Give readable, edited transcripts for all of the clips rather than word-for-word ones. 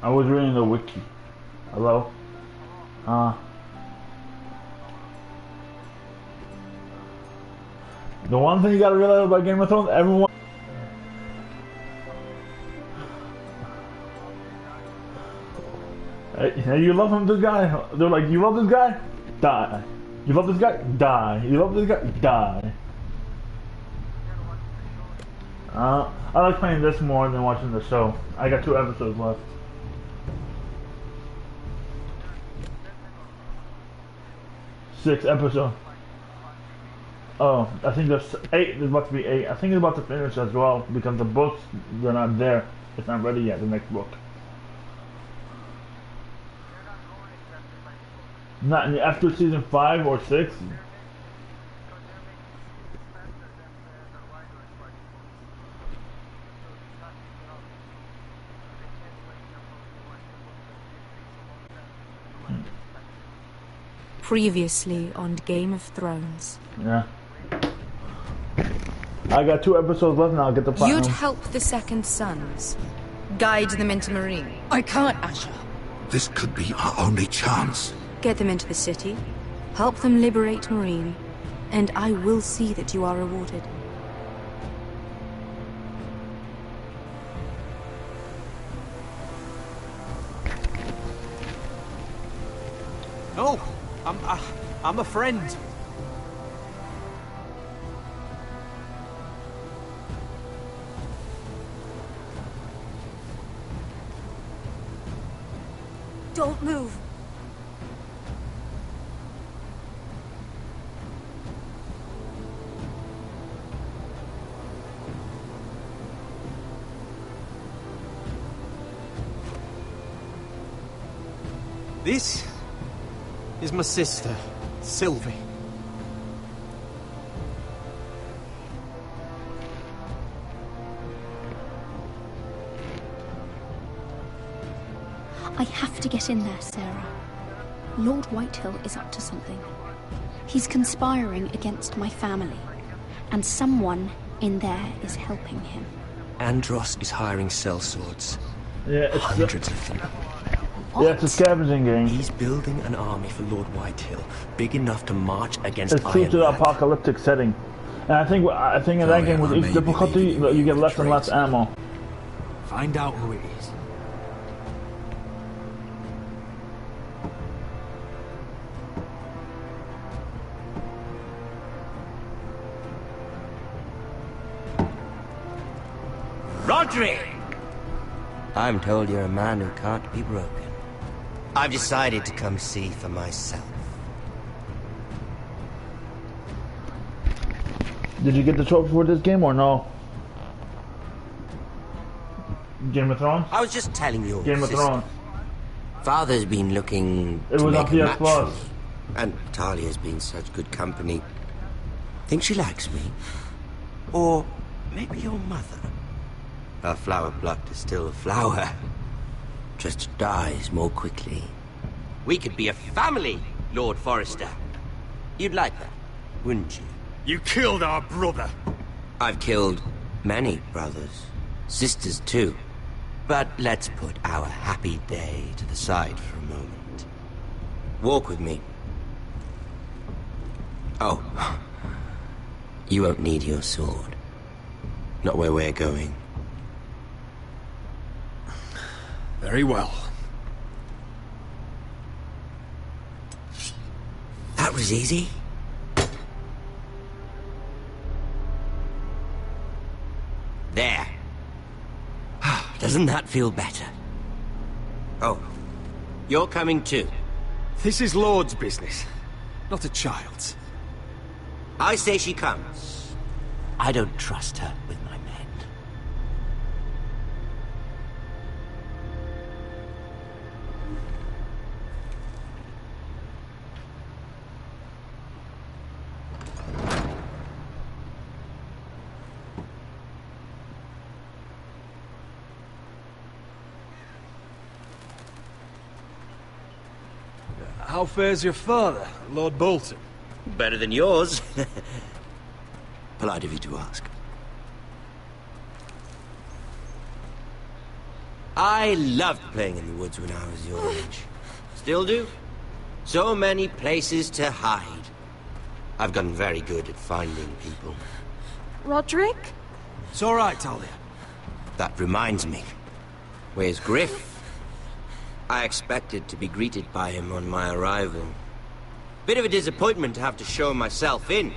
I was reading the wiki. Hello? The one thing you gotta realize about Game of Thrones, everyone... Hey, you love him, this guy? They're like, you love this guy? Die. You love this guy? Die. You love this guy? Die. I like playing this more than watching the show. I got 2 episodes left. Six episodes. Oh, I think there's 8. There's about to be 8. I think it's about to finish as well because the books, they're not there. It's not ready yet, the next book. Not after season 5 or 6. Previously on Game of Thrones. Yeah. I got 2 episodes left now. I'll get the platinum. You'd help the Second Sons. Guide them into Marine. I can't, Asher. This could be our only chance. Get them into the city. Help them liberate Marine. And I will see that you are rewarded. No! I'm a friend. Don't move. This is my sister, Sylvie. I have to get in there, Sarah. Lord Whitehill is up to something. He's conspiring against my family, and someone in there is helping him. Andros is hiring sellswords. Yeah, it's hundreds of them. Yeah, it's a scavenging game. He's building an army for Lord Whitehill, big enough to march against It's true to the apocalyptic setting. And I think in that game with each difficulty you get less and less ammo. Find out who it is. Rodri! I'm told you're a man who can't be broken. I've decided to come see for myself. Did you get the trophy for this game or no? Game of Thrones? I was just telling you. Game of Thrones. Father's been looking it to was make on a match PS Plus. for me. And Talia's been such good company. Think she likes me? Or maybe your mother? Her flower plucked is still a flower. Just dies more quickly. We could be a family, Lord Forrester. You'd like that, wouldn't you? You killed our brother. I've killed many brothers. Sisters, too. But let's put our happy day to the side for a moment. Walk with me. Oh. You won't need your sword. Not where we're going. Very well. That was easy. There. Doesn't that feel better? Oh, you're coming too. This is Lord's business, not a child's. I say she comes. I don't trust her with my men. How fares your father, Lord Bolton? Better than yours. Polite of you to ask. I loved playing in the woods when I was your age. Still do. So many places to hide. I've gotten very good at finding people. Roderick? It's all right, Talia. That reminds me. Where's Griff? I expected to be greeted by him on my arrival. Bit of a disappointment to have to show myself in.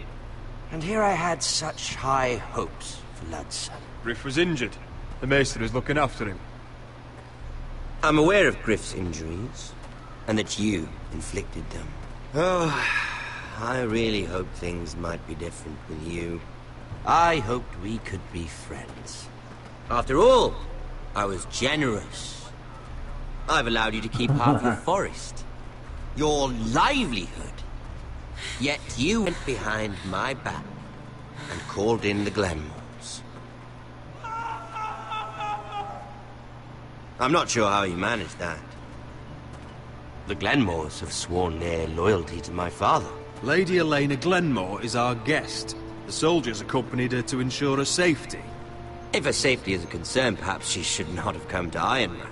And here I had such high hopes for Ludson. Griff was injured. The maester is looking after him. I'm aware of Griff's injuries, and that you inflicted them. Oh, I really hoped things might be different with you. I hoped we could be friends. After all, I was generous. I've allowed you to keep half your forest. Your livelihood. Yet you went behind my back and called in the Glenmores. I'm not sure how you managed that. The Glenmores have sworn their loyalty to my father. Lady Elena Glenmore is our guest. The soldiers accompanied her to ensure her safety. If her safety is a concern, perhaps she should not have come to Ironman.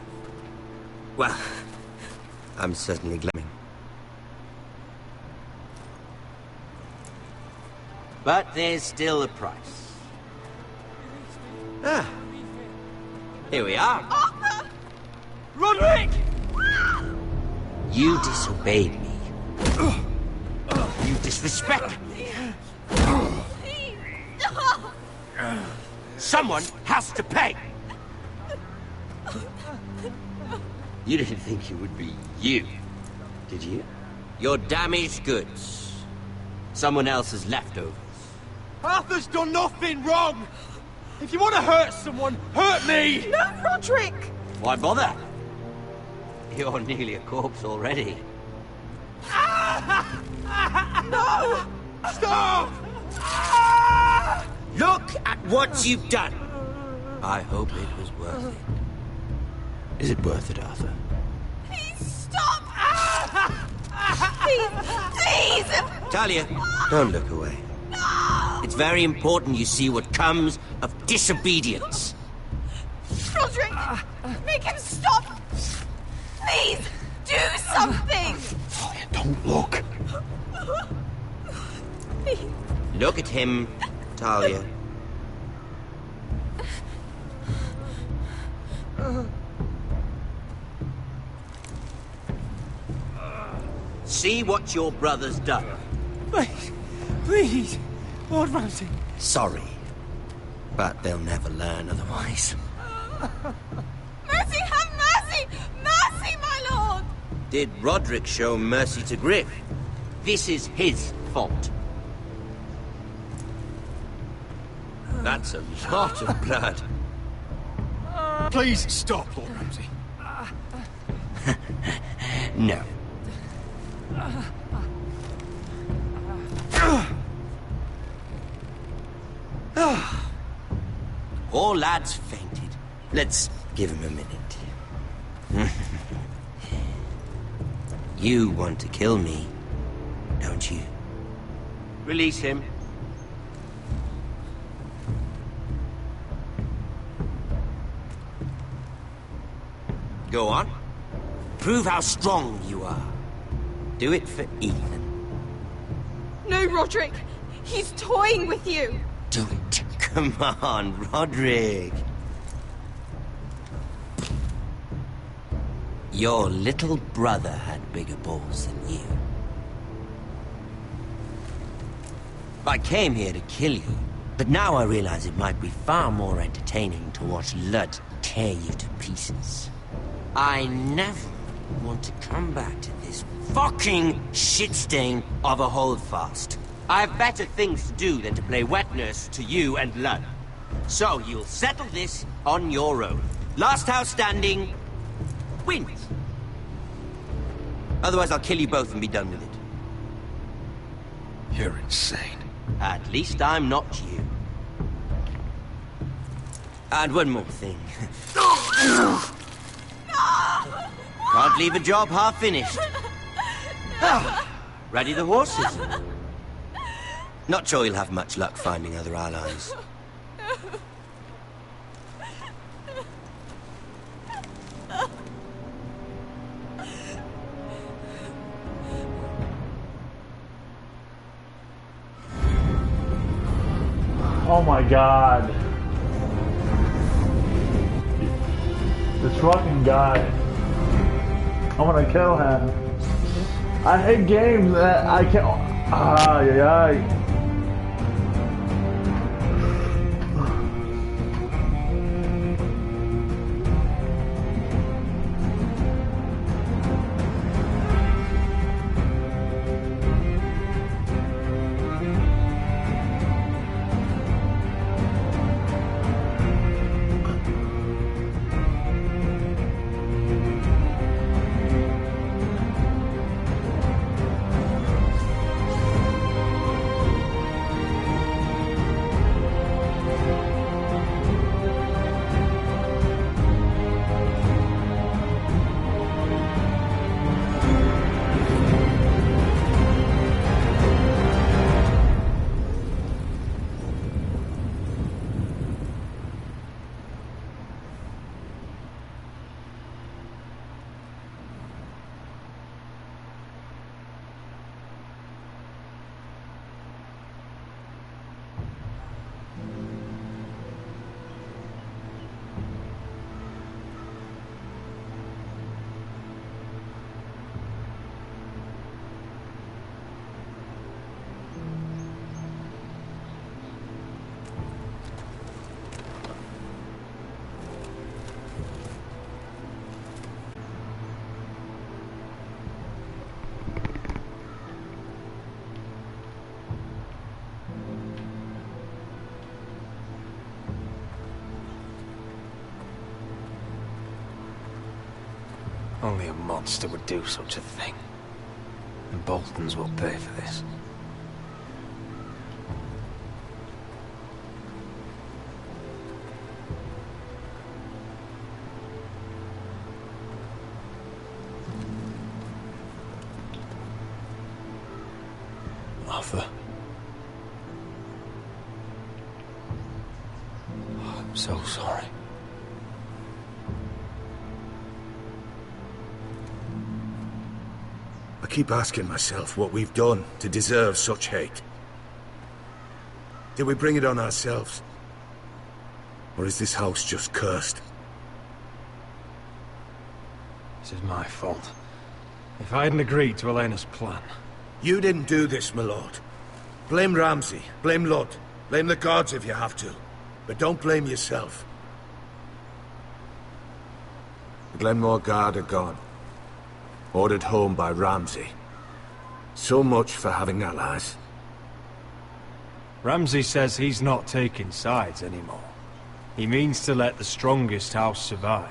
Well, I'm certainly glad. But there's still a price. Ah. Here we are. Arthur! Roderick! You disobeyed me. You disrespected me. Someone has to pay! You didn't think it would be you, did you? Your damaged goods. Someone else's leftovers. Arthur's done nothing wrong! If you want to hurt someone, hurt me! No, Roderick! Why bother? You're nearly a corpse already. No! Stop! Look at what you've done! I hope it was worth it. Is it worth it, Arthur? Please stop! Please! Talia, don't look away. It's very important you see what comes of disobedience. Roderick! Make him stop! Please! Do something! Talia, don't look. Please. Look at him, Talia. See what your brother's done. Please, please, Lord Ramsay. Sorry, but they'll never learn otherwise. Mercy, have mercy! Mercy, my lord! Did Roderick show mercy to Griff? This is his fault. That's a lot of blood. Please stop, Lord Ramsay. No. Poor lad's fainted. Let's give him a minute. You want to kill me, don't you? Release him. Go on. Prove how strong you are. Do it for Ethan. No, Roderick! He's toying with you! Do it. Come on, Roderick. Your little brother had bigger balls than you. I came here to kill you, but now I realize it might be far more entertaining to watch Lud tear you to pieces. I never want to come back to this fucking shit stain of a holdfast. I have better things to do than to play wet nurse to you and Lud. So you'll settle this on your own. Last house standing wins. Otherwise I'll kill you both and be done with it. You're insane. At least I'm not you. And one more thing. Can't leave a job half finished. Ready the horses? Not sure you'll have much luck finding other allies. Oh my god. This fucking guy. I wanna kill him. I hate games that I can't. Ay, ay, ay. Only a monster would do such a thing. And Boltons will pay for this. Arthur. I'm so sorry. I keep asking myself what we've done to deserve such hate. Did we bring it on ourselves? Or is this house just cursed? This is my fault. If I hadn't agreed to Elena's plan... You didn't do this, my lord. Blame Ramsay, blame Ludd, blame the gods if you have to. But don't blame yourself. The Glenmore Guard are gone. Ordered home by Ramsay. So much for having allies. Ramsay says he's not taking sides anymore. He means to let the strongest house survive.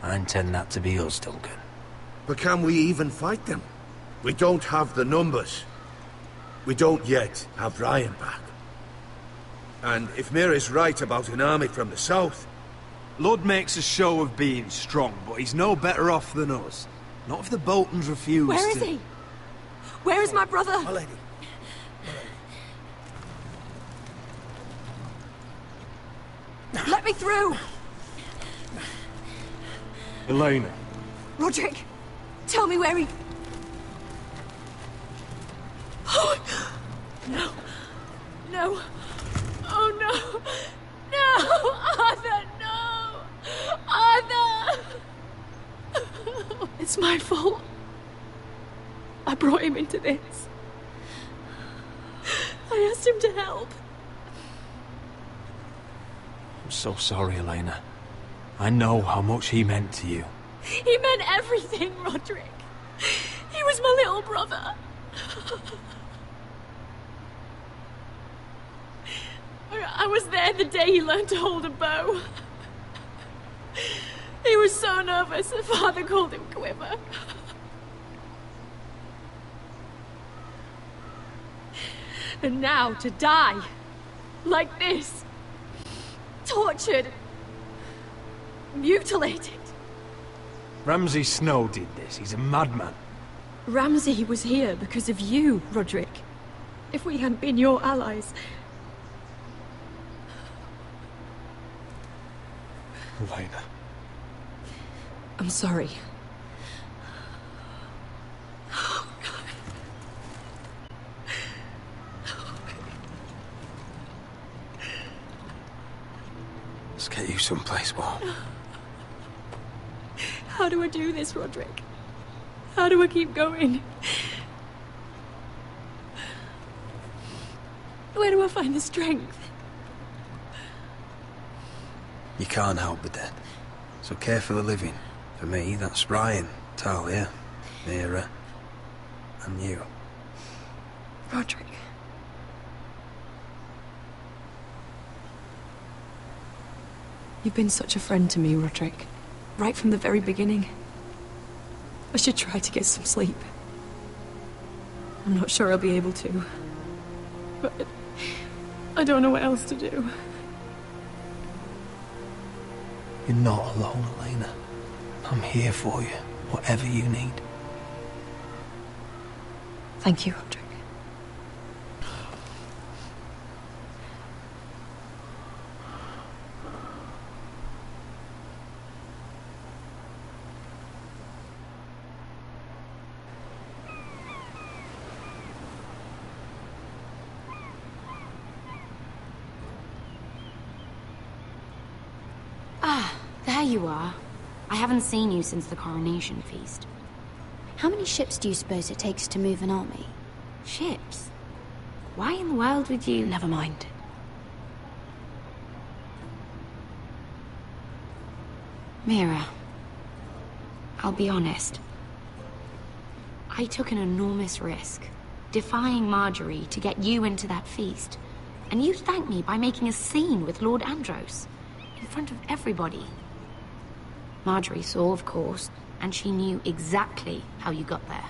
I intend that to be us, Duncan. But can we even fight them? We don't have the numbers. We don't yet have Ryan back. And if Mira's right about an army from the south... Ludd makes a show of being strong, but he's no better off than us. Not if the Boltons refuse Where is he? Where is my brother? My lady. Let me through! Elena. Roderick, tell me where he... Oh, no. No. Oh, no. No! Arthur, no! Arthur! It's my fault. I brought him into this. I asked him to help. I'm so sorry, Elena. I know how much he meant to you. He meant everything, Roderick. He was my little brother. I was there the day he learned to hold a bow. He was so nervous that Father called him Quiver. And now to die, like this, tortured, mutilated. Ramsay Snow did this. He's a madman. Ramsay was here because of you, Roderick. If we hadn't been your allies... Elena. I'm sorry. someplace warm. How do I do this, Roderick? How do I keep going? Where do I find the strength? You can't help the dead. So care for the living. For me, that's Ryan, Talia, Mira, and you. Roderick. You've been such a friend to me, Roderick. Right from the very beginning. I should try to get some sleep. I'm not sure I'll be able to. But I don't know what else to do. You're not alone, Elena. I'm here for you, whatever you need. Thank you, Roderick. There you are. I haven't seen you since the coronation feast. How many ships do you suppose it takes to move an army? Ships? Why in the world would you... Never mind. Mira, I'll be honest. I took an enormous risk, defying Marjorie to get you into that feast. And you thanked me by making a scene with Lord Andros, in front of everybody. Marjorie saw, of course, and she knew exactly how you got there.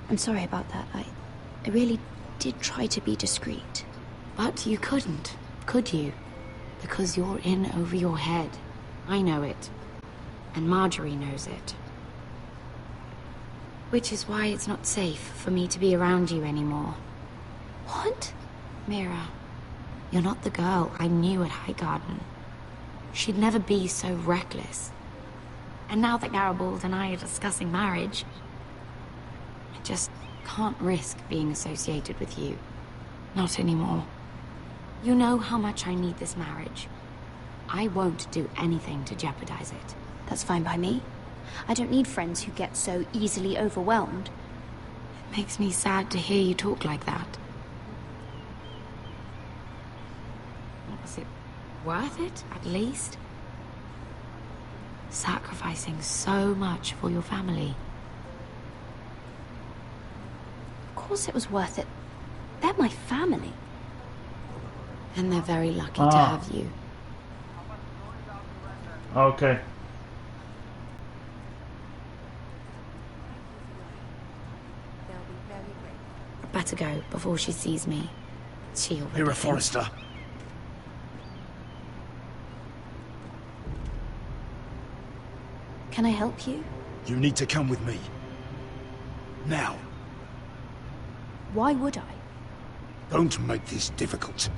I'm sorry about that. I really did try to be discreet. But you couldn't, could you? Because you're in over your head. I know it. And Marjorie knows it. Which is why it's not safe for me to be around you anymore. What? Mira, you're not the girl I knew at Highgarden. She'd never be so reckless. And now that Garibald and I are discussing marriage, I just can't risk being associated with you. Not anymore. You know how much I need this marriage. I won't do anything to jeopardize it. That's fine by me. I don't need friends who get so easily overwhelmed. It makes me sad to hear you talk like that. Was it worth it, at least? Sacrificing so much for your family. Of course it was worth it. They're my family. And they're very lucky to have you. Okay. Better go before she sees me. She already Mira thinks- Forrester. Can I help you? You need to come with me. Now. Why would I? Don't make this difficult.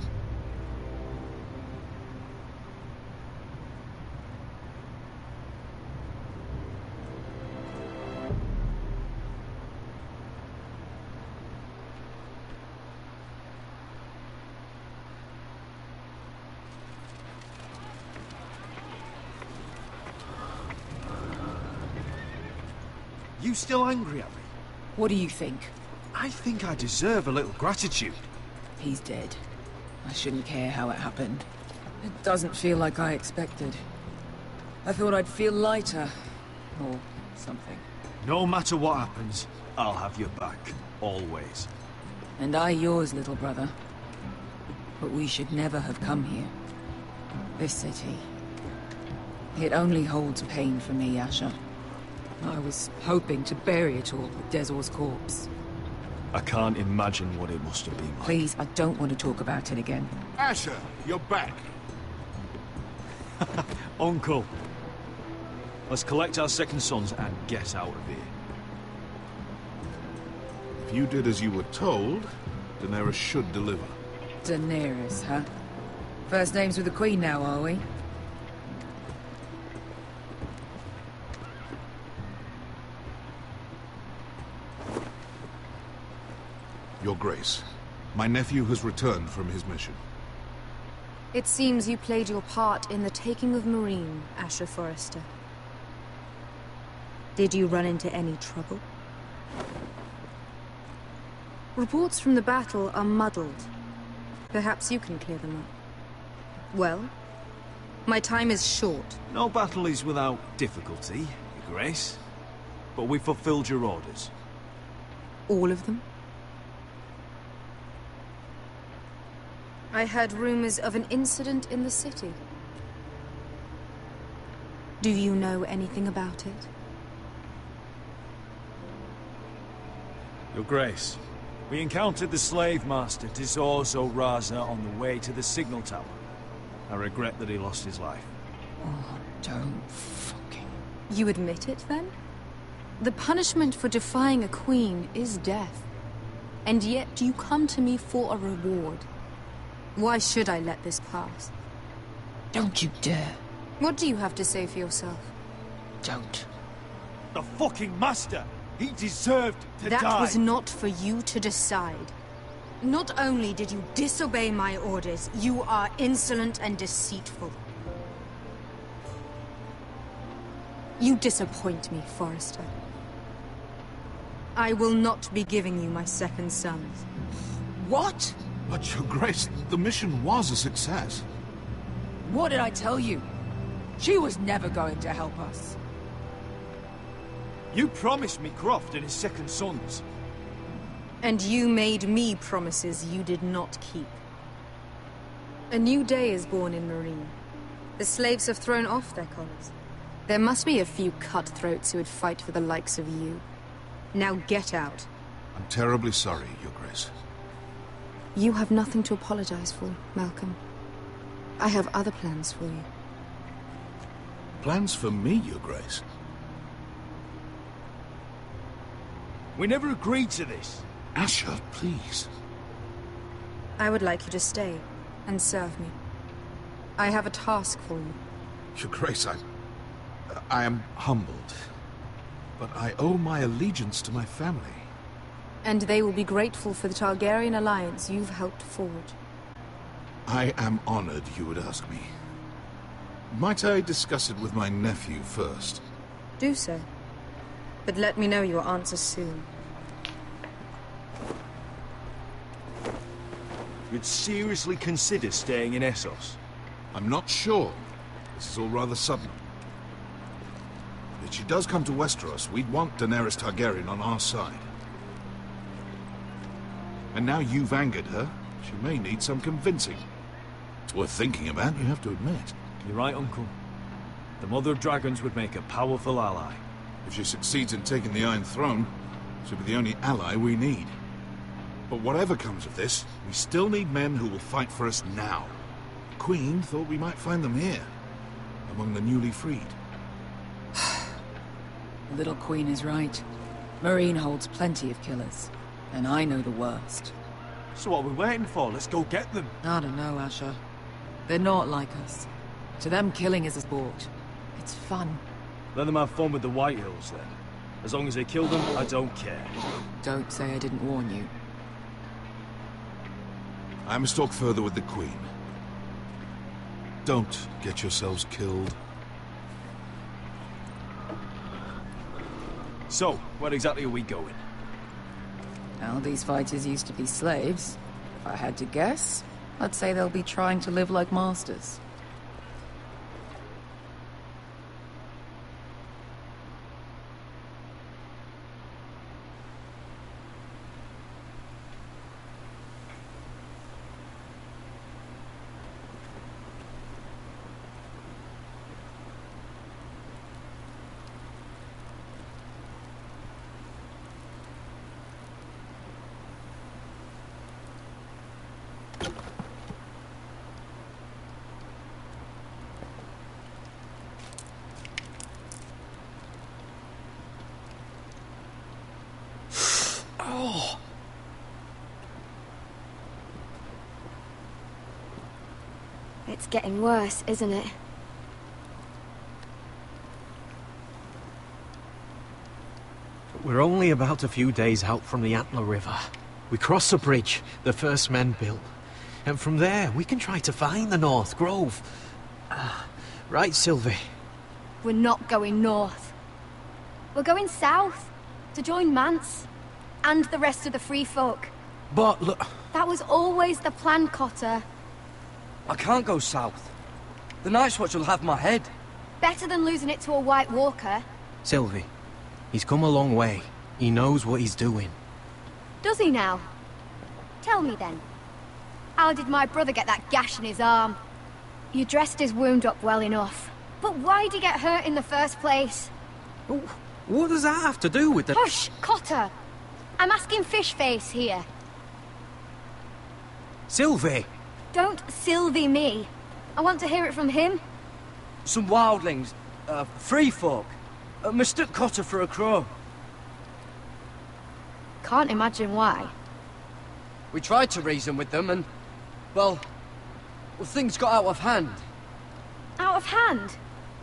You still angry at me? What do you think? I think I deserve a little gratitude. He's dead. I shouldn't care how it happened. It doesn't feel like I expected. I thought I'd feel lighter. Or something. No matter what happens, I'll have your back. Always. And I yours, little brother. But we should never have come here. This city. It only holds pain for me, Asher. I was hoping to bury it all with Dezor's corpse. I can't imagine what it must have been like. Please, I don't want to talk about it again. Asher, you're back. Uncle. Let's collect our second sons and get out of here. If you did as you were told, Daenerys should deliver. Daenerys, huh? First names with the Queen now, are we? Your Grace, my nephew has returned from his mission. It seems you played your part in the taking of Marine, Asher Forrester. Did you run into any trouble? Reports from the battle are muddled. Perhaps you can clear them up. Well, my time is short. No battle is without difficulty, Your Grace. But we fulfilled your orders. All of them? I heard rumors of an incident in the city. Do you know anything about it? Your Grace, we encountered the slave master Disorzo Raza on the way to the signal tower. I regret that he lost his life. Oh, don't fucking... You admit it, then? The punishment for defying a queen is death. And yet you come to me for a reward. Why should I let this pass? Don't you dare. What do you have to say for yourself? Don't. The fucking master! He deserved to die! That was not for you to decide. Not only did you disobey my orders, you are insolent and deceitful. You disappoint me, Forrester. I will not be giving you my second sons. What? But, Your Grace, the mission was a success. What did I tell you? She was never going to help us. You promised me Croft and his second sons. And you made me promises you did not keep. A new day is born in Marine. The slaves have thrown off their collars. There must be a few cutthroats who would fight for the likes of you. Now get out. I'm terribly sorry, Your Grace. You have nothing to apologize for, Malcolm. I have other plans for you. Plans for me, Your Grace? We never agreed to this. Asher, please. I would like you to stay and serve me. I have a task for you. Your Grace, I am humbled. But I owe my allegiance to my family. And they will be grateful for the Targaryen alliance you've helped forge. I am honored you would ask me. Might I discuss it with my nephew first? Do so. But let me know your answer soon. You'd seriously consider staying in Essos? I'm not sure. This is all rather sudden. If she does come to Westeros, we'd want Daenerys Targaryen on our side. And now you've angered her, she may need some convincing. It's worth thinking about, you have to admit. You're right, Uncle. The Mother of Dragons would make a powerful ally. If she succeeds in taking the Iron Throne, she'll be the only ally we need. But whatever comes of this, we still need men who will fight for us now. The Queen thought we might find them here, among the newly freed. Little Queen is right. Marine holds plenty of killers, and I know the worst. So what are we waiting for? Let's go get them. I don't know, Asher. They're not like us. To them, killing is a sport. It's fun. Let them have fun with the White Hills, then. As long as they kill them, I don't care. Don't say I didn't warn you. I must talk further with the Queen. Don't get yourselves killed. So, where exactly are we going? Now, these fighters used to be slaves. If I had to guess, I'd say they'll be trying to live like masters. It's getting worse, isn't it? We're only about a few days out from the Antler River. We cross the bridge the first men built, And from there, we can try to find the North Grove. Right, Sylvie? We're not going north. We're going south, to join Mance, and the rest of the free folk. But look... That was always the plan, Cotter. I can't go south. The Night's Watch will have my head. Better than losing it to a White Walker. Sylvie, he's come a long way. He knows what he's doing. Does he now? Tell me then. How did my brother get that gash in his arm? You dressed his wound up well enough. But why'd he get hurt in the first place? What does that have to do with the... Hush, Cotter! I'm asking Fishface here. Sylvie! Don't Sylvie me. I want to hear it from him. Some wildlings, free folk, mistook Cotter for a crow. Can't imagine why. We tried to reason with them and, well, things got out of hand. Out of hand?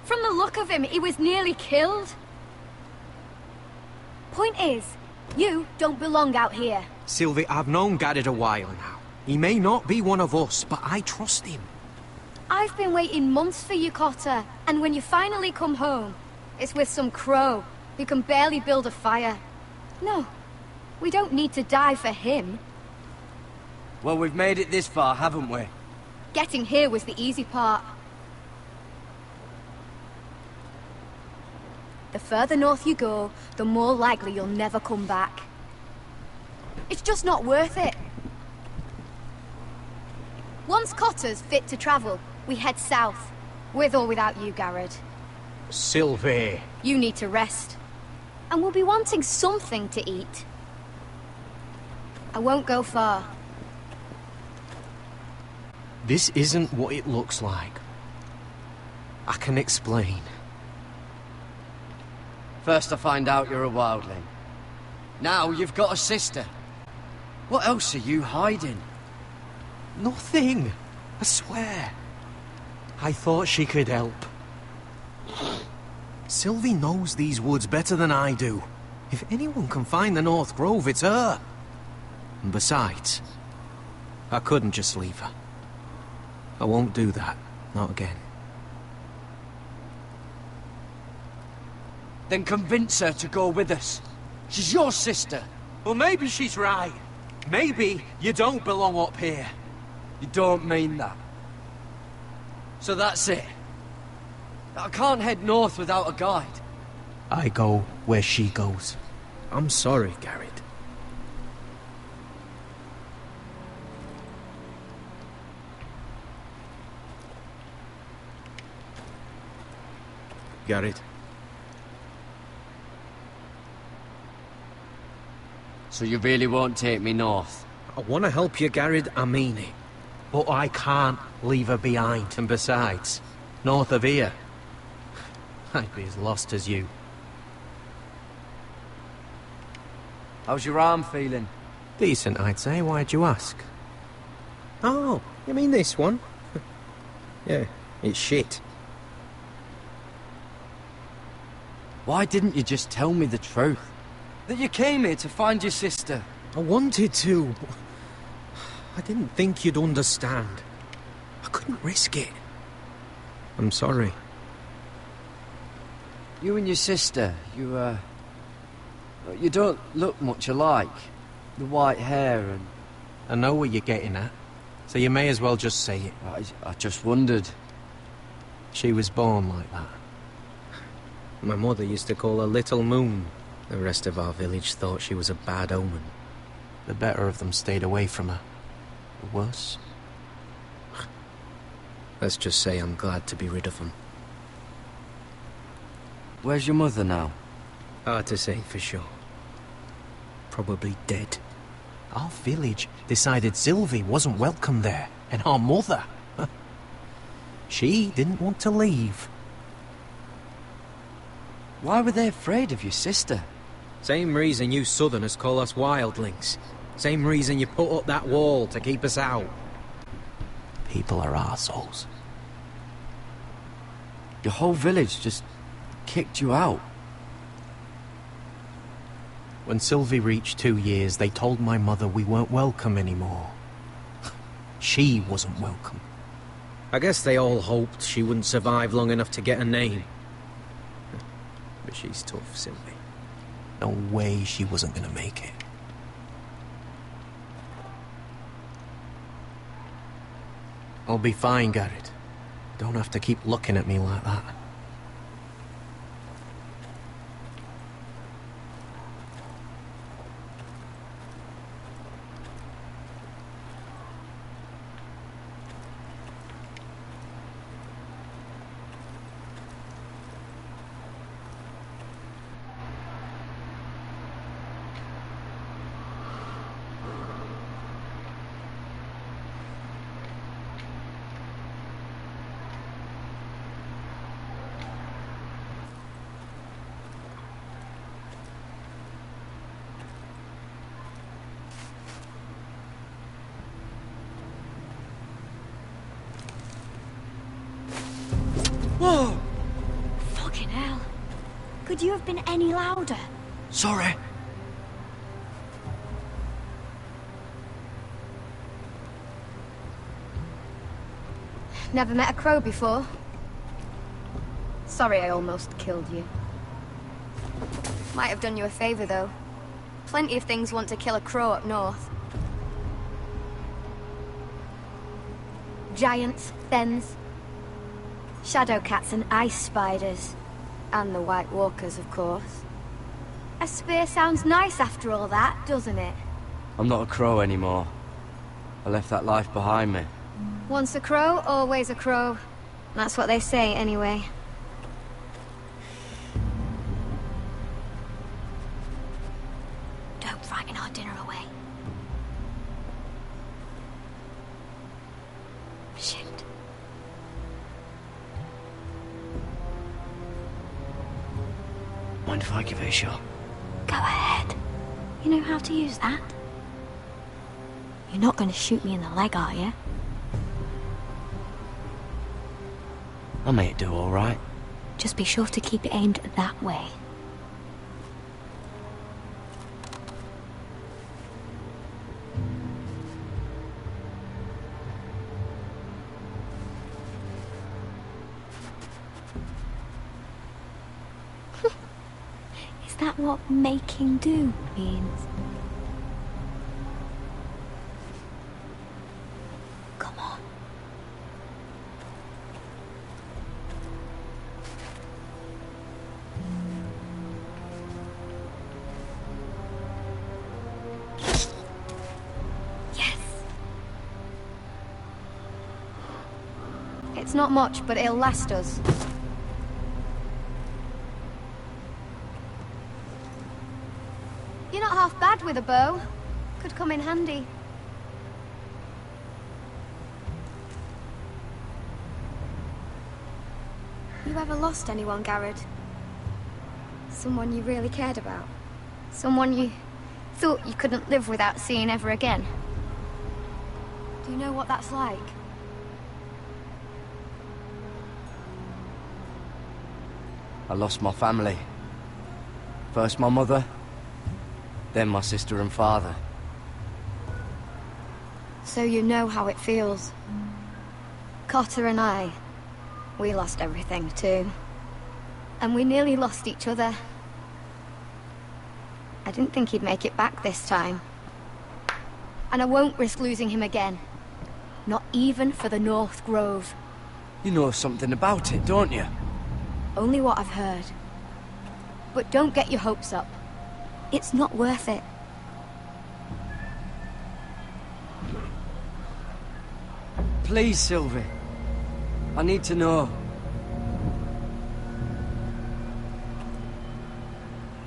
From the look of him, he was nearly killed. Point is, you don't belong out here. Sylvie, I've known Garrett a while now. He may not be one of us, but I trust him. I've been waiting months for you, Cotter, and when you finally come home, it's with some crow who can barely build a fire. No, we don't need to die for him. Well, we've made it this far, haven't we? Getting here was the easy part. The further north you go, the more likely you'll never come back. It's just not worth it. Once Cotter's fit to travel, we head south. With or without you, Garrett. Sylvie! You need to rest. And we'll be wanting something to eat. I won't go far. This isn't what it looks like. I can explain. First I find out you're a wildling. Now you've got a sister. What else are you hiding? Nothing. I swear. I thought she could help. Sylvie knows these woods better than I do. If anyone can find the North Grove, it's her. And besides, I couldn't just leave her. I won't do that. Not again. Then convince her to go with us. She's your sister. Well, maybe she's right. Maybe you don't belong up here. You don't mean that. So that's it. I can't head north without a guide. I go where she goes. I'm sorry, Garrett. Garrett. So you really won't take me north? I want to help you, Garrett, I mean it. But I can't leave her behind. And besides, north of here, I'd be as lost as you. How's your arm feeling? Decent, I'd say. Why'd you ask? Oh, you mean this one? Yeah, it's shit. Why didn't you just tell me the truth? That you came here to find your sister? I wanted to, but I didn't think you'd understand. I couldn't risk it. I'm sorry. You and your sister, you don't look much alike. The white hair and... I know what you're getting at, so you may as well just say it. I just wondered. She was born like that. My mother used to call her Little Moon. The rest of our village thought she was a bad omen. The better of them stayed away from her. The worse? Let's just say I'm glad to be rid of them. Where's your mother now? Hard to say for sure. Probably dead. Our village decided Sylvie wasn't welcome there, and our mother... she didn't want to leave. Why were they afraid of your sister? Same reason you Southerners call us wildlings. Same reason you put up that wall to keep us out. People are arseholes. Your whole village just kicked you out. When Sylvie reached 2 years, they told my mother we weren't welcome anymore. she wasn't welcome. I guess they all hoped she wouldn't survive long enough to get a name. But she's tough, Sylvie. No way she wasn't gonna make it. I'll be fine, Garrett. Don't have to keep looking at me like that. Whoa! Fucking hell. Could you have been any louder? Sorry. Never met a crow before. Sorry I almost killed you. Might have done you a favor, though. Plenty of things want to kill a crow up north. Giants, thens, shadow cats and ice spiders. And the White Walkers, of course. A spear sounds nice after all that, doesn't it? I'm not a crow anymore. I left that life behind me. Once a crow, always a crow. That's what they say, anyway. Don't frighten our dinner away. Shit. Mind if I give it a shot? Go ahead. You know how to use that? You're not going to shoot me in the leg, are you? I may do all right. Just be sure to keep it aimed that way. Is that what making do means? Come on. Yes. It's not much, but it'll last us. You're not half bad with a bow. Could come in handy. You ever lost anyone, Garrett? Someone you really cared about? Someone you thought you couldn't live without seeing ever again? Do you know what that's like? I lost my family. First my mother, then my sister and father. So you know how it feels. Cotter and I, we lost everything too. And we nearly lost each other. I didn't think he'd make it back this time. And I won't risk losing him again. Not even for the North Grove. You know something about it, don't you? Only what I've heard. But don't get your hopes up. It's not worth it. Please, Sylvie. I need to know.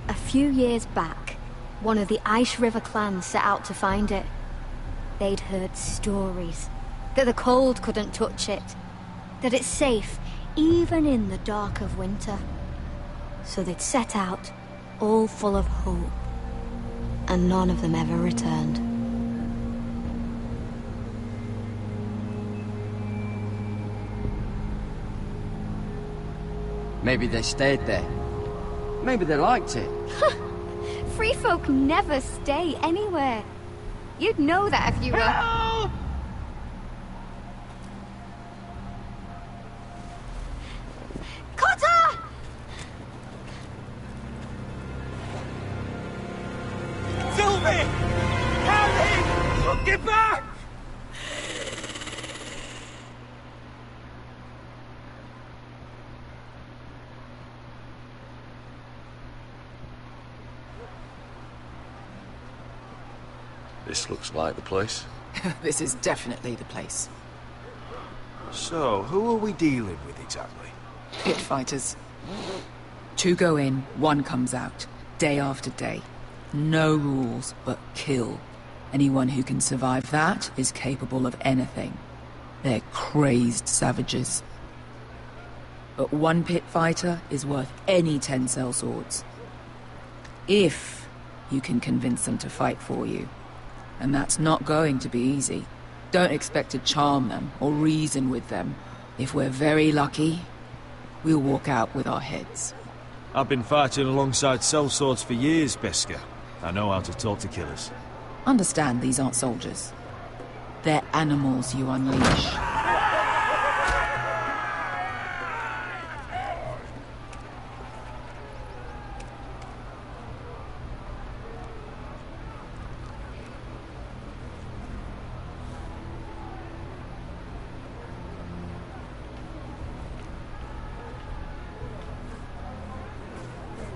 A few years back, one of the Ice River clans set out to find it. They'd heard stories that the cold couldn't touch it, that it's safe even in the dark of winter. So they'd set out, all full of hope, and none of them ever returned. Maybe they stayed there. Maybe they liked it. Free folk never stay anywhere. You'd know that if you were... Help! me! Harry! Get back! This looks like the place. This is definitely the place. So, who are we dealing with exactly? Pit fighters. 2 go in, 1 comes out. Day after day. No rules, but kill. Anyone who can survive that is capable of anything. They're crazed savages. But 1 pit fighter is worth any 10 sellswords. If you can convince them to fight for you. And that's not going to be easy. Don't expect to charm them or reason with them. If we're very lucky, we'll walk out with our heads. I've been fighting alongside sellswords for years, Beskar. I know how to talk to killers. Understand these aren't soldiers. They're animals you unleash.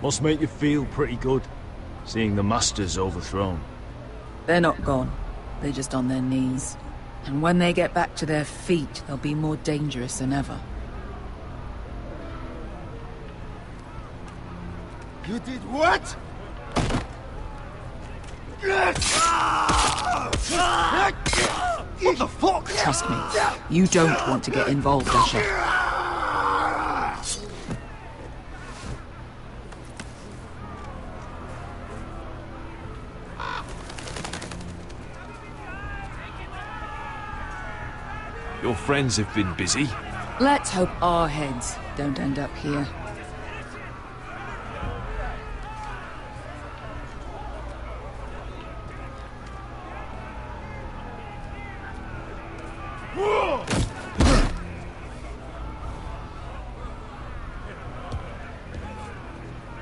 Must make you feel pretty good, seeing the Masters overthrown. They're not gone. They're just on their knees. And when they get back to their feet, they'll be more dangerous than ever. You did what? What the fuck? Trust me, you don't want to get involved, Asher. Your friends have been busy. Let's hope our heads don't end up here.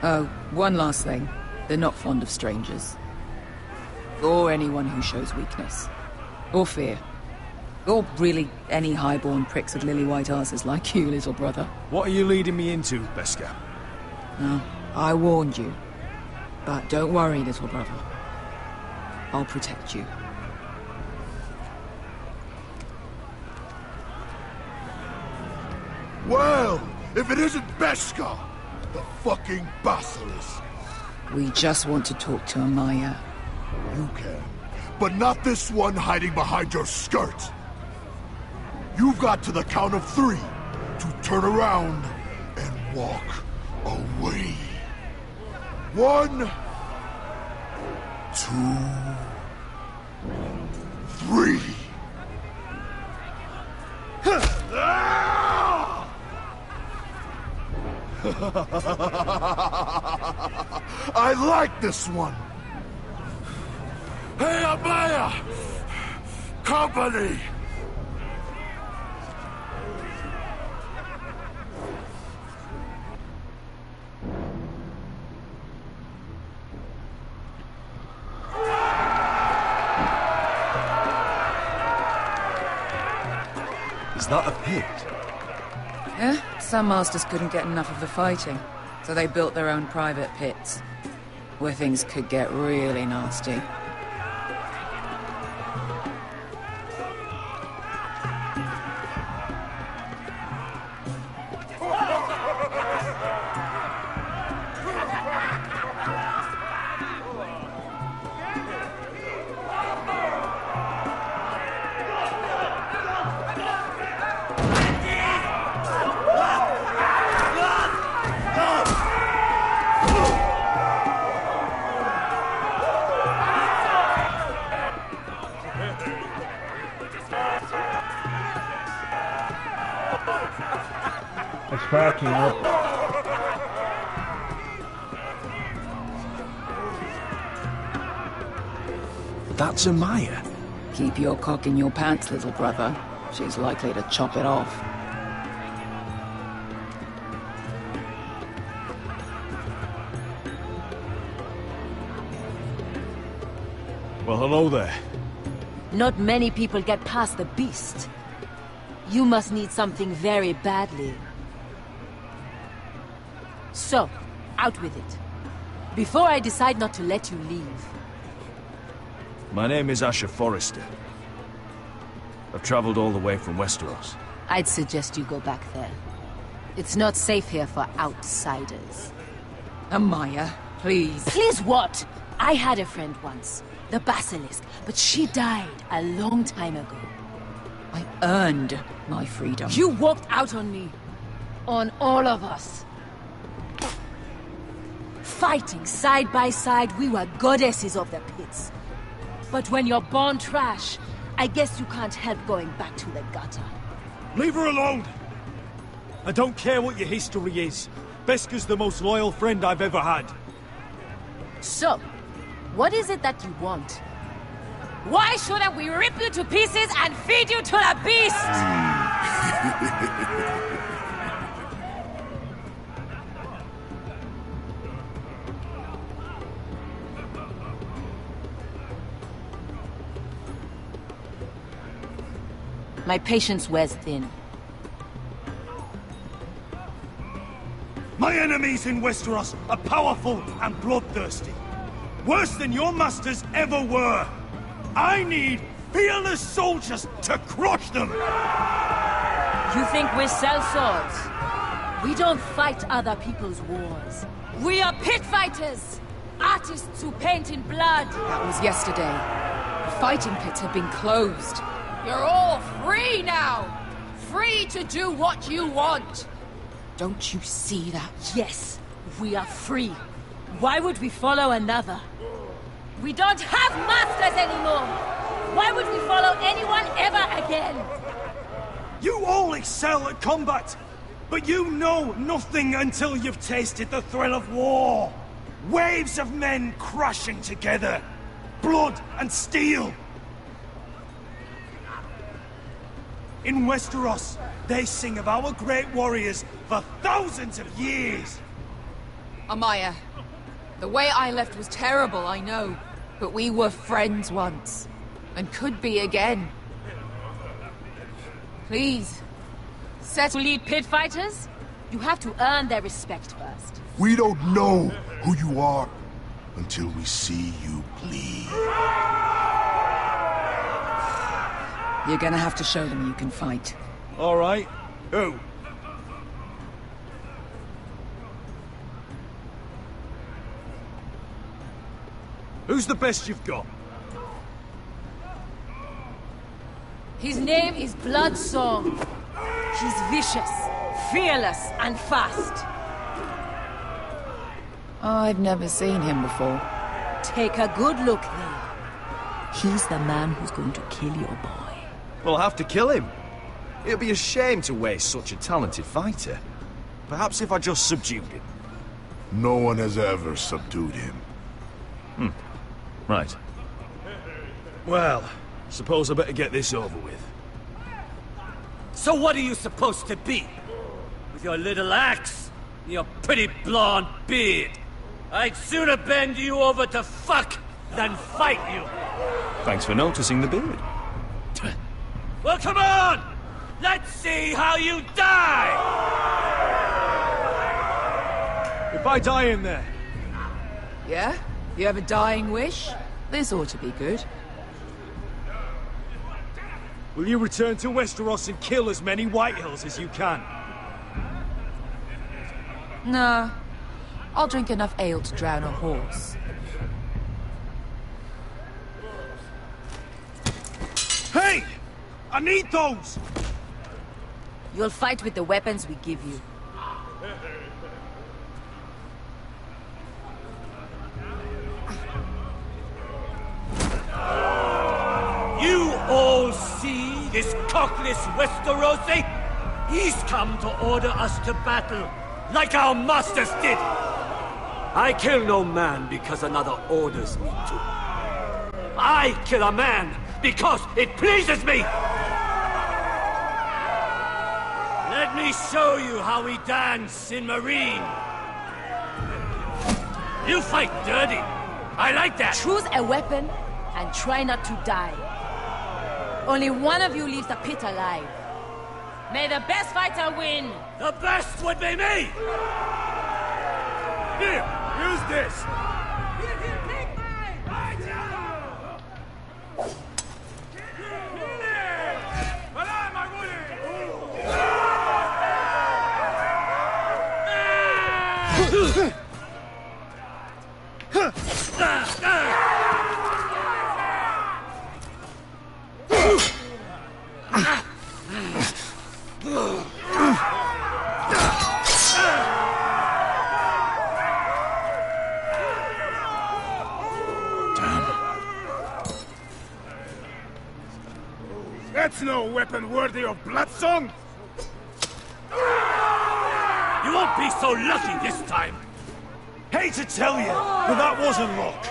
Oh, one last thing. They're not fond of strangers. Or anyone who shows weakness. Or fear. Or really any highborn pricks with lily-white asses like you, little brother. What are you leading me into, Beskar? No, I warned you. But don't worry, little brother. I'll protect you. Well, if it isn't Beskar, the fucking basilisk. We just want to talk to Amaya. You can, but not this one hiding behind your skirt. You've got to the count of 3 to turn around and walk away. 1, 2, 3. I like this one. Hey, Amaya! Company! Is that a pit? Yeah, some masters couldn't get enough of the fighting, so they built their own private pits, where things could get really nasty. It's cracking up. That's Amaya. Keep your cock in your pants, little brother. She's likely to chop it off. Well, hello there. Not many people get past the beast. You must need something very badly. So, out with it. Before I decide not to let you leave. My name is Asher Forrester. I've traveled all the way from Westeros. I'd suggest you go back there. It's not safe here for outsiders. Amaya, please. Please what? I had a friend once, the Basilisk, but she died a long time ago. I earned my freedom. You walked out on me. On all of us. Fighting side by side, we were goddesses of the pits. But when you're born trash, I guess you can't help going back to the gutter. Leave her alone! I don't care what your history is. Beskha's the most loyal friend I've ever had. So, what is it that you want? Why shouldn't we rip you to pieces and feed you to the beast? My patience wears thin. My enemies in Westeros are powerful and bloodthirsty. Worse than your masters ever were. I need fearless soldiers to crush them! You think we sell swords? We don't fight other people's wars. We are pit fighters! Artists who paint in blood! That was yesterday. The fighting pits have been closed. You're all free now! Free to do what you want! Don't you see that? Yes, we are free. Why would we follow another? We don't have masters anymore! Why would we follow anyone ever again? You all excel at combat, but you know nothing until you've tasted the thrill of war. Waves of men crashing together. Blood and steel. In Westeros, they sing of our great warriors for thousands of years. Amaya, the way I left was terrible, I know. But we were friends once. And could be again. Please. Set to lead pit fighters? You have to earn their respect first. We don't know who you are until we see you bleed. You're gonna have to show them you can fight. All right. Who? Who's the best you've got? His name is Bloodsong. He's vicious, fearless, and fast. I've never seen him before. Take a good look then. He's the man who's going to kill your boy. We'll have to kill him. It'd be a shame to waste such a talented fighter. Perhaps if I just subdued him. No one has ever subdued him. Right. Well, suppose I better get this over with. So what are you supposed to be? With your little axe and your pretty blonde beard? I'd sooner bend you over to fuck than fight you. Thanks for noticing the beard. Well, come on! Let's see how you die! If I die in there... Yeah? You have a dying wish? This ought to be good. Will you return to Westeros and kill as many Whitehills as you can? Nah. I'll drink enough ale to drown a horse. Hey! I need those! You'll fight with the weapons we give you. You all see this cockless Westerosi? He's come to order us to battle, like our masters did. I kill no man because another orders me to. I kill a man because it pleases me! Let me show you how we dance in Marine. You fight dirty. I like that. Choose a weapon and try not to die. Only one of you leaves the pit alive. May the best fighter win! The best would be me! Here, use this! That's no weapon worthy of Bloodsong! You won't be so lucky this time! Hate to tell you, but that wasn't luck.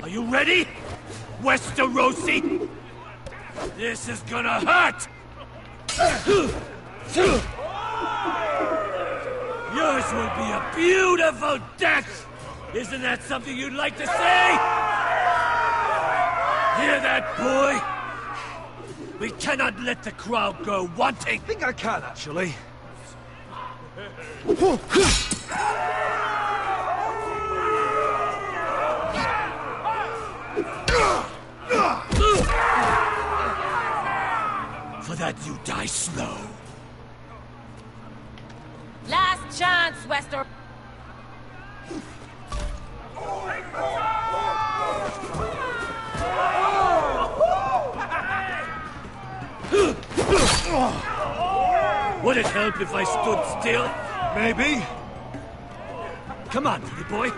Are you ready, Westerosi? This is gonna hurt! Yours will be a beautiful death! Isn't that something you'd like to say? Hear that, boy? We cannot let the crowd go wanting! I think I can, actually. For that you die slow. Last chance, Wester... Would it help if I stood still? Maybe. Come on, pretty boy.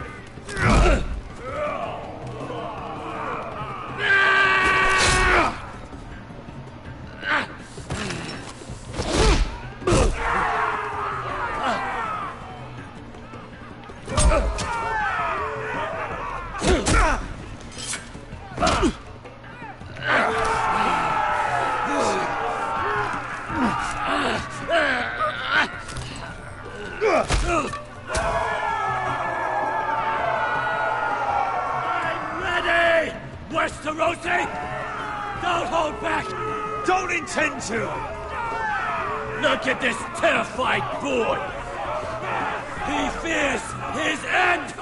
I'm ready! Westerosi! Don't hold back! Don't intend to! Look at this terrified boy! He fears his end!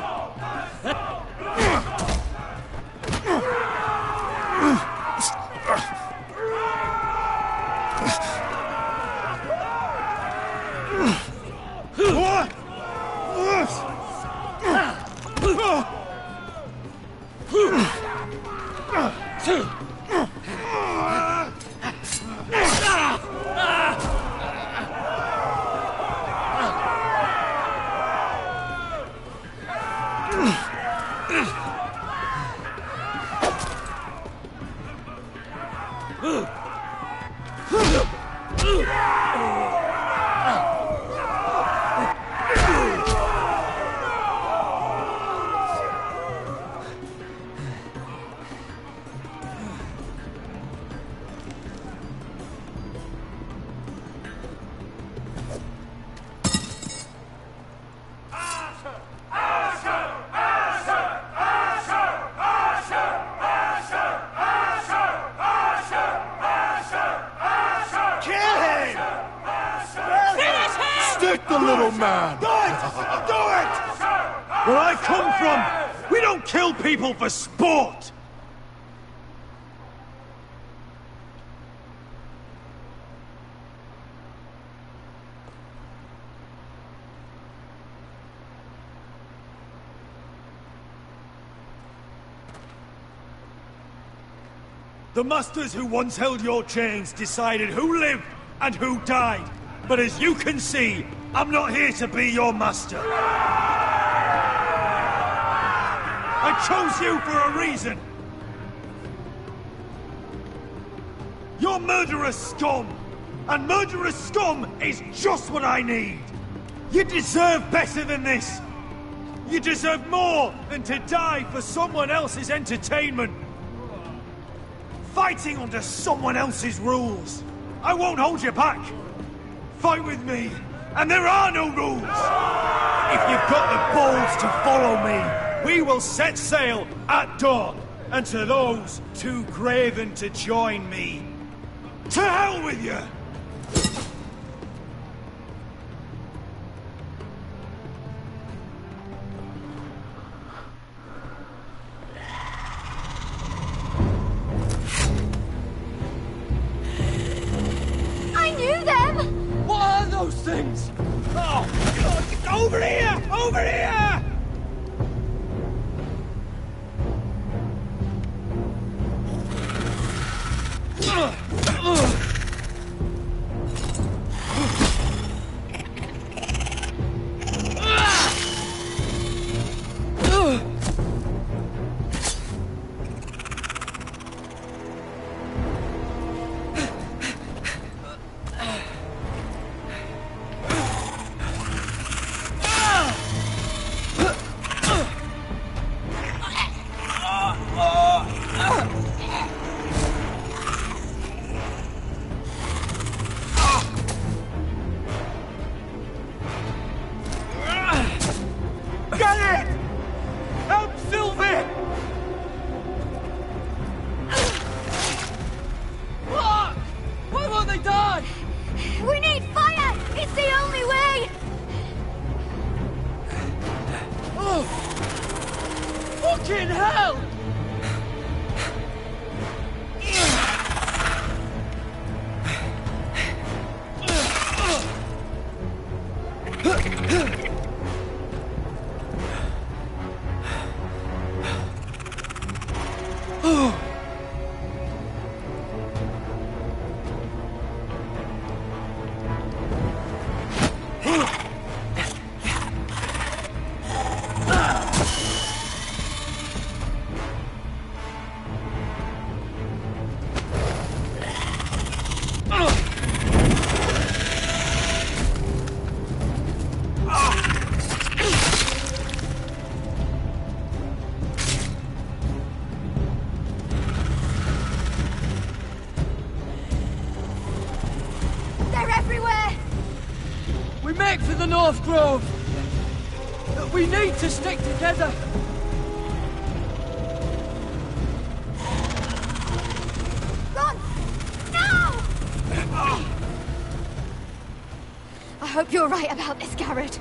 Stick the little man! Do it! Do it! Where I come from, we don't kill people for sport! The masters who once held your chains decided who lived and who died. But as you can see, I'm not here to be your master. I chose you for a reason. You're murderous scum. And murderous scum is just what I need. You deserve better than this. You deserve more than to die for someone else's entertainment. Fighting under someone else's rules. I won't hold you back. Fight with me, and there are no rules! If you've got the balls to follow me, we will set sail at dawn. And to those too graven to join me, to hell with you! I knew them! What are those things? Oh, God, over here! Over here! Fucking hell! For the North Grove! We need to stick together! Run! No! I hope you're right about this, Garrett.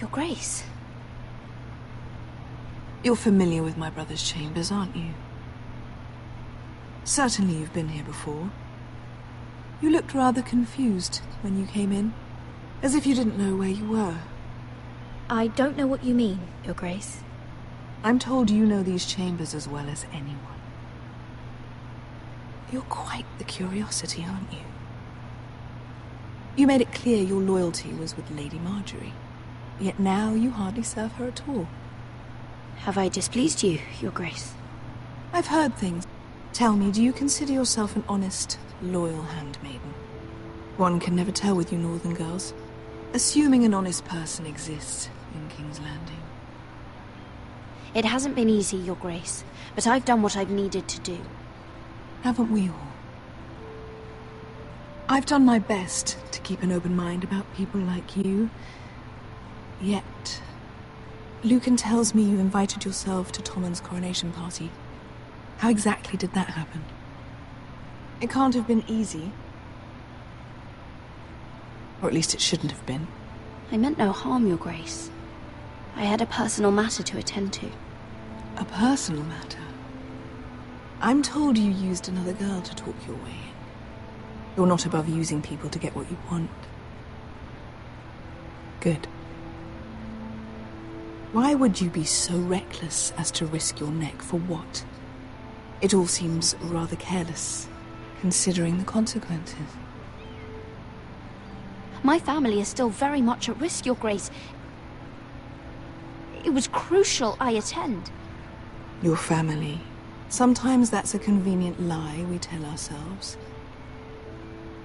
Your Grace. You're familiar with my brother's chambers, aren't you? Certainly you've been here before. You looked rather confused when you came in, as if you didn't know where you were. I don't know what you mean, Your Grace. I'm told you know these chambers as well as anyone. You're quite the curiosity, aren't you? You made it clear your loyalty was with Lady Marjorie. Yet now you hardly serve her at all. Have I displeased you, Your Grace? I've heard things. Tell me, do you consider yourself an honest, loyal handmaiden? One can never tell with you northern girls. Assuming an honest person exists in King's Landing. It hasn't been easy, Your Grace, but I've done what I've needed to do. Haven't we all? I've done my best to keep an open mind about people like you. Yet, Lucan tells me you invited yourself to Tommen's coronation party. How exactly did that happen? It can't have been easy. Or at least it shouldn't have been. I meant no harm, Your Grace. I had a personal matter to attend to. A personal matter? I'm told you used another girl to talk your way in. You're not above using people to get what you want. Good. Why would you be so reckless as to risk your neck for what? It all seems rather careless, considering the consequences. My family is still very much at risk, Your Grace. It was crucial I attend. Your family. Sometimes that's a convenient lie we tell ourselves.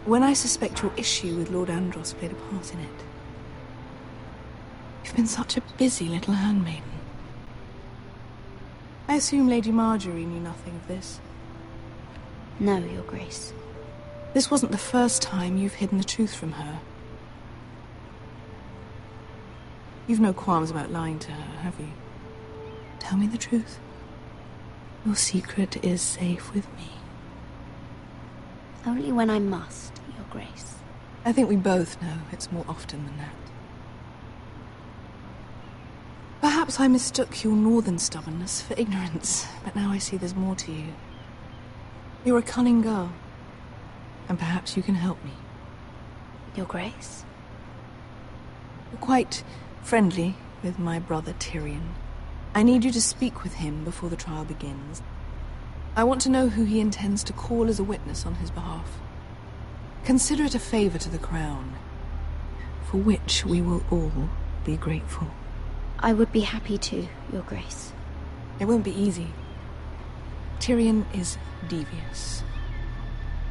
When I suspect your issue with Lord Andros played a part in it. You've been such a busy little handmaiden. I assume Lady Marjorie knew nothing of this. No, Your Grace. This wasn't the first time you've hidden the truth from her. You've no qualms about lying to her, have you? Tell me the truth. Your secret is safe with me. Only when I must, Your Grace. I think we both know it's more often than that. Perhaps I mistook your northern stubbornness for ignorance, but now I see there's more to you. You're a cunning girl, and perhaps you can help me. Your Grace? You're quite friendly with my brother Tyrion. I need you to speak with him before the trial begins. I want to know who he intends to call as a witness on his behalf. Consider it a favor to the crown, for which we will all be grateful. I would be happy to, Your Grace. It won't be easy. Tyrion is devious.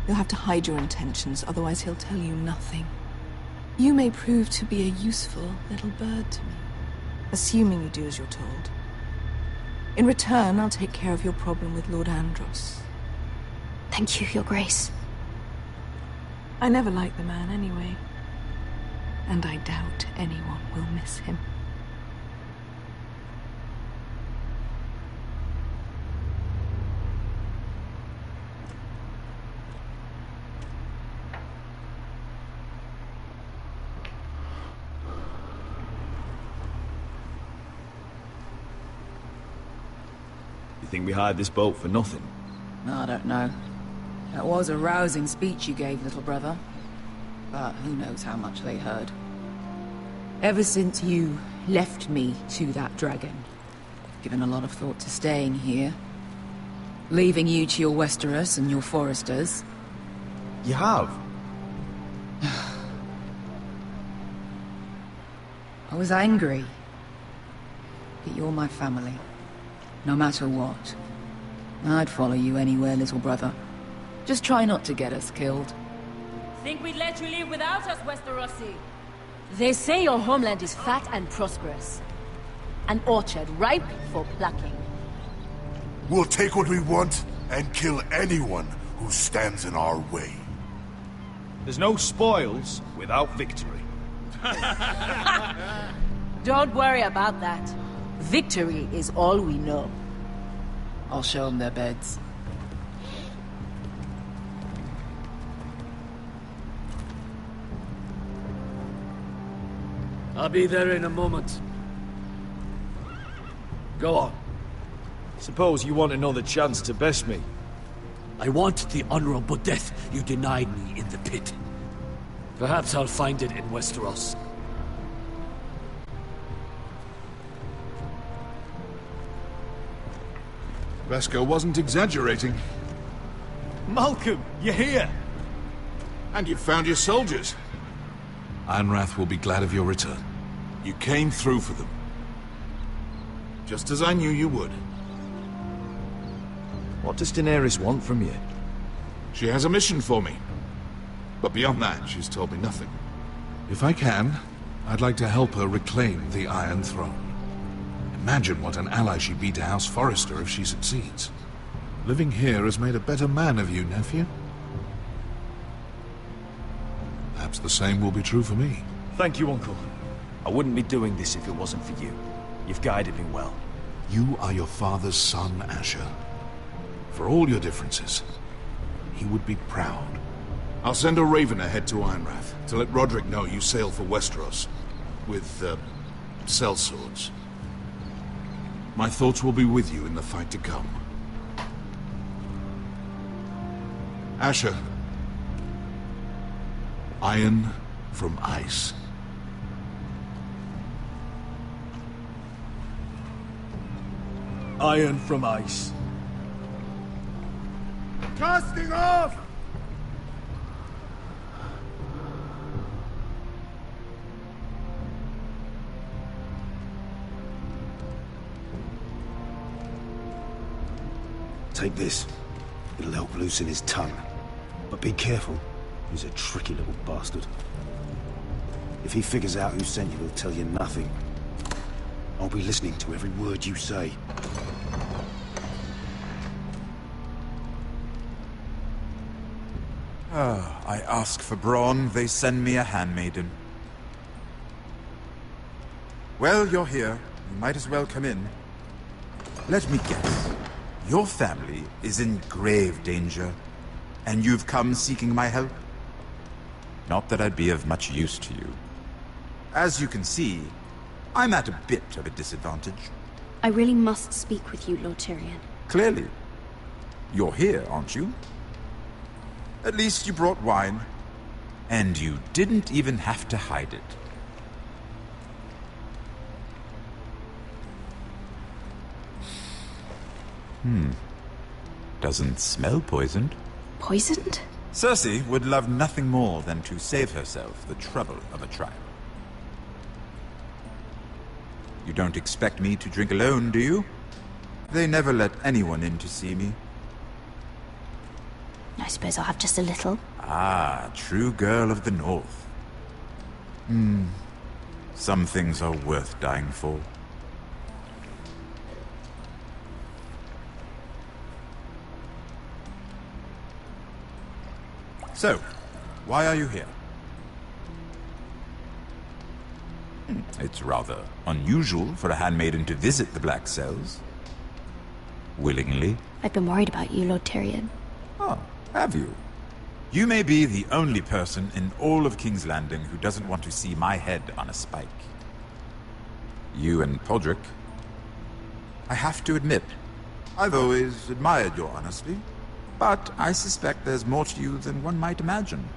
You'll have to hide your intentions, otherwise he'll tell you nothing. You may prove to be a useful little bird to me, assuming you do as you're told. In return, I'll take care of your problem with Lord Andros. Thank you, Your Grace. I never liked the man anyway, and I doubt anyone will miss him. You think we hired this boat for nothing? I don't know. That was a rousing speech you gave, little brother. But who knows how much they heard. Ever since you left me to that dragon, I've given a lot of thought to staying here. Leaving you to your Westeros and your foresters. You have? I was angry. But you're my family. No matter what. I'd follow you anywhere, little brother. Just try not to get us killed. Think we'd let you leave without us, Westerosi? They say your homeland is fat and prosperous. An orchard ripe for plucking. We'll take what we want and kill anyone who stands in our way. There's no spoils without victory. Don't worry about that. Victory is all we know. I'll show them their beds. I'll be there in a moment. Go on. Suppose you want another chance to best me. I want the honorable death you denied me in the pit. Perhaps I'll find it in Westeros. Vesco wasn't exaggerating. Malcolm, you're here! And you've found your soldiers. Ironrath will be glad of your return. You came through for them. Just as I knew you would. What does Daenerys want from you? She has a mission for me. But beyond that, she's told me nothing. If I can, I'd like to help her reclaim the Iron Throne. Imagine what an ally she'd be to House Forrester if she succeeds. Living here has made a better man of you, nephew. Perhaps the same will be true for me. Thank you, Uncle. I wouldn't be doing this if it wasn't for you. You've guided me well. You are your father's son, Asher. For all your differences, he would be proud. I'll send a raven ahead to Ironrath to let Roderick know you sail for Westeros with, sellswords. My thoughts will be with you in the fight to come. Asher. Iron from ice. Iron from ice. Casting off! Take this. It'll help loosen his tongue. But be careful. He's a tricky little bastard. If he figures out who sent you, he'll tell you nothing. I'll be listening to every word you say. I ask for brawn, they send me a handmaiden. Well, you're here. You might as well come in. Let me guess. Your family is in grave danger, and you've come seeking my help? Not that I'd be of much use to you. As you can see, I'm at a bit of a disadvantage. I really must speak with you, Lord Tyrion. Clearly. You're here, aren't you? At least you brought wine. And you didn't even have to hide it. Doesn't smell poisoned. Poisoned? Cersei would love nothing more than to save herself the trouble of a trial. You don't expect me to drink alone, do you? They never let anyone in to see me. I suppose I'll have just a little. Ah, true girl of the North. Some things are worth dying for. So, why are you here? It's rather unusual for a handmaiden to visit the Black Cells. Willingly. I've been worried about you, Lord Tyrion. Oh, have you? You may be the only person in all of King's Landing who doesn't want to see my head on a spike. You and Podrick. I have to admit, I've always admired your honesty, but I suspect there's more to you than one might imagine.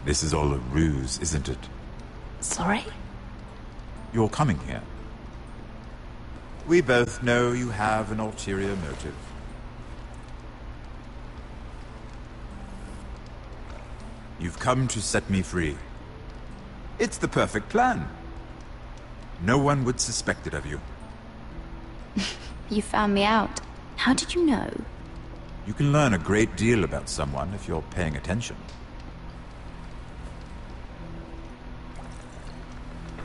This is all a ruse, isn't it? Sorry? You're coming here. We both know you have an ulterior motive. You've come to set me free. It's the perfect plan. No one would suspect it of you. You found me out. How did you know? You can learn a great deal about someone if you're paying attention.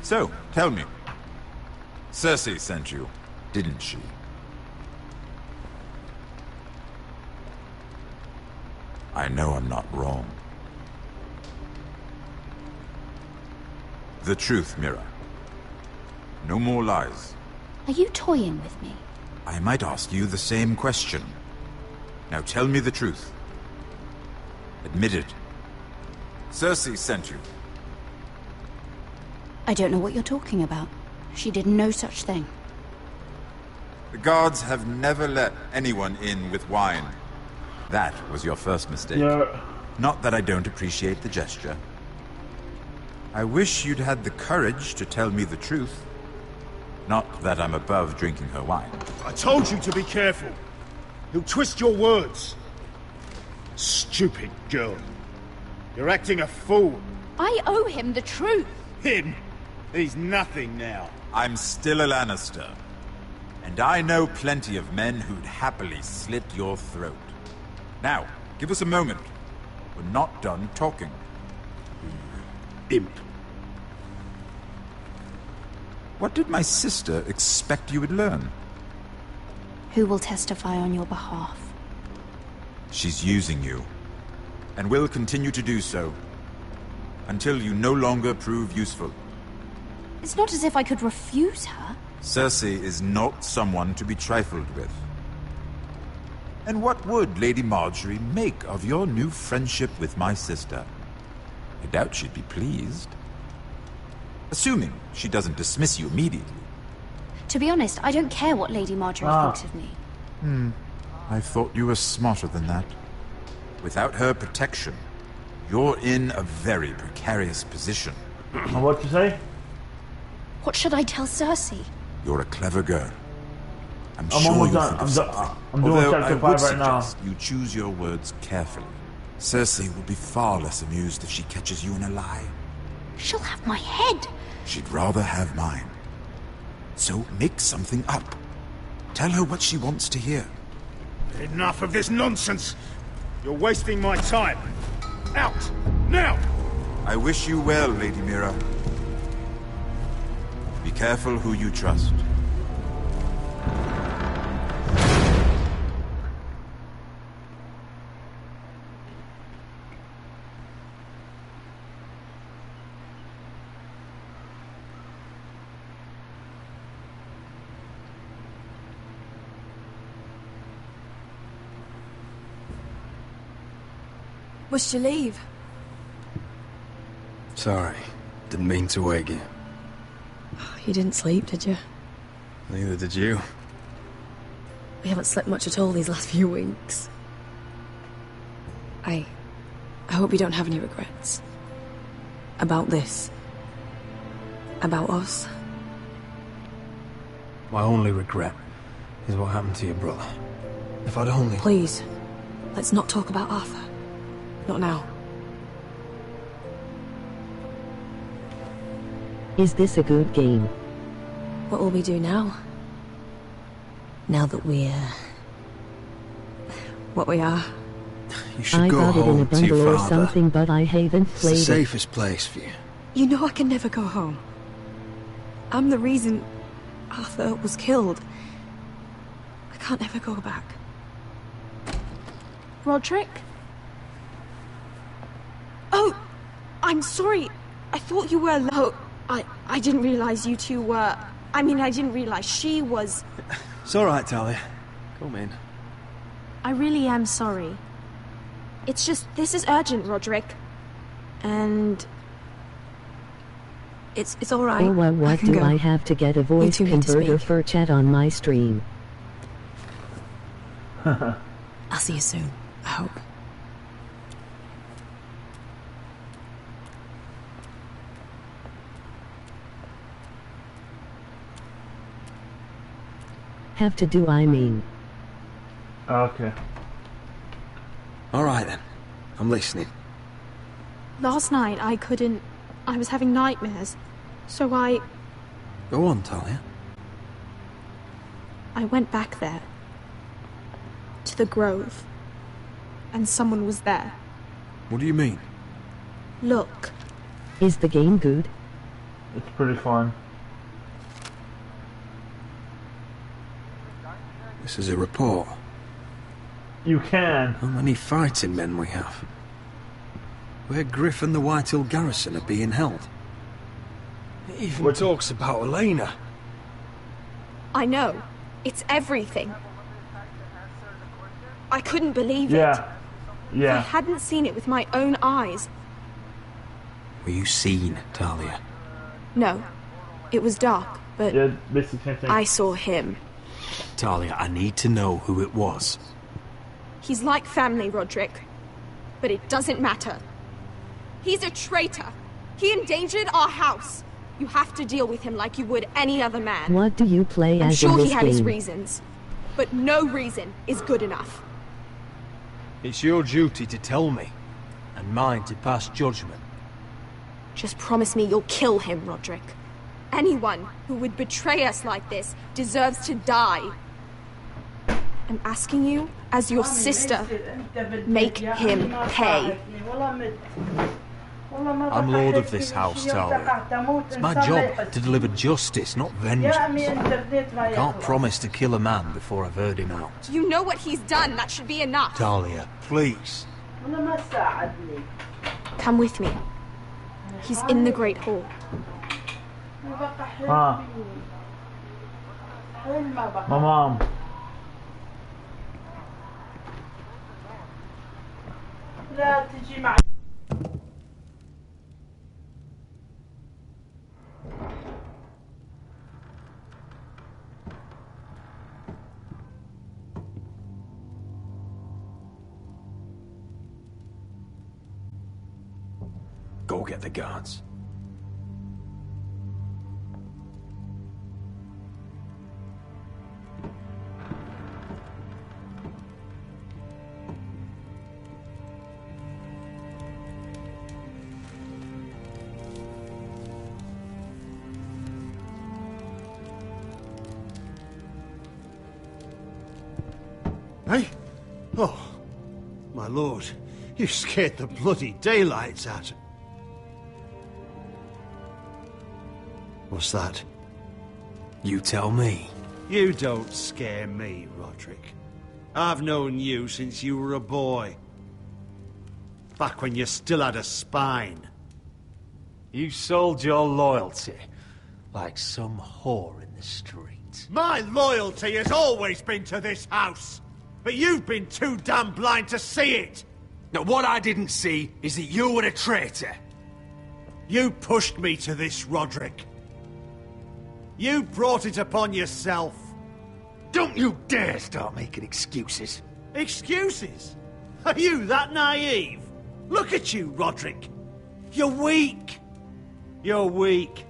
So, tell me. Cersei sent you, didn't she? I know I'm not wrong. The truth, Mira. No more lies. Are you toying with me? I might ask you the same question. Now tell me the truth. Admit it. Cersei sent you. I don't know what you're talking about. She did no such thing. The guards have never let anyone in with wine. That was your first mistake. Yeah. Not that I don't appreciate the gesture. I wish you'd had the courage to tell me the truth. Not that I'm above drinking her wine. I told you to be careful. He'll twist your words. Stupid girl. You're acting a fool. I owe him the truth. Him? He's nothing now. I'm still a Lannister. And I know plenty of men who'd happily slit your throat. Now, give us a moment. We're not done talking. Imp. What did my sister expect you would learn? Who will testify on your behalf? She's using you. And will continue to do so. Until you no longer prove useful. It's not as if I could refuse her. Cersei is not someone to be trifled with. And what would Lady Marjorie make of your new friendship with my sister? I doubt she'd be pleased. Assuming she doesn't dismiss you immediately. To be honest, I don't care what Lady Marjorie thinks of me. I thought you were smarter than that. Without her protection, you're in a very precarious position. What you say? What should I tell Cersei? You're a clever girl. I'm I'm sure almost you'll done. think of I'm something. I'm doing Although chapter I 5 would right now. suggest you choose your words carefully. Cersei will be far less amused if she catches you in a lie. She'll have my head. She'd rather have mine. So make something up. Tell her what she wants to hear. Enough of this nonsense! You're wasting my time! Out! Now! I wish you well, Lady Mira. Be careful who you trust. Must you leave? Sorry. Didn't mean to wake you. You didn't sleep, did you? Neither did you. We haven't slept much at all these last few weeks. I hope you don't have any regrets. About this. About us. My only regret is what happened to your brother. If I'd only... Please, let's not talk about Arthur. Not now. Is this a good game? What will we do now? Now that we're... what we are. You should I go got it in a home to your bundle or father. something, but I haven't It's the played it. safest place for you. You know I can never go home. I'm the reason Arthur was killed. I can't ever go back. Roderick? Oh, I'm sorry. I thought you were... Oh, I didn't realize you two were... I mean, I didn't realize she was... It's alright, Talia. Come in. I really am sorry. It's just, this is urgent, Roderick. And... It's alright. Or what can do go. I have to get a voice two need to converter speak. for chat on my stream? I'll see you soon, I hope. Have to do I mean? Okay. Alright then. I'm listening. last night I couldn't... I was having nightmares. So I Go on, Talia. went back there. To the grove. And someone was there. What do you mean? Look. Is the game good? It's pretty fun. This is a report. You can. How many fighting men we have? Where Griff and the Whitehill garrison are being held. It even talks about Elena. I know. It's everything. I couldn't believe it. Yeah. I Yeah. hadn't seen it with my own eyes. Were you seen, Talia? No. It was dark, but Yeah, basically same thing. I saw him. Talia, I need to know who it was. He's like family, Roderick. But it doesn't matter. He's a traitor. He endangered our house. You have to deal with him like you would any other man. What do you play I'm as sure in he this had his game? reasons. But no reason is good enough. It's your duty to tell me, and mine to pass judgment. Just promise me you'll kill him, Roderick. Anyone who would betray us like this deserves to die. I'm asking you, as your sister, make him pay. I'm lord of this house, Talia. It's my job to deliver justice, not vengeance. I can't promise to kill a man before I've heard him out. You know what he's done. That should be enough. Talia, please. Come with me. He's in the Great Hall. Ah. My mom. Go get the guards. My lord, you scared the bloody daylights out. What's that? You tell me. You don't scare me, Roderick. I've known you since you were a boy. Back when you still had a spine. You sold your loyalty like some whore in the street. My loyalty has always been to this house. But you've been too damn blind to see it! Now, what I didn't see is that you were a traitor. You pushed me to this, Roderick. You brought it upon yourself. Don't you dare start making excuses. Excuses? Are you that naive? Look at you, Roderick. You're weak. You're weak.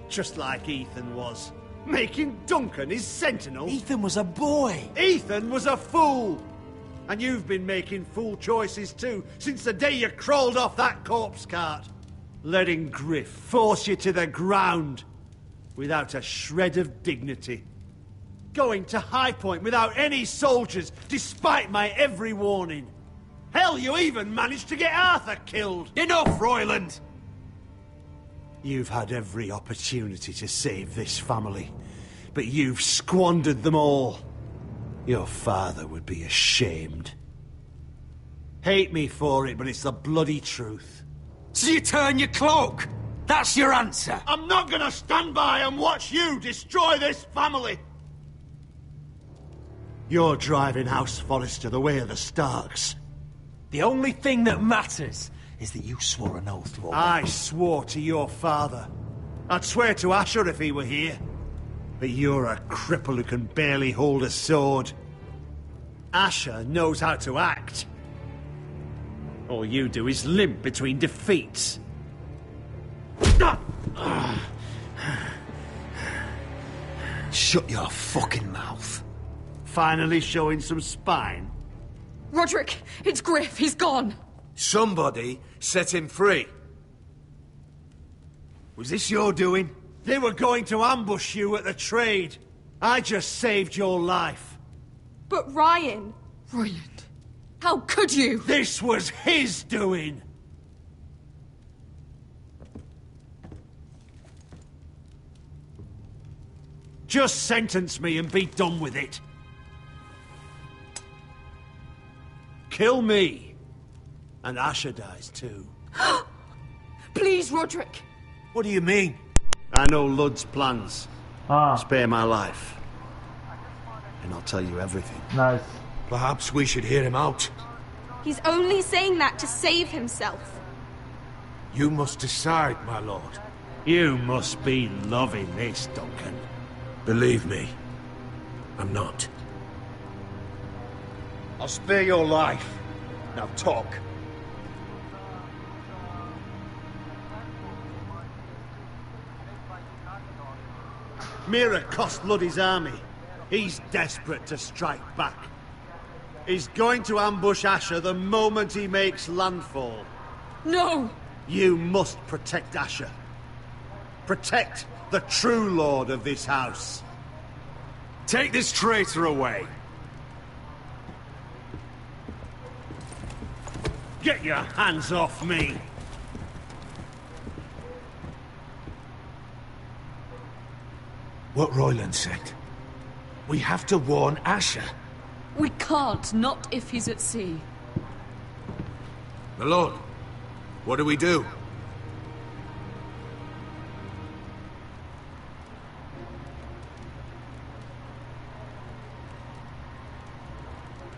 Just like Ethan was. Making Duncan his sentinel. Ethan was a boy. Ethan was a fool. And you've been making fool choices too, since the day you crawled off that corpse cart. Letting Griff force you to the ground, without a shred of dignity. Going to High Point without any soldiers, despite my every warning. Hell, you even managed to get Arthur killed. Enough, Royland! You've had every opportunity to save this family, but you've squandered them all. Your father would be ashamed. Hate me for it, but it's the bloody truth. So you turn your cloak? That's your answer? I'm not gonna stand by and watch you destroy this family! You're driving House Forrester the way of the Starks. The only thing that matters is that you swore an oath to obey. I swore to your father. I'd swear to Asher if he were here. But you're a cripple who can barely hold a sword. Asher knows how to act. All you do is limp between defeats. Shut your fucking mouth. Finally showing some spine. Roderick, it's Griff. He's gone. Somebody set him free. Was this your doing? They were going to ambush you at the trade. I just saved your life. But Ryan... Royland, how could you? This was his doing. Just sentence me and be done with it. Kill me. And Asher dies too. Please, Roderick. What do you mean? I know Lud's plans. Spare my life. And I'll tell you everything. Nice. Perhaps we should hear him out. He's only saying that to save himself. You must decide, my lord. You must be loving this, Duncan. Believe me, I'm not. I'll spare your life. Now talk. Mira cost Lud his army. He's desperate to strike back. He's going to ambush Asher the moment he makes landfall. No! You must protect Asher. Protect the true lord of this house. Take this traitor away. Get your hands off me! What Royland said. We have to warn Asher. We can't, not if he's at sea. My lord, what do we do?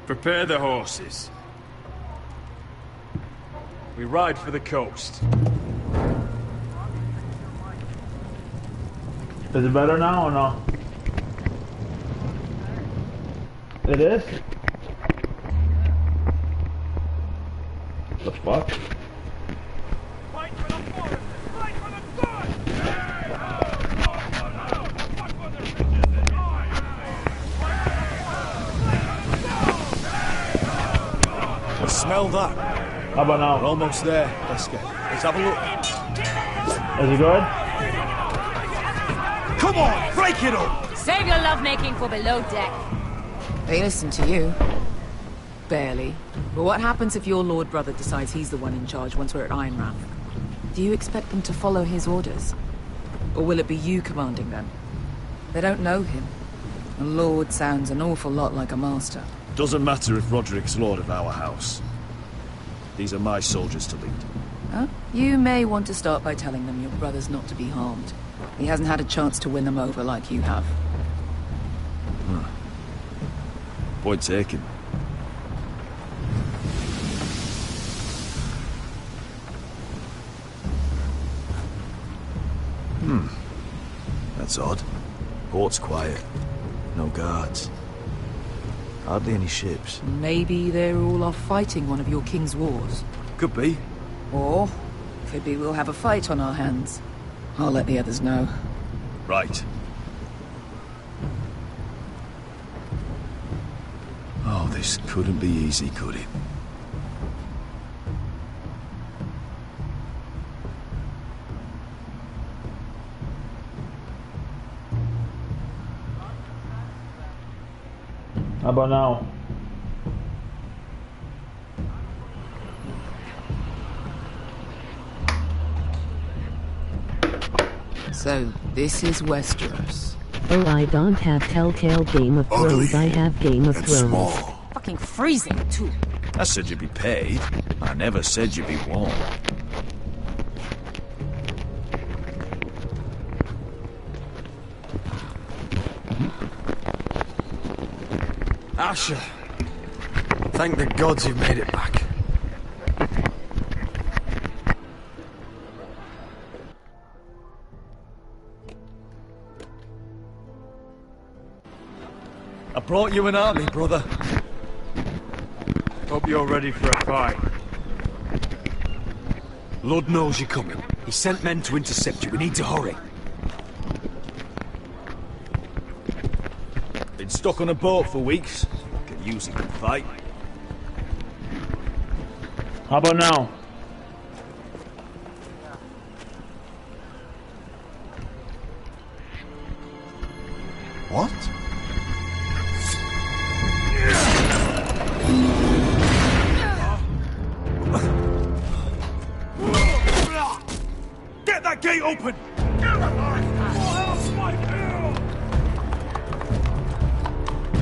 Prepare the horses. We ride for the coast. Is it better now or no? It is? The fuck? Smell that? How about now? We're almost there. Let's have a look. Is it good? Come on, break it up! Save your lovemaking for below deck. They listen to you. Barely. But what happens if your Lord Brother decides he's the one in charge once we're at RpgRamy? Do you expect them to follow his orders? Or will it be you commanding them? They don't know him. A lord sounds an awful lot like a master. Doesn't matter if Roderick's lord of our house. These are my soldiers to lead. Huh? You may want to start by telling them your brother's not to be harmed. He hasn't had a chance to win them over like you have. Point taken. That's odd. Port's quiet. No guards. Hardly any ships. Maybe they're all off fighting one of your king's wars. Could be. Or, could be we'll have a fight on our hands. I'll let the others know. Right. Oh, this couldn't be easy, could it? How about now? So, this is Westeros. Oh, I don't have Telltale Game of Thrones, I have Game of Thrones. Fucking freezing, too. I said you'd be paid. I never said you'd be warm. Asher, thank the gods you've made it back. I brought you an army, brother. Hope you're ready for a fight. Lord knows you're coming. He sent men to intercept you. We need to hurry. Been stuck on a boat for weeks. Could use a good fight. How about now? What? Get that gate open!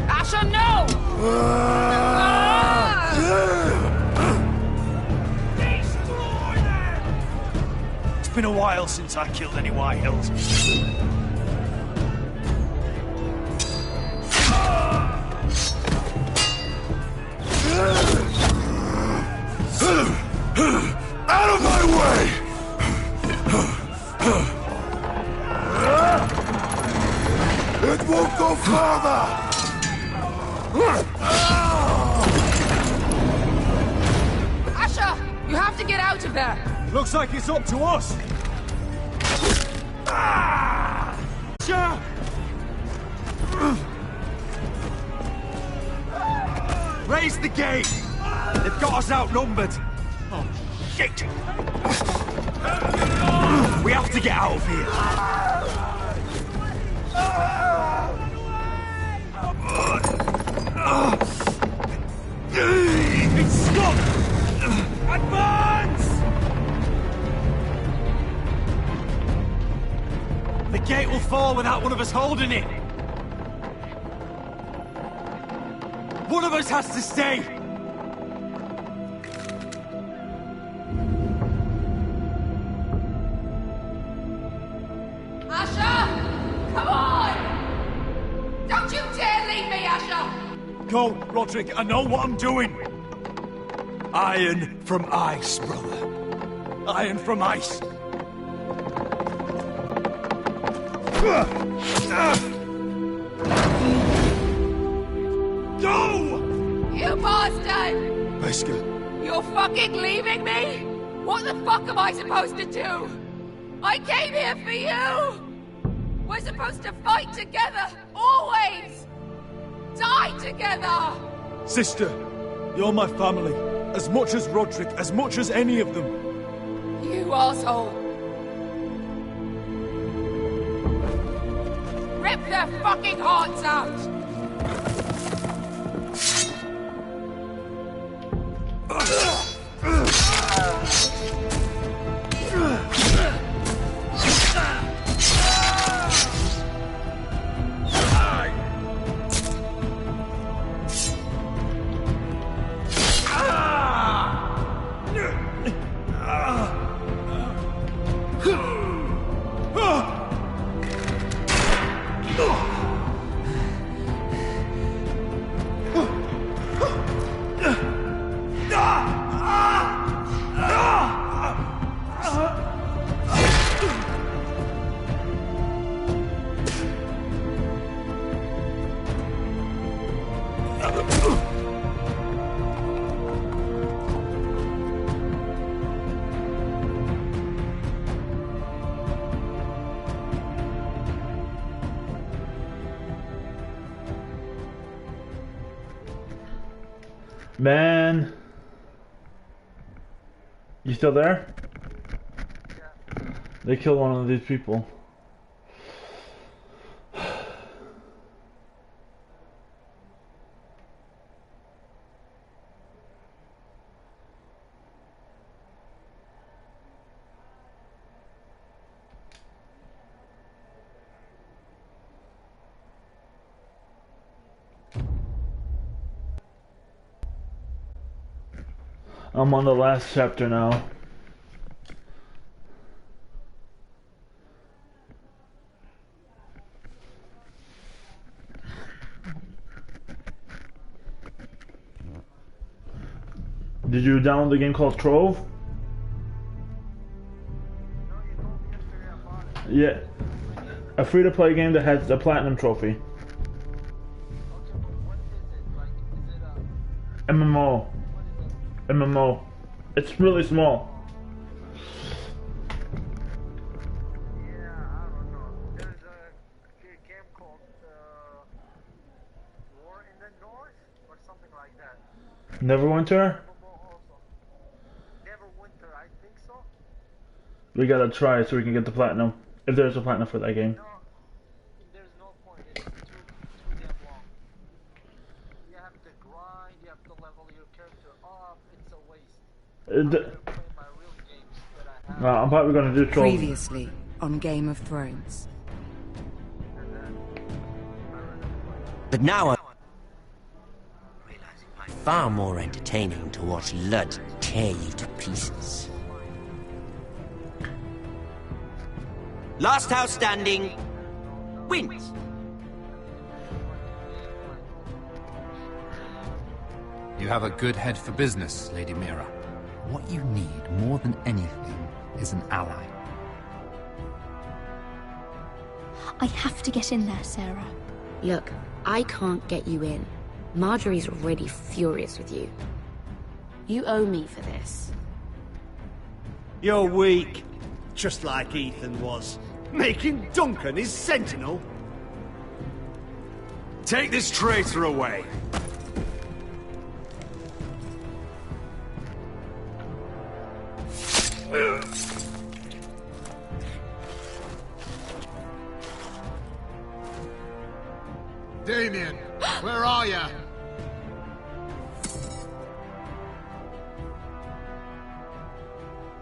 Asher, no! It's been a while since I killed any White Hills. Out of my way! It won't go farther! Asher, you have to get out of there! Looks like it's up to us! Sure. Raise the gate! They've got us outnumbered! Oh, shit! We have to get out of here! It's stuck! Advance! The gate will fall without one of us holding it! One of us has to stay! Go, Roderick, I know what I'm doing! Iron from ice, brother. Iron from ice. Go! You bastard! Wesker. You're fucking leaving me? What the fuck am I supposed to do? I came here for you! We're supposed to fight together, always! Die together! Sister, you're my family. As much as Roderick, as much as any of them. You asshole! Rip their fucking hearts out! Man. You still there? They killed one of these people. I'm on the last chapter now. Did you download the game called Trove? Yeah. A free-to-play game that has the Platinum Trophy. MMO. MMO. It's really small. Neverwinter? We gotta try it so we can get the platinum. If there's a platinum for that game. No, I'm probably gonna do Trove. Previously on Game of Thrones. But now I'm realizing I'm far more entertaining to watch Lud tear you to pieces. Last house standing wins. You have a good head for business, Lady Mira. What you need more than anything is an ally. I have to get in there, Sarah. Look, I can't get you in. Marjorie's already furious with you. You owe me for this. You're weak. Just like Ethan was. Making Duncan his sentinel. Take this traitor away. Damien, where are you?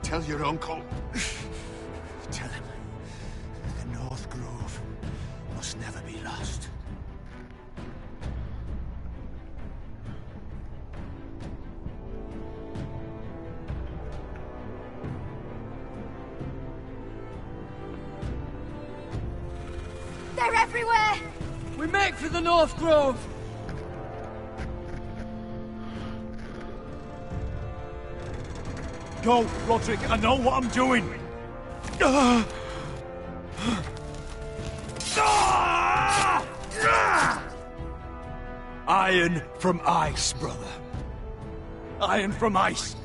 Tell your uncle. Tell him the North Grove must never be lost. They're everywhere! We make for the North Grove! Go, Roderick, I know what I'm doing! Iron from ice, brother. Iron from ice.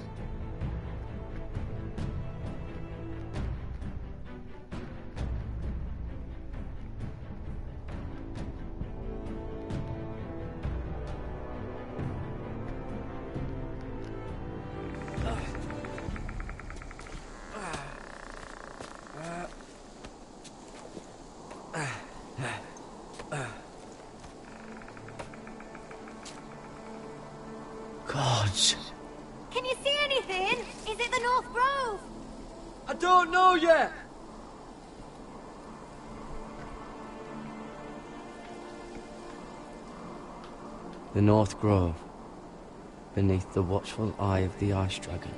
Gods. Can you see anything? Is it the North Grove? I don't know yet! The North Grove, beneath the watchful eye of the Ice Dragon.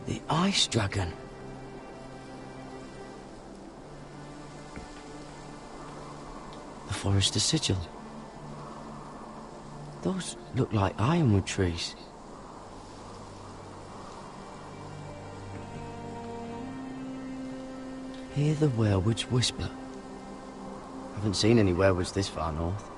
The Ice Dragon. The Forester Sigil. Those look like ironwood trees. Hear the werewoods whisper. Haven't seen any werewolves this far north.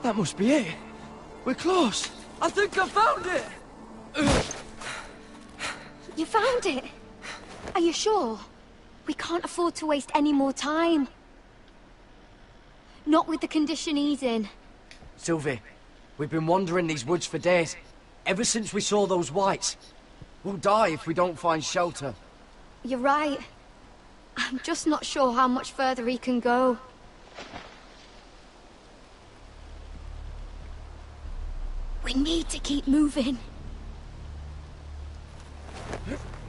That must be it. We're close. I think I found it! You found it? Are you sure? We can't afford to waste any more time. Not with the condition he's in. Sylvie, we've been wandering these woods for days. Ever since we saw those whites. We'll die if we don't find shelter. You're right. I'm just not sure how much further he can go. We need to keep moving.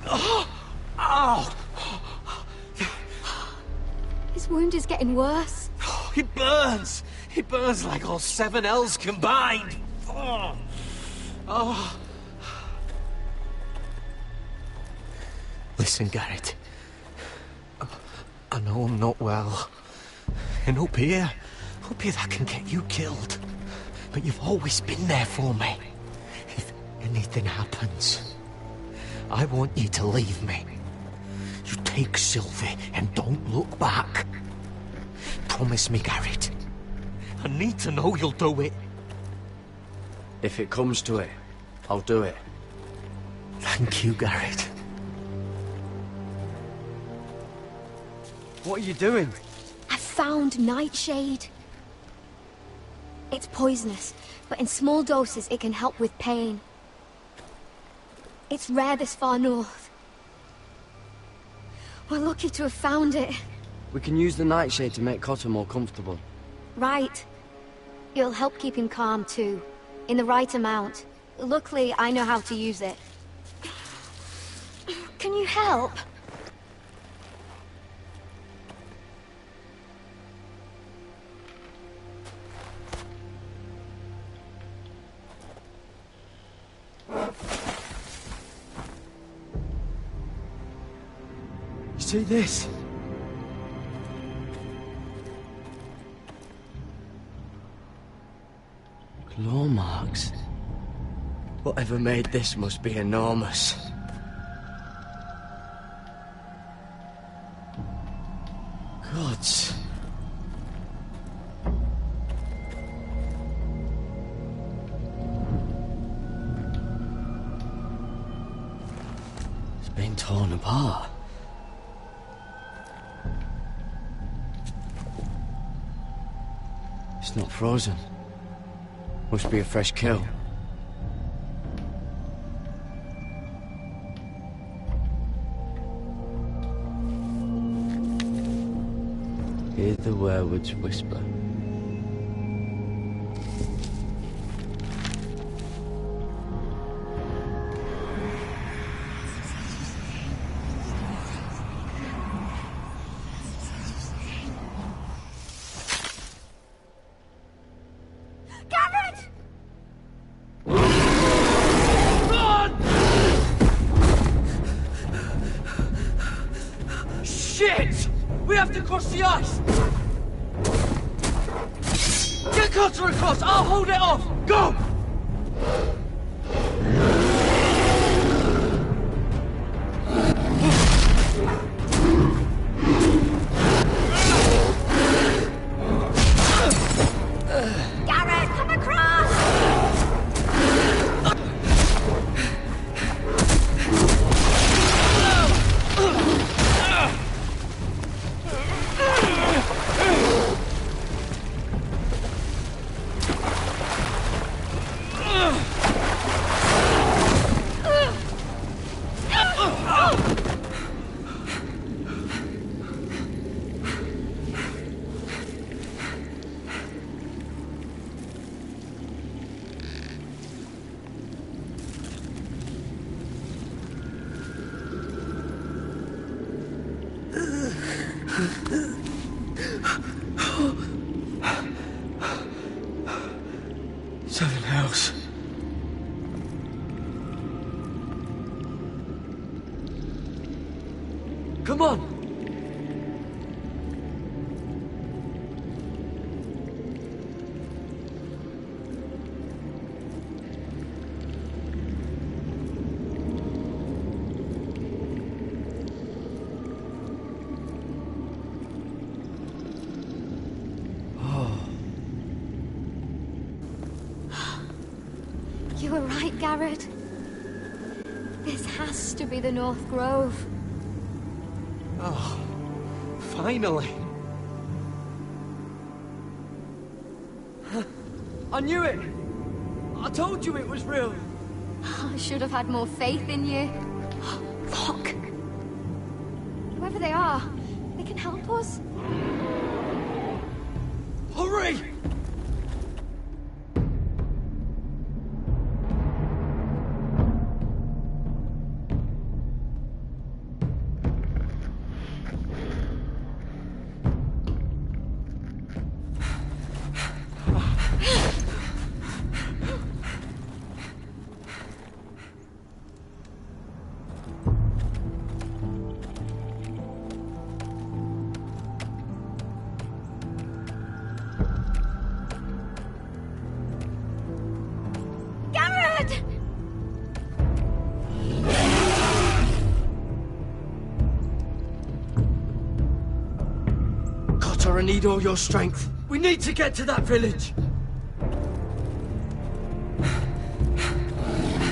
Ow! His wound is getting worse. It burns! It burns like all 7 L's combined! Oh. Listen, Garrett. I know I'm not well. And up here that can get you killed. But you've always been there for me. If anything happens, I want you to leave me. You take Sylvie and don't look back. Promise me, Garrett. I need to know you'll do it. If it comes to it, I'll do it. Thank you, Garrett. What are you doing? I found Nightshade. It's poisonous, but in small doses it can help with pain. It's rare this far north. We're lucky to have found it. We can use the nightshade to make Cotter more comfortable. Right. It'll help keep him calm too. In the right amount. Luckily, I know how to use it. Can you help? See this? Claw marks. Whatever made this must be enormous. Gods. It's been torn apart. It's not frozen. Must be a fresh kill. Hear the werewood's whisper. Shit! We have to cross the ice! Get Cotter across! I'll hold it off! Go! Garrett, come across! Seven Hells. Come on! You were right, Garrett. This has to be the North Grove. Oh, finally. I knew it! I told you it was real! I should have had more faith in you. Look! Whoever they are, they can help us. Hurry! I need all your strength. We need to get to that village.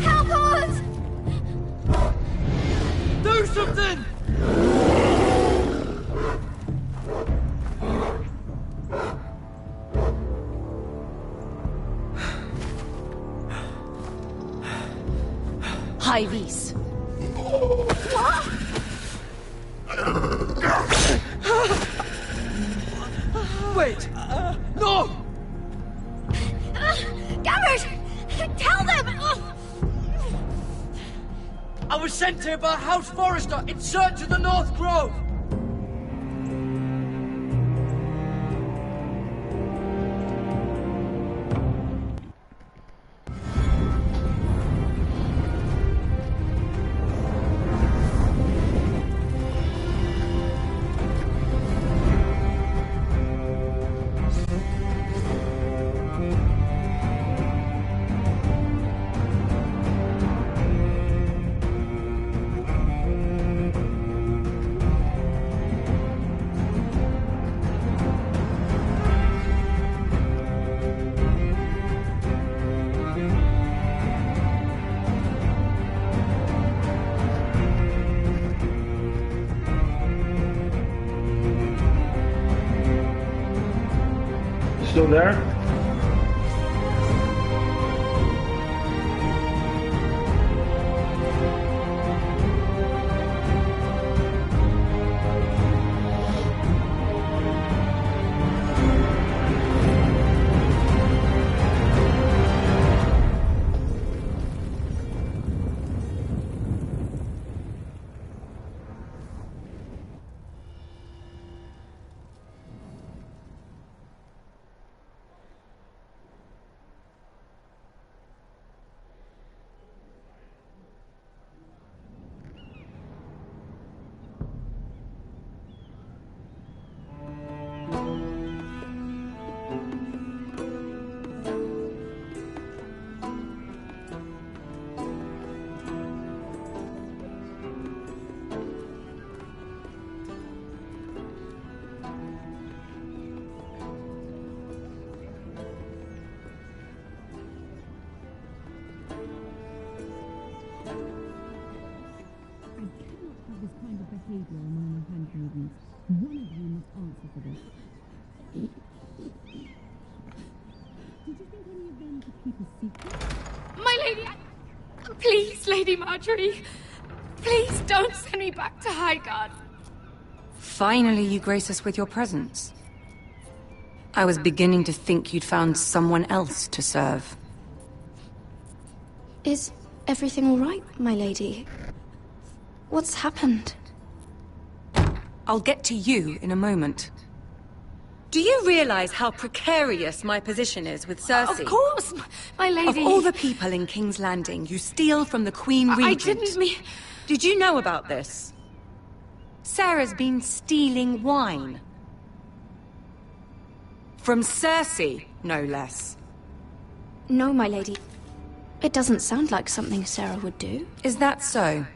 Help us! Do something! High vis. Wait! No! Garrett! Tell them! I was sent here by House Forrester in search of the North Grove! Still there? behavior among my handmaidens. One of you must answer for this. Did you think any of them could keep a secret? My lady, please, Lady Marjorie. Please don't send me back to Highgarden. Finally, you grace us with your presence. I was beginning to think you'd found someone else to serve. Is everything all right, my lady? What's happened? I'll get to you in a moment. Do you realize how precarious my position is with Cersei? Of course, my lady. Of all the people in King's Landing, you steal from the Queen Regent. I didn't mean... Did you know about this? Sarah's been stealing wine. From Cersei, no less. No, my lady. It doesn't sound like something Sarah would do. Is that so?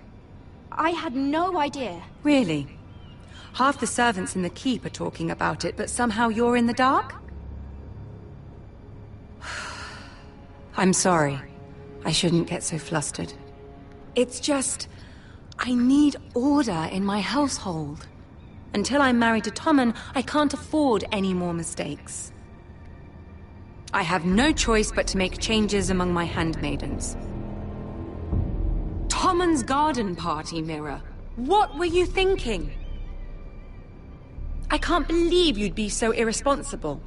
I had no idea. Really? Half the servants in the keep are talking about it, but somehow you're in the dark? I'm sorry. I shouldn't get so flustered. It's just... I need order in my household. Until I'm married to Tommen, I can't afford any more mistakes. I have no choice but to make changes among my handmaidens. Tommen's garden party, Mira. What were you thinking? I can't believe you'd be so irresponsible.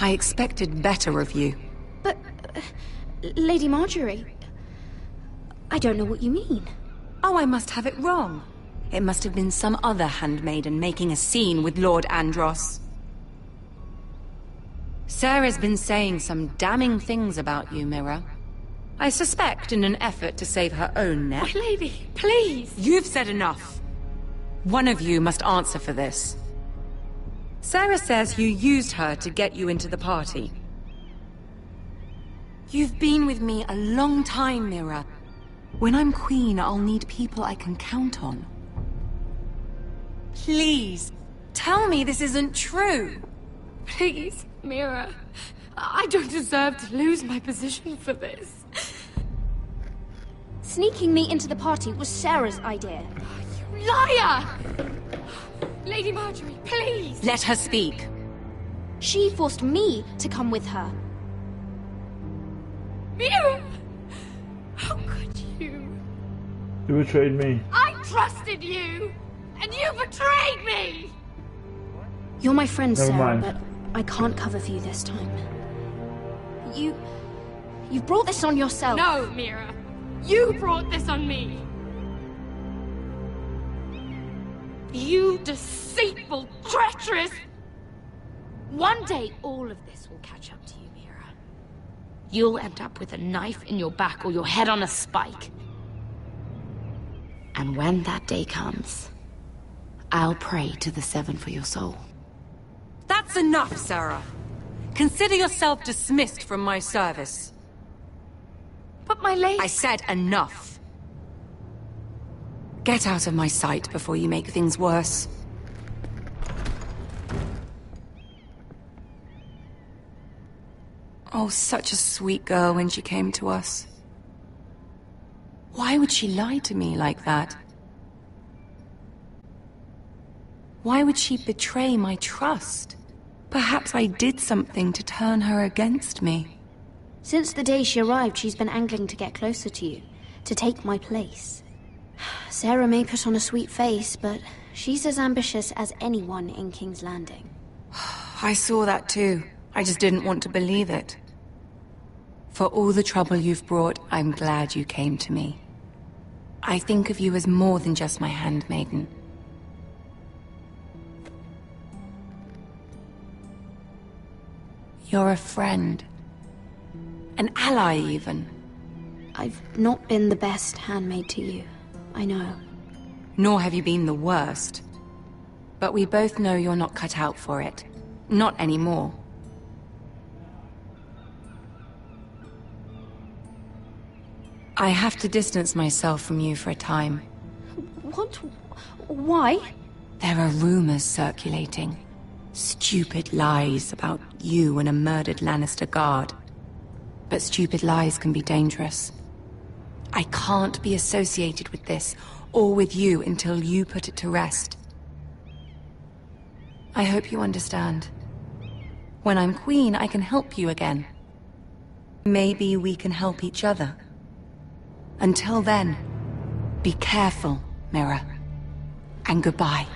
I expected better of you. But, Lady Marjorie, I don't know what you mean. Oh, I must have it wrong. It must have been some other handmaiden making a scene with Lord Andros. Sarah's been saying some damning things about you, Mira. I suspect in an effort to save her own neck. My lady, please! You've said enough. One of you must answer for this. Sarah says you used her to get you into the party. You've been with me a long time, Mira. When I'm queen, I'll need people I can count on. Please, tell me this isn't true. Please, Mira. I don't deserve to lose my position for this. Sneaking me into the party was Sarah's idea. You liar! Lady Marjorie, please! Let her speak. She forced me to come with her. Mira! How could you? You betrayed me. I trusted you! And you betrayed me! You're my friend, Never Sarah, mind. but I can't cover for you this time. You've brought this on yourself. No, Mira. You brought this on me. You deceitful, treacherous... One day, all of this will catch up to you, Mira. You'll end up with a knife in your back or your head on a spike. And when that day comes, I'll pray to the Seven for your soul. That's enough, Sarah. Consider yourself dismissed from my service. But my lady... I said enough. Get out of my sight before you make things worse. Oh, such a sweet girl when she came to us. Why would she lie to me like that? Why would she betray my trust? Perhaps I did something to turn her against me. Since the day she arrived, she's been angling to get closer to you, to take my place. Sarah may put on a sweet face, but she's as ambitious as anyone in King's Landing. I saw that too. I just didn't want to believe it. For all the trouble you've brought, I'm glad you came to me. I think of you as more than just my handmaiden. You're a friend. An ally, even. I've not been the best handmaid to you, I know. Nor have you been the worst. But we both know you're not cut out for it. Not anymore. I have to distance myself from you for a time. What? Why? There are rumors circulating. Stupid lies about you and a murdered Lannister guard. But stupid lies can be dangerous. I can't be associated with this, or with you, until you put it to rest. I hope you understand. When I'm queen, I can help you again. Maybe we can help each other. Until then, be careful, Mira. And goodbye.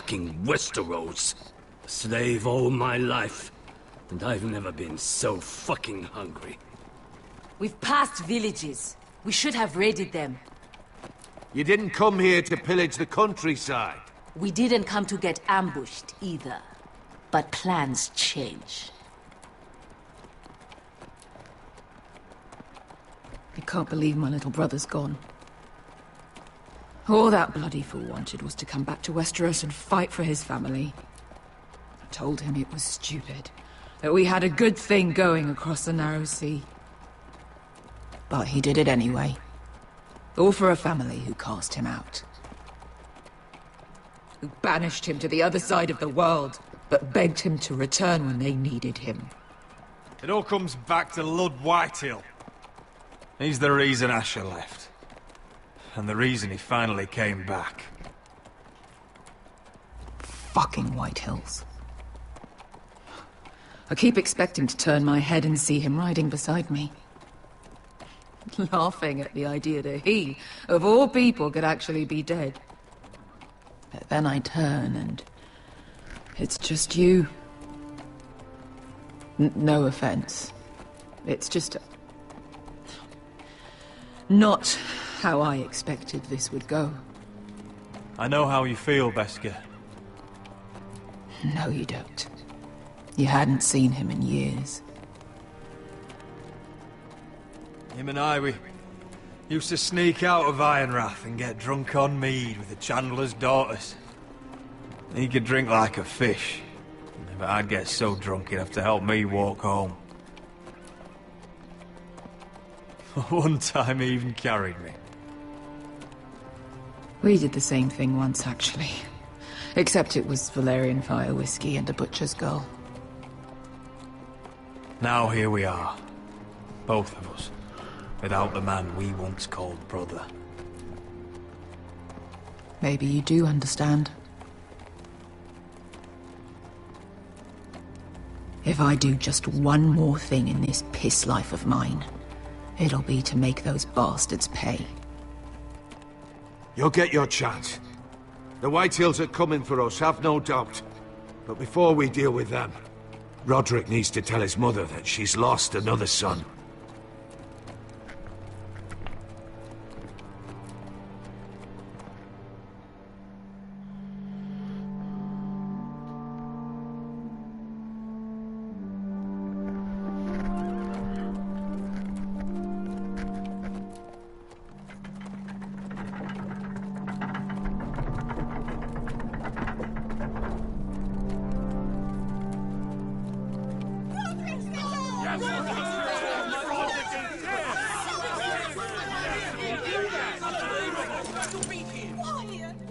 fucking Westeros. A slave all my life, and I've never been so fucking hungry. We've passed villages. We should have raided them. You didn't come here to pillage the countryside. We didn't come to get ambushed either. But plans change. I can't believe my little brother's gone. All that bloody fool wanted was to come back to Westeros and fight for his family. I told him it was stupid, that we had a good thing going across the narrow sea. But he did it anyway. All for a family who cast him out. Who banished him to the other side of the world, but begged him to return when they needed him. It all comes back to Lord Whitehill. He's the reason Asher left. And the reason he finally came back. Fucking Whitehills. I keep expecting to turn my head and see him riding beside me. Laughing at the idea that he, of all people, could actually be dead. But then I turn and... it's just you. No offense. It's just... not how I expected this would go. I know how you feel, Beskar. No, you don't. You hadn't seen him in years. Him and I, we used to sneak out of Ironrath and get drunk on mead with the Chandler's daughters. He could drink like a fish, but I'd get so drunk he'd have to help me walk home. One time he even carried me. We did the same thing once, actually. Except it was Valerian fire whiskey and a butcher's girl. Now here we are. Both of us. Without the man we once called brother. Maybe you do understand. If I do just one more thing in this piss life of mine, it'll be to make those bastards pay. You'll get your chance. The Whitehills are coming for us, have no doubt. But before we deal with them, Roderick needs to tell his mother that she's lost another son.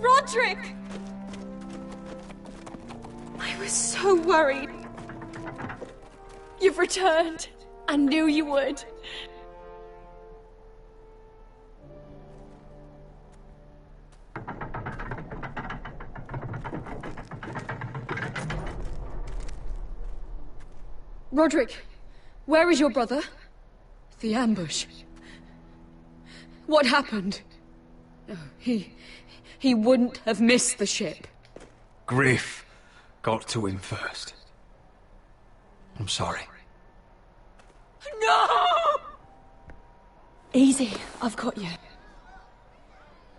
Roderick! I was so worried. You've returned. I knew you would. Roderick, where is your brother? The ambush. What happened? Oh, he wouldn't have missed the ship. Griff got to him first. I'm sorry. No! Easy, I've got you.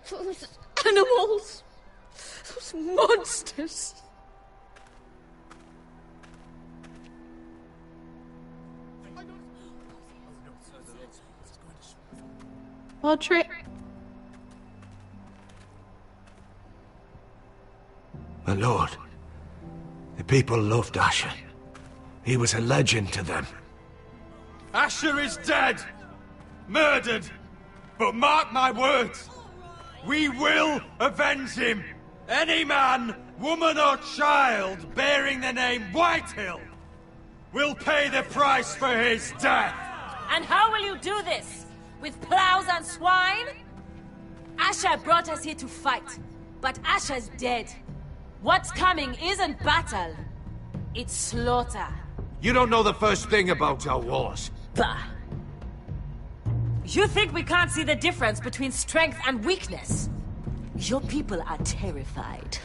Those animals. Those monsters. Roderick. My lord, the people loved Asher. He was a legend to them. Asher is dead! Murdered! But mark my words, we will avenge him! Any man, woman or child bearing the name Whitehill will pay the price for his death! And how will you do this? With plows and swine? Asher brought us here to fight, but Asher's dead. What's coming isn't battle, it's slaughter. You don't know the first thing about our wars. Bah! You think we can't see the difference between strength and weakness? Your people are terrified.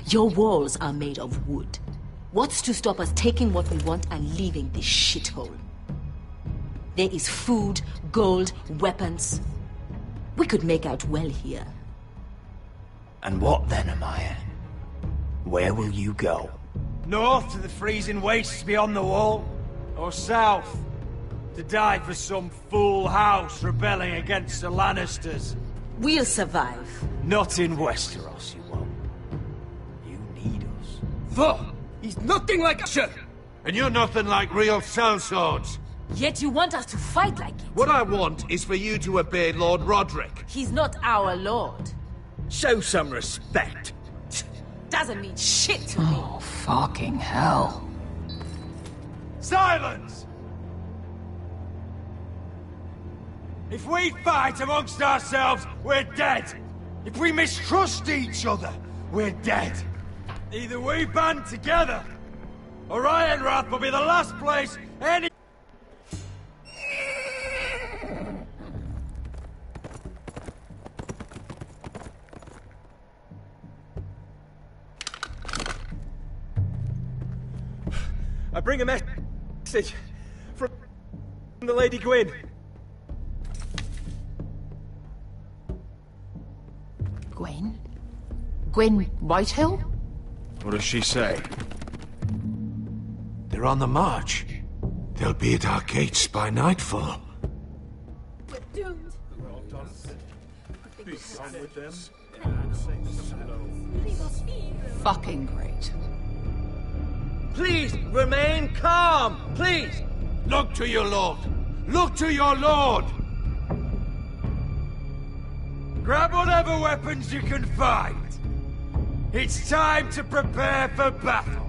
Your walls are made of wood. What's to stop us taking what we want and leaving this shithole? There is food, gold, weapons. We could make out well here. And what then, Amaya? Where will you go? North to the freezing wastes beyond the wall? Or south? To die for some fool house rebelling against the Lannisters? We'll survive. Not in Westeros, you won't. You need us. Fuck! He's nothing like Asher! And you're nothing like real sellswords. Yet you want us to fight like it. What I want is for you to obey Lord Roderick. He's not our lord. Show some respect. Doesn't mean shit to me. Oh, fucking hell. Silence! If we fight amongst ourselves, we're dead. If we mistrust each other, we're dead. Either we band together, or Ironrath will be the last place any... I bring a message from the Lady Gwyn. Gwyn? Gwyn Whitehill? What does she say? They're on the march. They'll be at our gates by nightfall. We're doomed. Fucking great. Please, remain calm! Please! Look to your lord! Look to your lord! Grab whatever weapons you can find. It's time to prepare for battle.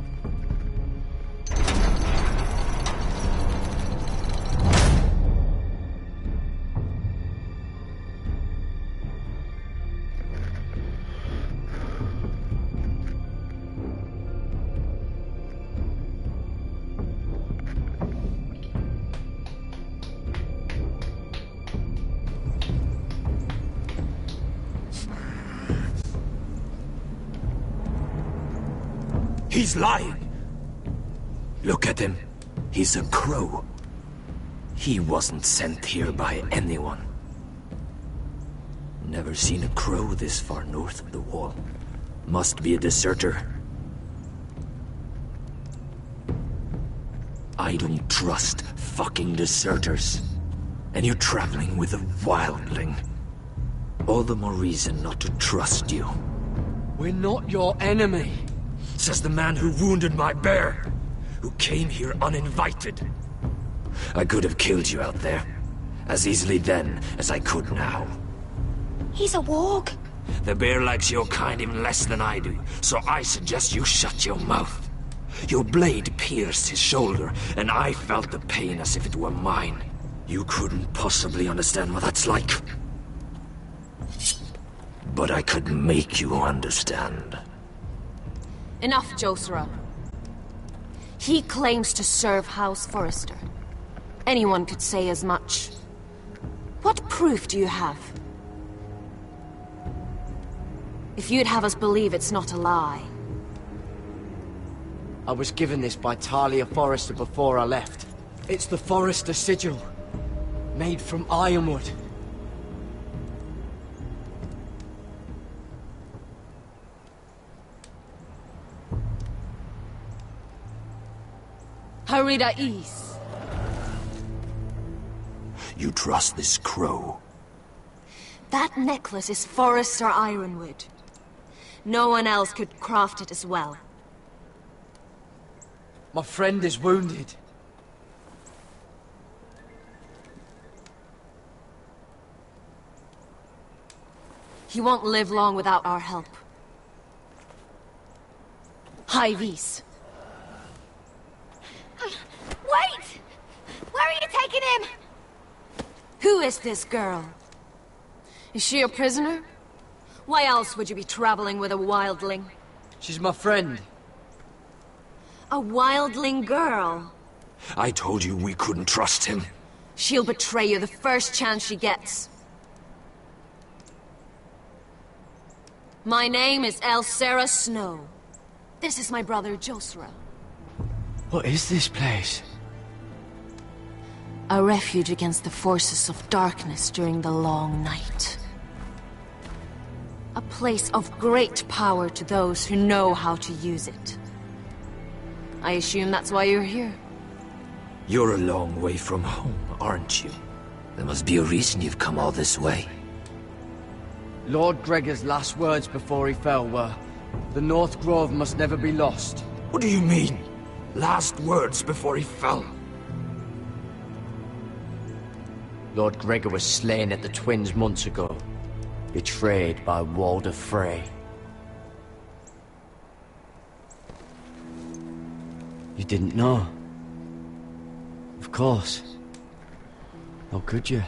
He's lying! Look at him. He's a crow. He wasn't sent here by anyone. Never seen a crow this far north of the wall. Must be a deserter. I don't trust fucking deserters. And you're traveling with a wildling. All the more reason not to trust you. We're not your enemy. Says the man who wounded my bear, who came here uninvited. I could have killed you out there, as easily then as I could now. He's a warg. The bear likes your kind even less than I do, so I suggest you shut your mouth. Your blade pierced his shoulder, and I felt the pain as if it were mine. You couldn't possibly understand what that's like. But I could make you understand. Enough, Josera. He claims to serve House Forrester. Anyone could say as much. What proof do you have? If you'd have us believe it's not a lie. I was given this by Talia Forrester before I left. It's the Forrester sigil, made from ironwood. Harida East. You trust this crow? That necklace is Forrester Ironwood. No one else could craft it as well. My friend is wounded. He won't live long without our help. High Vis. Wait! Where are you taking him? Who is this girl? Is she a prisoner? Why else would you be traveling with a wildling? She's my friend. A wildling girl? I told you we couldn't trust him. She'll betray you the first chance she gets. My name is Elsera Snow. This is my brother, Josra. What is this place? A refuge against the forces of darkness during the long night. A place of great power to those who know how to use it. I assume that's why you're here. You're a long way from home, aren't you? There must be a reason you've come all this way. Lord Gregor's last words before he fell were, "The North Grove must never be lost." What do you mean? Last words before he fell? Lord Gregor was slain at the Twins months ago, betrayed by Walder Frey. You didn't know? Of course. How could you?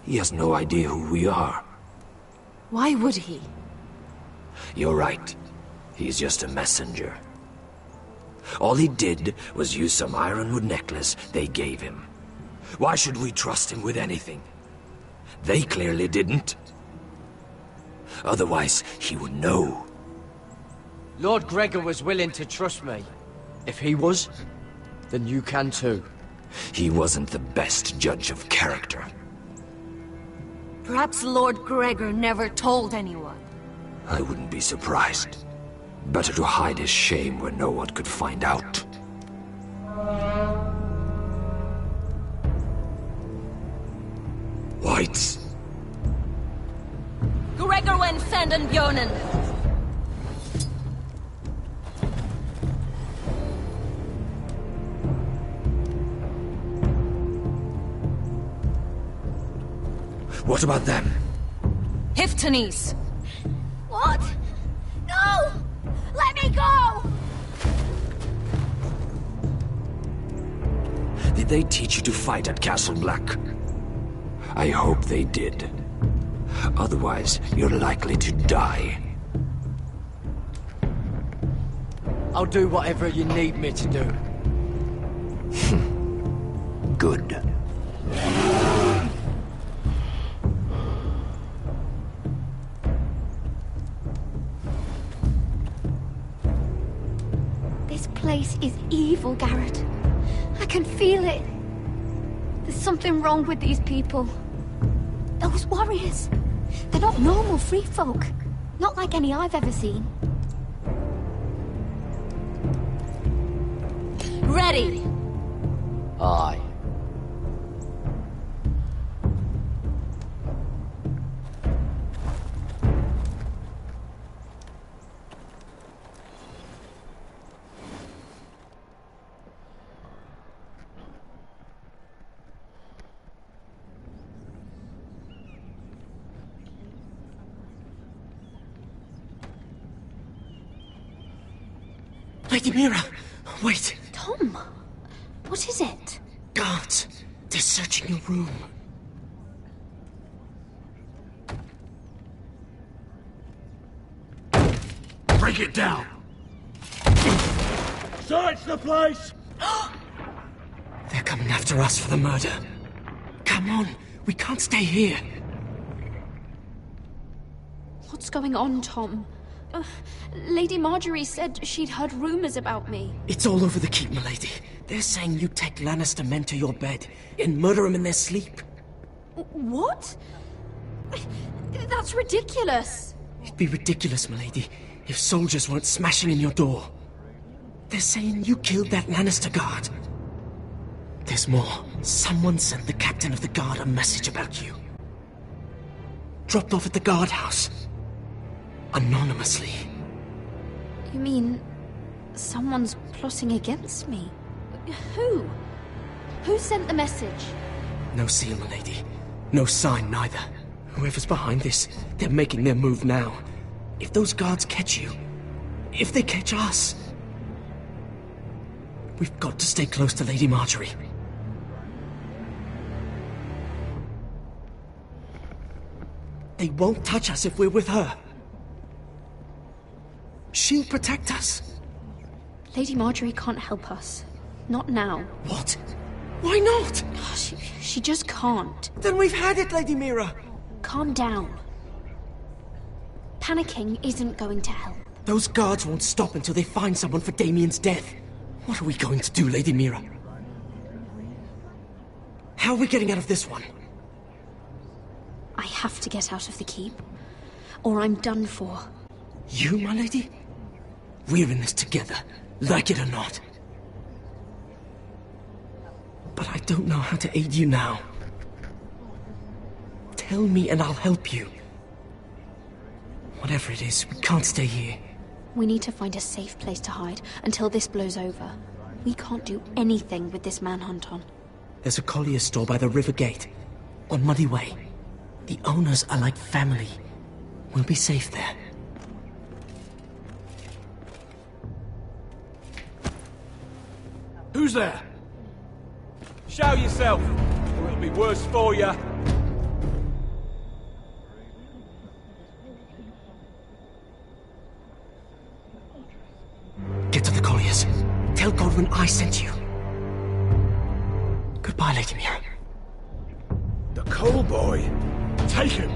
He has no idea who we are. Why would he? You're right. He's just a messenger. All he did was use some ironwood necklace they gave him. Why should we trust him with anything? They clearly didn't. Otherwise, he would know. Lord Gregor was willing to trust me. If he was, then you can too. He wasn't the best judge of character. Perhaps Lord Gregor never told anyone. I wouldn't be surprised. Better to hide his shame where no one could find out. Whites. Gregor went Fanden Björnen. What about them? Hiftanes. What? No! Let me go! Did they teach you to fight at Castle Black? I hope they did. Otherwise, you're likely to die. I'll do whatever you need me to do. Good. This place is evil, Garrett. I can feel it. There's something wrong with these people. Those warriors. They're not normal free folk. Not like any I've ever seen. Ready! Aye. Lady Mira! Wait! Tom! What is it? Guards! They're searching your room. Break it down! Search the place! They're coming after us for the murder. Come on, we can't stay here. What's going on, Tom? Lady Marjorie said she'd heard rumors about me. It's all over the keep, milady. They're saying you take Lannister men to your bed and murder them in their sleep. What? That's ridiculous. It'd be ridiculous, milady, if soldiers weren't smashing in your door. They're saying you killed that Lannister guard. There's more. Someone sent the captain of the guard a message about you. Dropped off at the guardhouse. Anonymously. You mean someone's plotting against me? Who? Who sent the message? No seal, milady. No sign, neither. Whoever's behind this, they're making their move now. If those guards catch you, if they catch us, we've got to stay close to Lady Marjorie. They won't touch us if we're with her. She'll protect us. Lady Marjorie can't help us. Not now. What? Why not? She just can't. Then we've had it, Lady Mira. Calm down. Panicking isn't going to help. Those guards won't stop until they find someone for Damien's death. What are we going to do, Lady Mira? How are we getting out of this one? I have to get out of the keep, or I'm done for. You, my lady? We're in this together, like it or not. But I don't know how to aid you now. Tell me and I'll help you. Whatever it is, we can't stay here. We need to find a safe place to hide until this blows over. We can't do anything with this manhunt on. There's a collier store by the river gate, on Muddy Way. The owners are like family. We'll be safe there. Who's there? Show yourself, or it'll be worse for you. Get to the colliers. Tell Godwin I sent you. Goodbye, Lady Mira. The coal boy. Take him.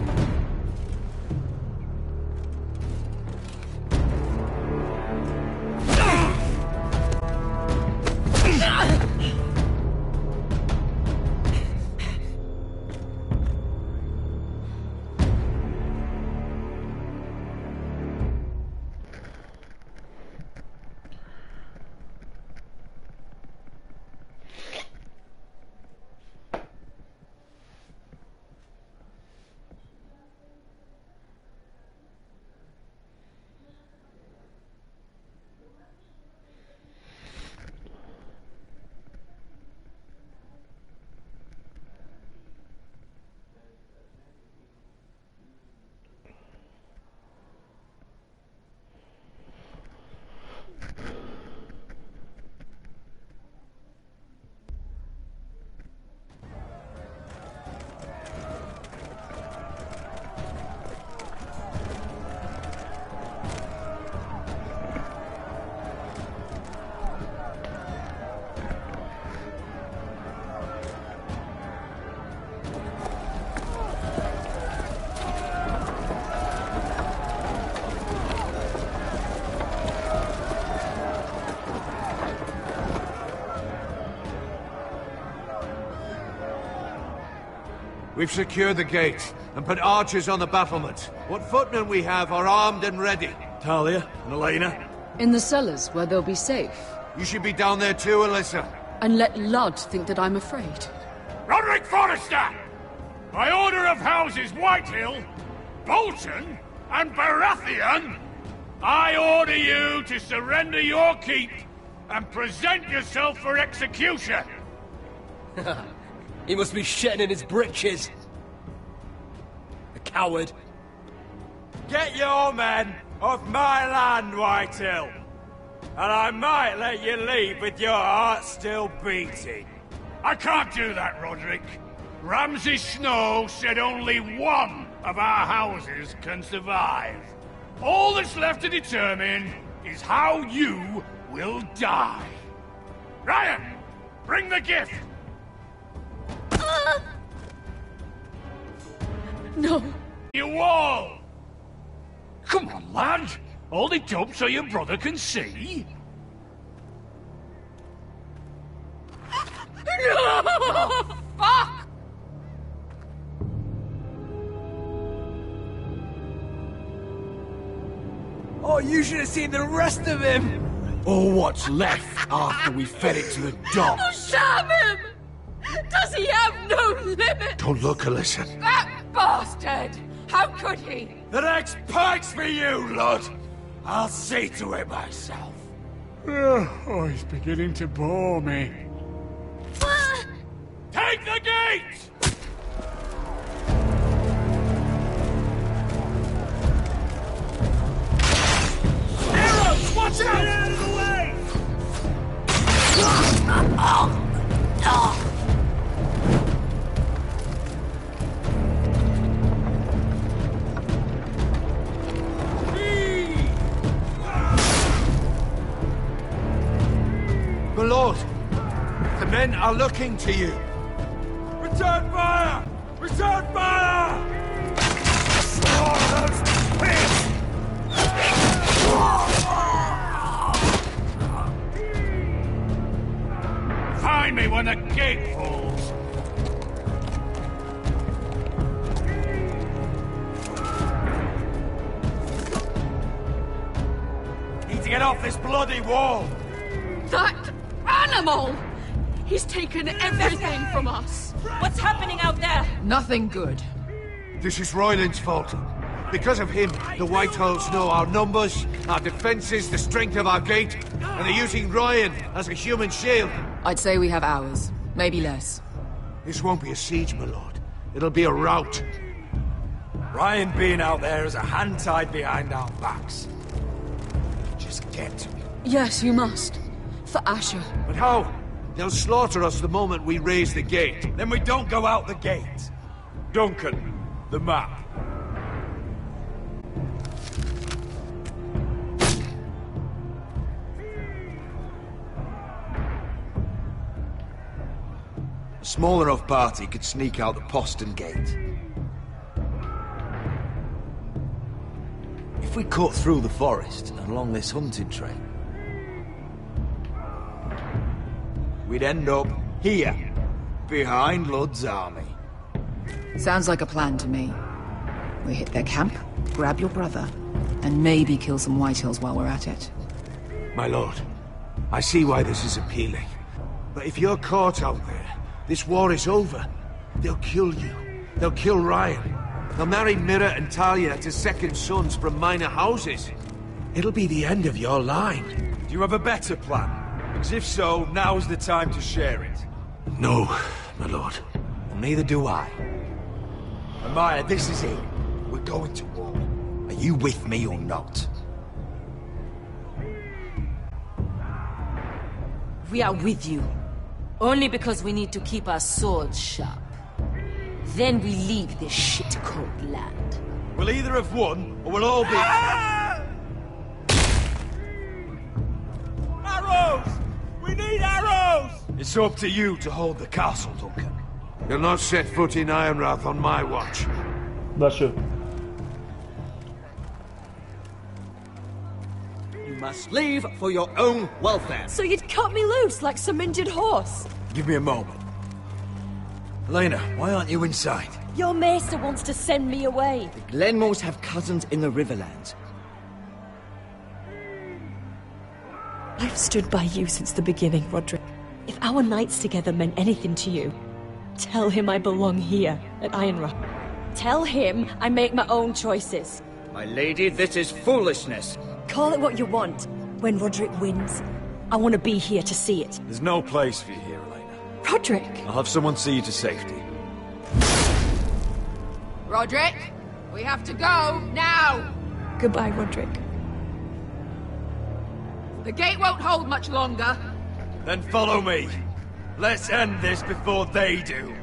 We've secured the gate and put archers on the battlement. What footmen we have are armed and ready. Talia and Elena? In the cellars, where they'll be safe. You should be down there too, Alyssa. And let Ludd think that I'm afraid. Roderick Forrester! By order of Houses Whitehill, Bolton, and Baratheon, I order you to surrender your keep and present yourself for execution. He must be shitting in his britches. A coward. Get your men off my land, Whitehill, and I might let you leave with your heart still beating. I can't do that, Roderick. Ramsay Snow said only one of our houses can survive. All that's left to determine is how you will die. Ryan, bring the gift! No. You all! Come on, lad. Hold it up so your brother can see. No! Fuck! Oh, you should have seen the rest of him! Or what's left after we fed it to the dogs. Oh, sham him! Does he have no limit? Don't look, Alyssa. That bastard! How could he? The next pike's for you, Lud. I'll see to it myself. Oh, he's beginning to bore me. Take the gate! Arrows! Watch out! Get out of the way! My lord, the men are looking to you. Return fire! Return fire! Oh, those pigs! Find me when the gate falls. Need to get off this bloody wall. That animal! He's taken everything from us. What's happening out there? Nothing good. This is Royland's fault. Because of him, the Whitehills know our numbers, our defenses, the strength of our gate, and they're using Ryan as a human shield. I'd say we have hours, maybe less. This won't be a siege, my lord. It'll be a rout. Ryan being out there is a hand tied behind our backs. Just get to him. Yes, you must. For Asher. But how? They'll slaughter us the moment we raise the gate. Then we don't go out the gate. Duncan, the map. A small enough party could sneak out the postern gate. If we cut through the forest and along this hunting trail, we'd end up here, behind Lud's army. Sounds like a plan to me. We hit their camp, grab your brother, and maybe kill some Whitehills while we're at it. My lord, I see why this is appealing. But if you're caught out there, this war is over. They'll kill you. They'll kill Ryan. They'll marry Mira and Talia to second sons from minor houses. It'll be the end of your line. Do you have a better plan? Because if so, now's the time to share it. No, my lord. Well, neither do I. Amaya, this is it. We're going to war. Are you with me or not? We are with you. Only because we need to keep our swords sharp. Then we leave this shit-cold land. We'll either have won, or we'll all be... Arrows! We need arrows! It's up to you to hold the castle, Duncan. You'll not set foot in Ironrath on my watch. That's true. You must leave for your own welfare. So you'd cut me loose like some injured horse? Give me a moment. Elena, why aren't you inside? Your maester wants to send me away. The Glenmores have cousins in the Riverlands. I've stood by you since the beginning, Roderick. If our nights together meant anything to you, tell him I belong here, at Ironrath. Tell him I make my own choices. My lady, this is foolishness. Call it what you want. When Roderick wins, I want to be here to see it. There's no place for you here, Elena. Roderick! I'll have someone see you to safety. Roderick, we have to go, now! Goodbye, Roderick. The gate won't hold much longer. Then follow me. Let's end this before they do.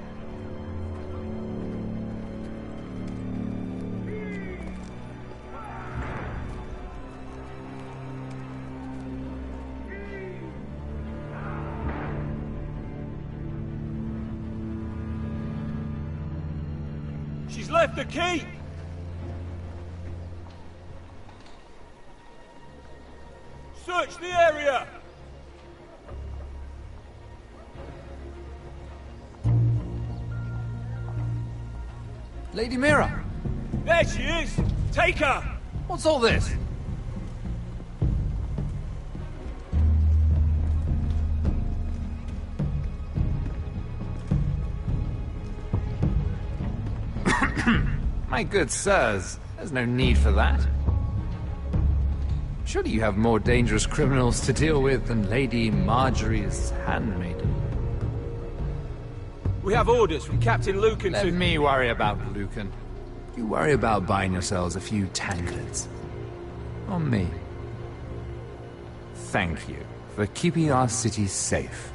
She's left the key! Search the area! Lady Mira! There she is! Take her! What's all this? My good sirs, there's no need for that. Surely you have more dangerous criminals to deal with than Lady Marjorie's handmaiden. We have orders from Captain Lucan to... Let me worry about Lucan. You worry about buying yourselves a few tankards. On me. Thank you for keeping our city safe.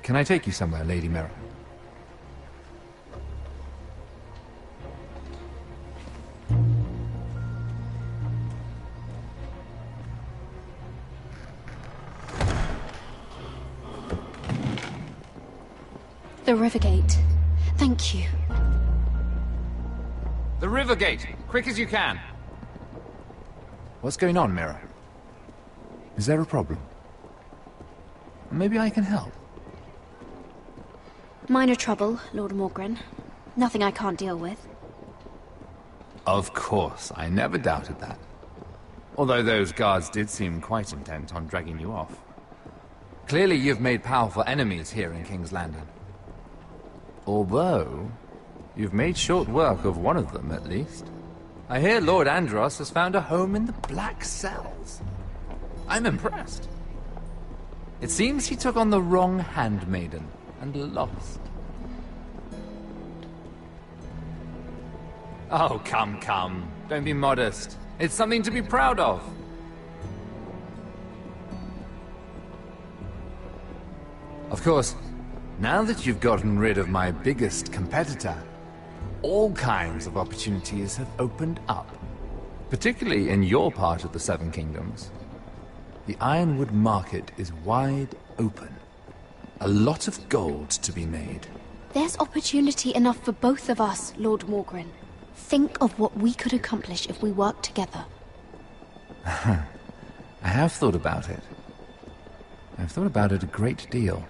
Can I take you somewhere, Lady Mira? The Rivergate. Thank you. The river gate! Quick as you can! What's going on, Mira? Is there a problem? Maybe I can help. Minor trouble, Lord Morgren. Nothing I can't deal with. Of course, I never doubted that. Although those guards did seem quite intent on dragging you off. Clearly you've made powerful enemies here in King's Landing. Although, you've made short work of one of them, at least. I hear Lord Andros has found a home in the Black Cells. I'm impressed. It seems he took on the wrong handmaiden and lost. Oh, come, come. Don't be modest. It's something to be proud of. Of course, now that you've gotten rid of my biggest competitor, all kinds of opportunities have opened up. Particularly in your part of the Seven Kingdoms. The Ironwood market is wide open. A lot of gold to be made. There's opportunity enough for both of us, Lord Morgren. Think of what we could accomplish if we worked together. I have thought about it. I've thought about it a great deal.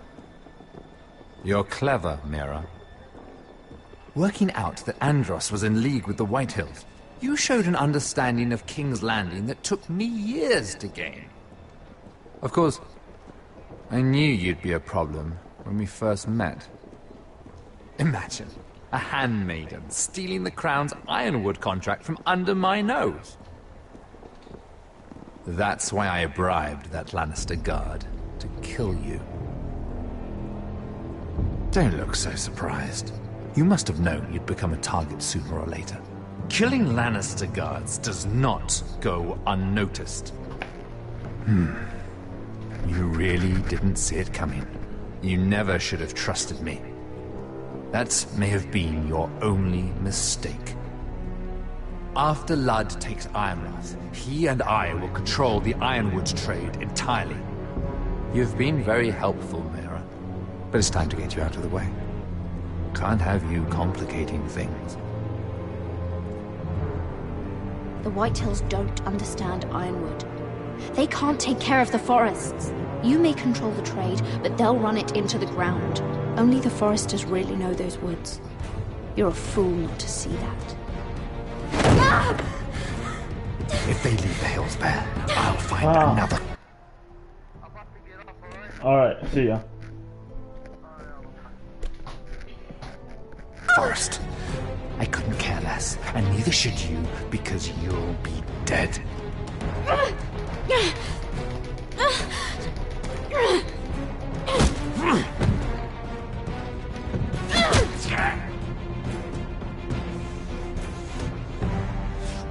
You're clever, Mira. Working out that Andros was in league with the Whitehills, you showed an understanding of King's Landing that took me years to gain. Of course, I knew you'd be a problem when we first met. Imagine a handmaiden stealing the Crown's Ironwood contract from under my nose. That's why I bribed that Lannister guard to kill you. Don't look so surprised. You must have known you'd become a target sooner or later. Killing Lannister guards does not go unnoticed. You really didn't see it coming. You never should have trusted me. That may have been your only mistake. After Ludd takes Ironrath, he and I will control the Ironwood trade entirely. You've been very helpful, Mira. But it's time to get you out of the way. Can't have you complicating things. The Whitehills don't understand Ironwood. They can't take care of the forests. You may control the trade, but they'll run it into the ground. Only the foresters really know those woods. You're a fool not to see that. If they leave the hills bare, I'll find another. Alright, see ya. Forest. I couldn't care less, and neither should you, because you'll be dead.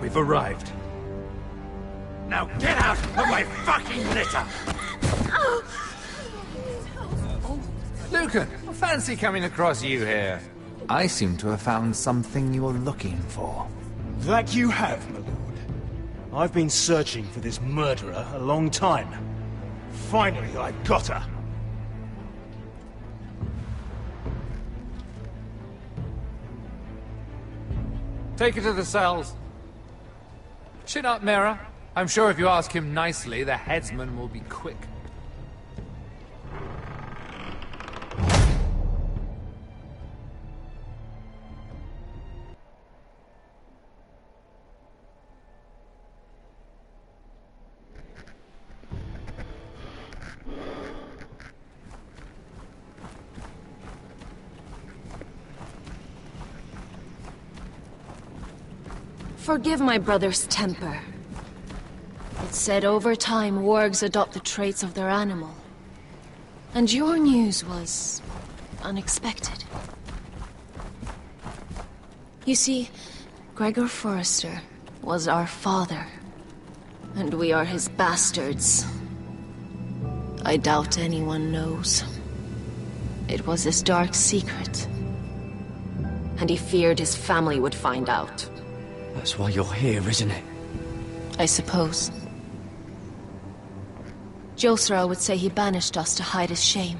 We've arrived. Now get out of my fucking litter! Lucan, fancy coming across you here. I seem to have found something you're looking for. That you have, my lord. I've been searching for this murderer a long time. Finally, I got her. Take her to the cells. Chin up, Mira. I'm sure if you ask him nicely, the headsman will be quick. Forgive my brother's temper. It's said over time wargs adopt the traits of their animal. And your news was unexpected. You see, Gregor Forrester was our father, and we are his bastards. I doubt anyone knows. It was his dark secret, and he feared his family would find out. That's why you're here, isn't it? I suppose. Josra would say he banished us to hide his shame.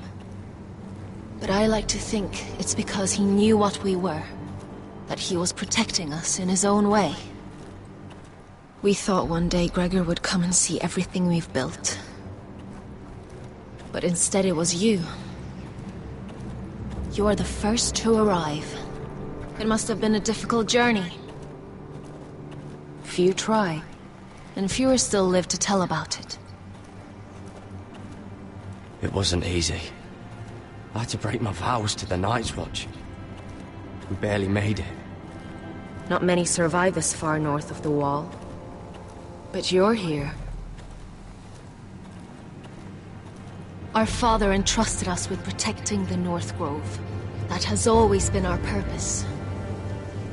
But I like to think it's because he knew what we were. that he was protecting us in his own way. We thought one day Gregor would come and see everything we've built. But instead it was you. You are the first to arrive. It must have been a difficult journey. Few try, and fewer still live to tell about it. It wasn't easy. I had to break my vows to the Night's Watch. We barely made it. Not many survive this far north of the Wall. But you're here. Our father entrusted us with protecting the North Grove. That has always been our purpose.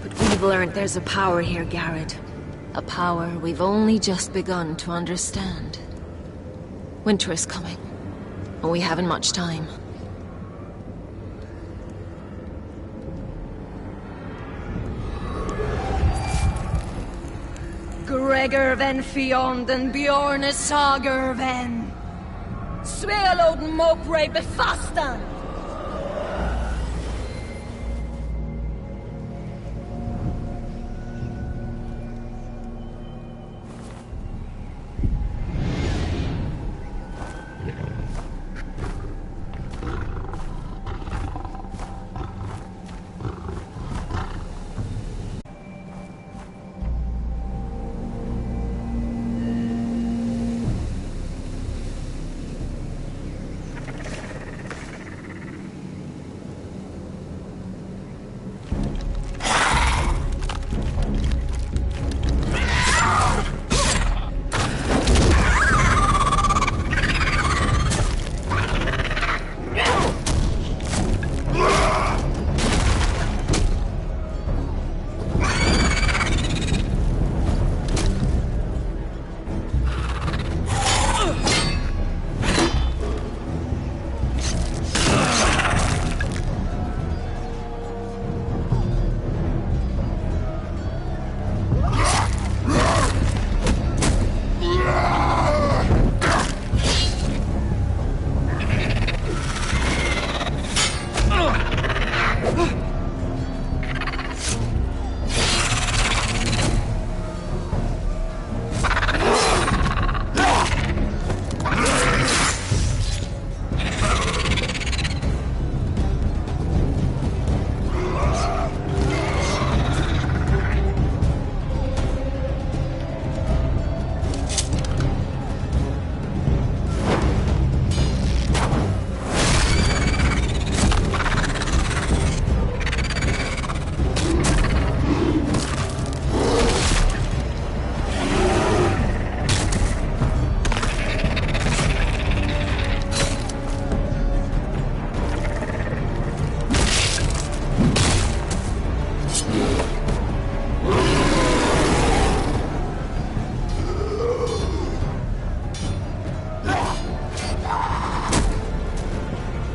But we've learned there's a power here, Garrett. A power we've only just begun to understand. Winter is coming, and we haven't much time. Gregor ven Fionden Bjorne Sager ven. Svealoden Mopre befastan.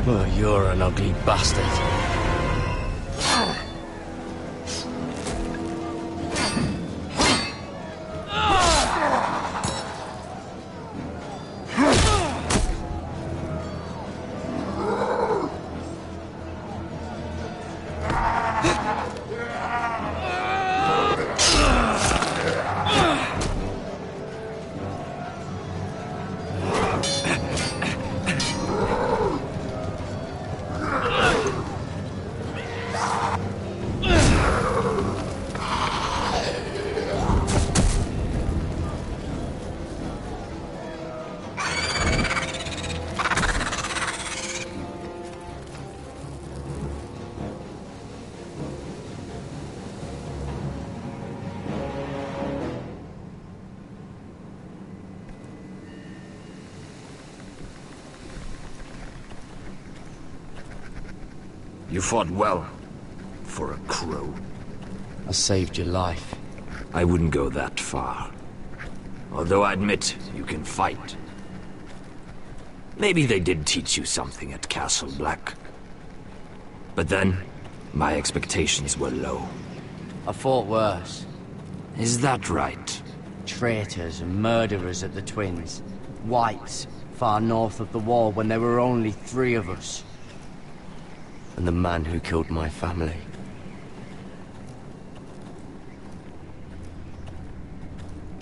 Oh, you're an ugly bastard. You fought well, for a crow. I saved your life. I wouldn't go that far. Although I admit, you can fight. Maybe they did teach you something at Castle Black. But then, my expectations were low. I fought worse. Is that right? Traitors and murderers at the Twins. Whites, far north of the wall when there were only 3 of us. And the man who killed my family.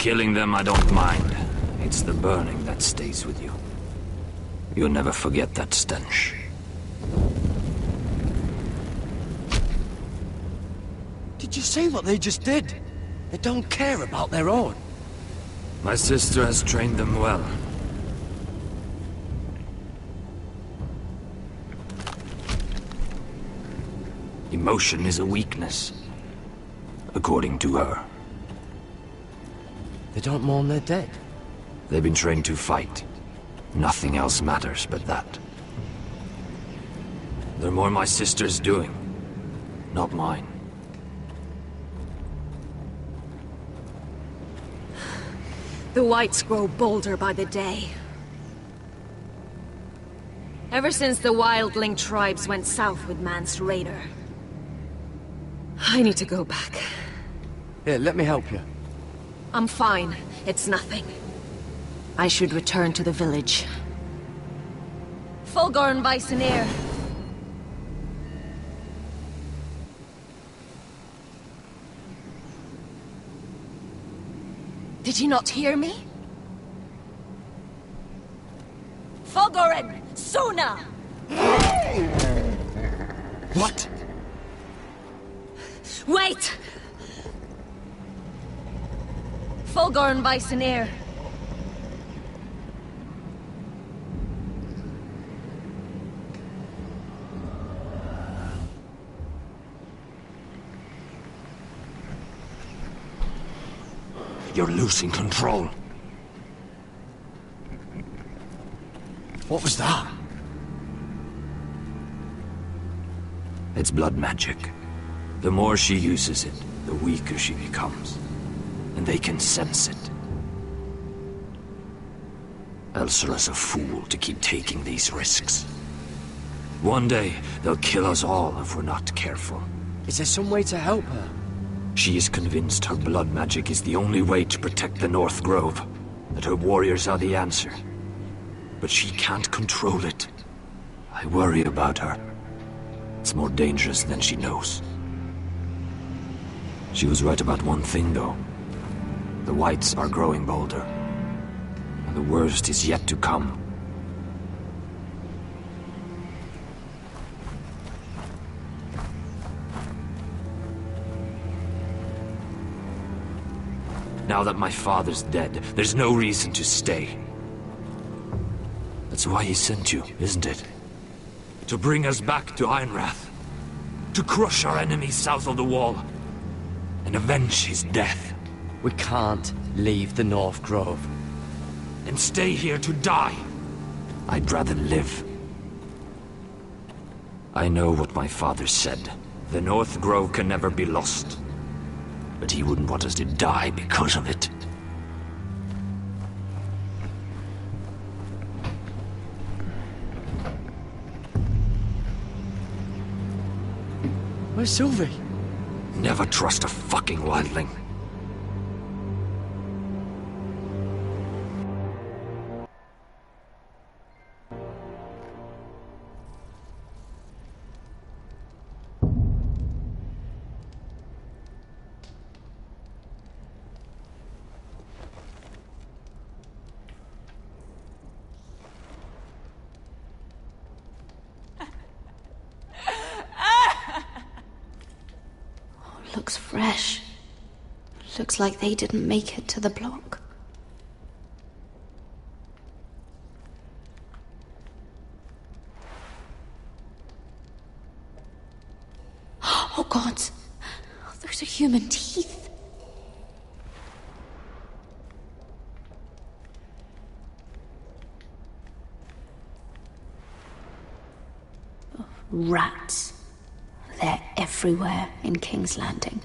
Killing them I don't mind. It's the burning that stays with you. You'll never forget that stench. Did you see what they just did? They don't care about their own. My sister has trained them well. Emotion is a weakness, according to her. They don't mourn their dead. They've been trained to fight. Nothing else matters but that. They're more my sister's doing, not mine. The whites grow bolder by the day. Ever since the wildling tribes went south with Man's raider. I need to go back. Here, let me help you. I'm fine. It's nothing. I should return to the village. Fulgorn Viceneer. Did you not hear me? Fulgorn! Sooner! What? Wait! Fulgorn Viceneer. You're losing control. What was that? It's blood magic. The more she uses it, the weaker she becomes. And they can sense it. Elsura's a fool to keep taking these risks. One day, they'll kill us all if we're not careful. Is there some way to help her? She is convinced her blood magic is the only way to protect the North Grove, that her warriors are the answer. But she can't control it. I worry about her. It's more dangerous than she knows. She was right about one thing, though. The whites are growing bolder. And the worst is yet to come. Now that my father's dead, there's no reason to stay. That's why he sent you, isn't it? To bring us back to Ironrath. To crush our enemies south of the Wall. And avenge his death. We can't leave the North Grove. And stay here to die. I'd rather live. I know what my father said. The North Grove can never be lost. But he wouldn't want us to die because of it. Where's Sylvie? Never trust a fucking wildling. Looks fresh. Looks like they didn't make it to the block. Oh God! Those are human teeth. Rats. They're everywhere in King's Landing.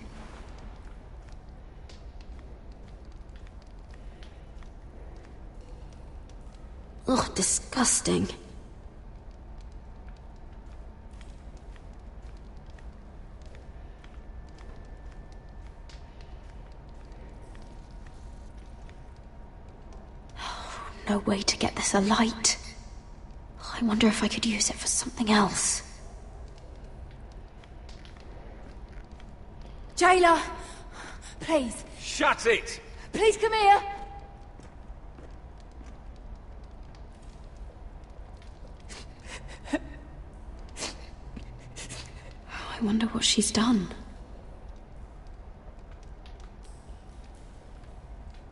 Ugh, disgusting. No way to get this alight. I wonder if I could use it for something else. Jailer! Please. Shut it! Please come here! I wonder what she's done.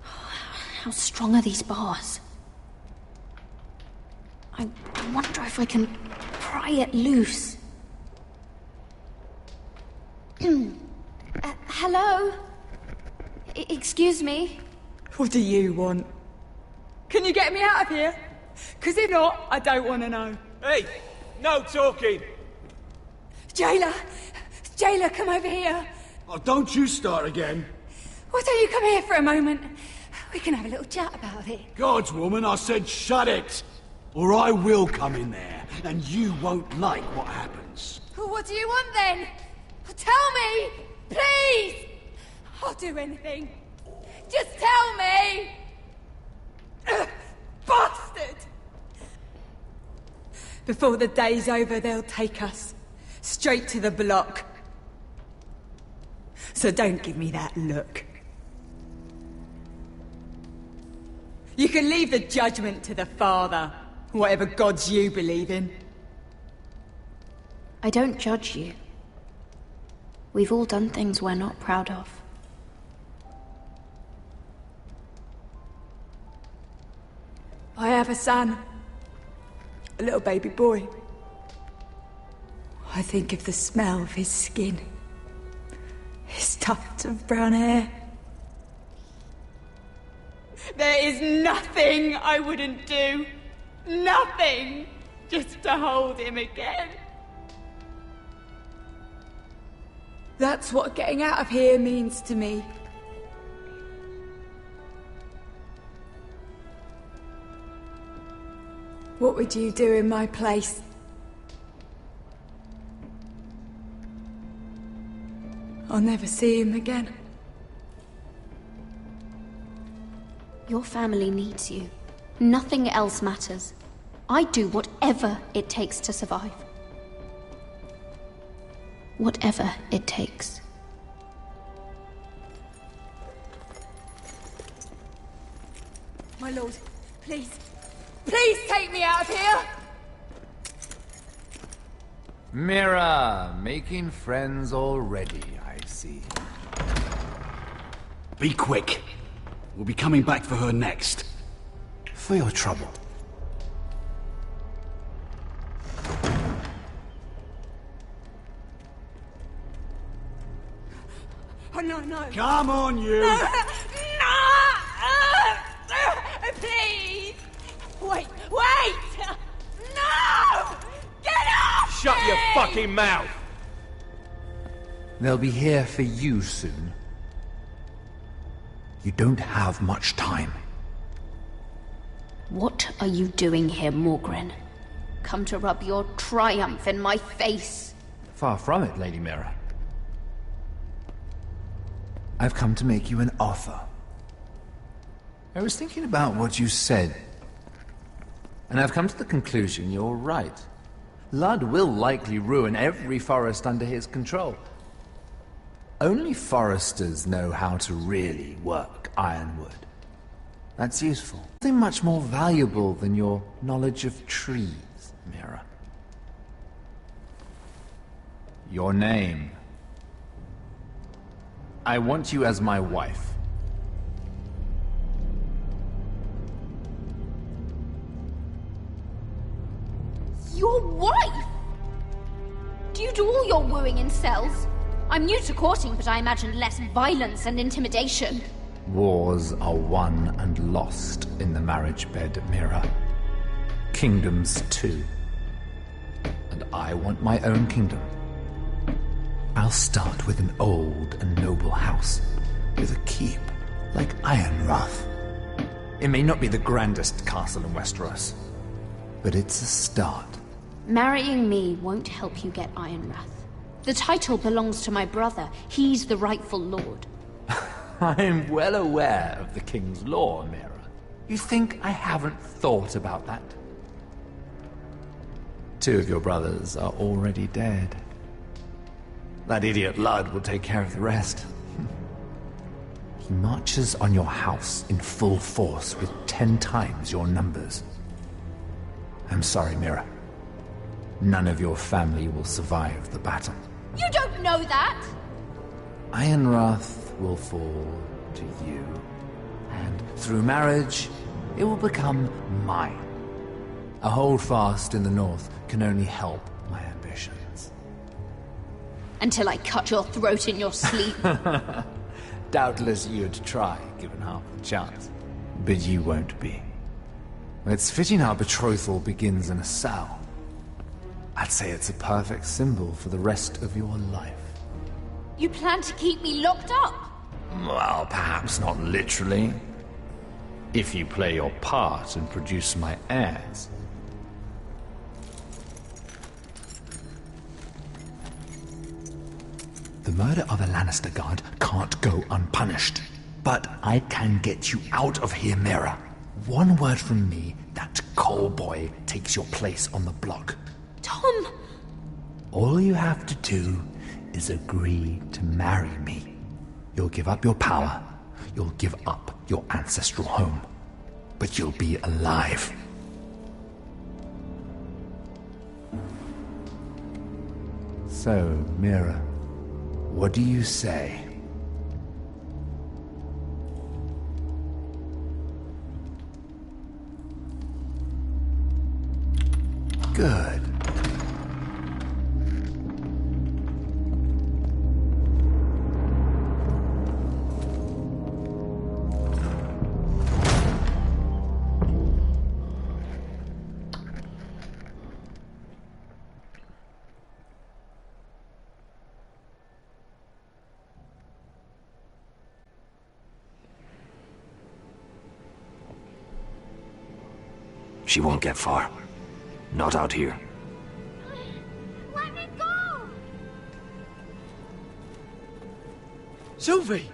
How strong are these bars? I wonder if I can pry it loose. Hello? Excuse me? What do you want? Can you get me out of here? Because if not, I don't want to know. Hey! No talking! Jailer! Jailer, come over here! Oh, don't you start again. Why don't you come here for a moment? We can have a little chat about it. Gods, woman, I said shut it! Or I will come in there, and you won't like what happens. What do you want then? Tell me! Please! I'll do anything. Just tell me! Bastard! Before the day's over, they'll take us. Straight to the block. So don't give me that look. You can leave the judgment to the Father, whatever gods you believe in. I don't judge you. We've all done things we're not proud of. I have a son. A little baby boy. I think of the smell of his skin. His tufts of brown hair. There is nothing I wouldn't do. Nothing! Just to hold him again. That's what getting out of here means to me. What would you do in my place? I'll never see him again. Your family needs you. Nothing else matters. I'd do whatever it takes to survive. Whatever it takes. My lord, please. Please take me out of here! Mira, making friends already, I see. Be quick. We'll be coming back for her next. For your trouble. Oh, no, no. Come on, you! No! Please! Wait! Wait! No! Get off! Shut me! your fucking mouth! They'll be here for you soon. You don't have much time. What are you doing here, Morgren? Come to rub your triumph in my face. Far from it, Lady Mira. I've come to make you an offer. I was thinking about what you said, and I've come to the conclusion you're right. Ludd will likely ruin every forest under his control. Only foresters know how to really work ironwood. That's useful. Nothing much more valuable than your knowledge of trees, Mira. Your name. I want you as my wife. Your wife? Do you do all your wooing in cells? I'm new to courting, but I imagine less violence and intimidation. Wars are won and lost in the marriage bed, Mira. Kingdoms too. And I want my own kingdom. I'll start with an old and noble house, with a keep like Ironrath. It may not be the grandest castle in Westeros, but it's a start. Marrying me won't help you get Ironrath. The title belongs to my brother. He's the rightful lord. I'm well aware of the king's law, Mira. You think I haven't thought about that? 2 of your brothers are already dead. That idiot Ludd will take care of the rest. He marches on your house in full force with 10 times your numbers. I'm sorry, Mira. None of your family will survive the battle. You don't know that! Ironrath will fall to you, and through marriage, it will become mine. A holdfast in the north can only help my ambitions. Until I cut your throat in your sleep. Doubtless you'd try, given half the chance. But you won't be. It's fitting our betrothal begins in a cell. I'd say it's a perfect symbol for the rest of your life. You plan to keep me locked up? Well, perhaps not literally. If you play your part and produce my heirs. The murder of a Lannister guard can't go unpunished. But I can get you out of here, Mira. One word from me, that coal boy takes your place on the block. Tom! All you have to do is agree to marry me. You'll give up your power. You'll give up your ancestral home. But you'll be alive. So, Mira, what do you say? Good. She won't get far. Not out here. Let me go! Sylvie!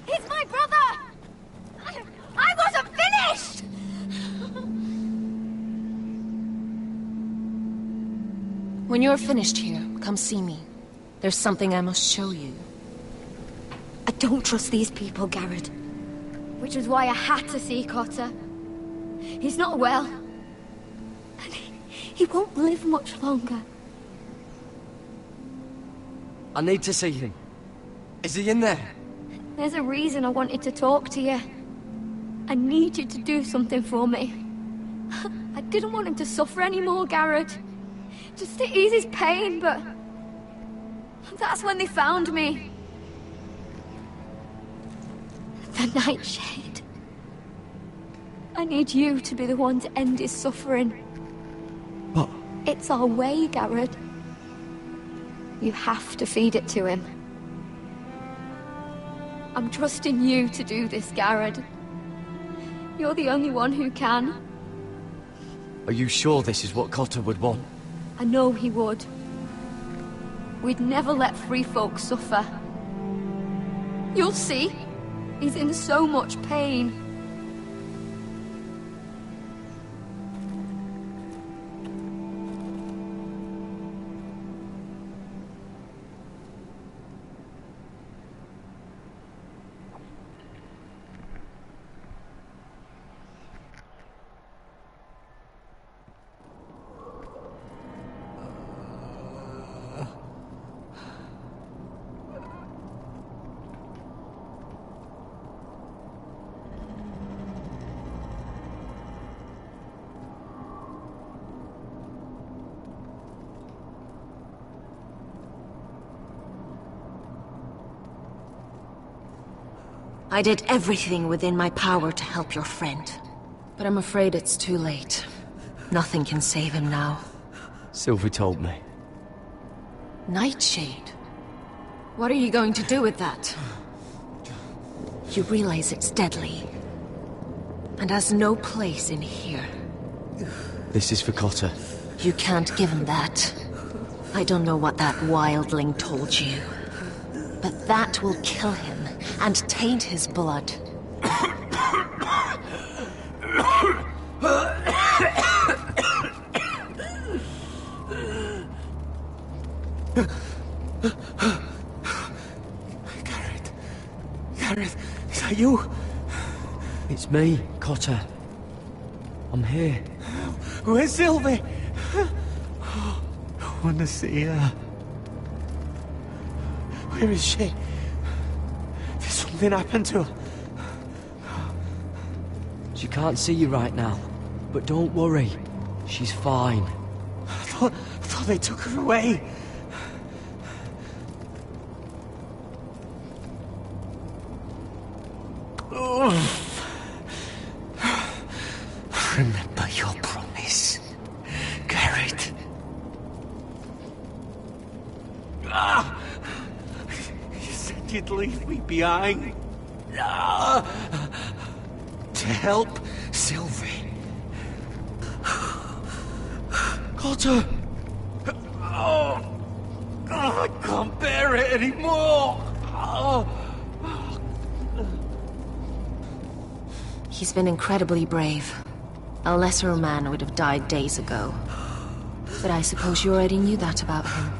He's my brother! I wasn't finished! When you're finished here, come see me. There's something I must show you. I don't trust these people, Garrett. Which was why I had to see Cotter. He's not well. And he won't live much longer. I need to see him. Is he in there? There's a reason I wanted to talk to you. I need you to do something for me. I didn't want him to suffer anymore, Garrett. Just to ease his pain, but... that's when they found me. The Nightshade. I need you to be the one to end his suffering. What? It's our way, Garrett. You have to feed it to him. I'm trusting you to do this, Garrett. You're the only one who can. Are you sure this is what Cotter would want? I know he would. We'd never let free folk suffer. You'll see. He's in so much pain. I did everything within my power to help your friend. But I'm afraid it's too late. Nothing can save him now. Sylvie told me. Nightshade? What are you going to do with that? You realize it's deadly. And has no place in here. This is for Cotter. You can't give him that. I don't know what that wildling told you. But that will kill him and taint his blood. Is that you? It's me, Cotter. I'm here. Where's Sylvie? I want to see her. Where is she? Did something happen to her? She can't see you right now, but don't worry. She's fine. I thought they took her away. Remember your promise, Garrett. You said you'd leave me behind. To help Sylvie. Cotter! I can't bear it anymore! He's been incredibly brave. A lesser man would have died days ago. But I suppose you already knew that about him.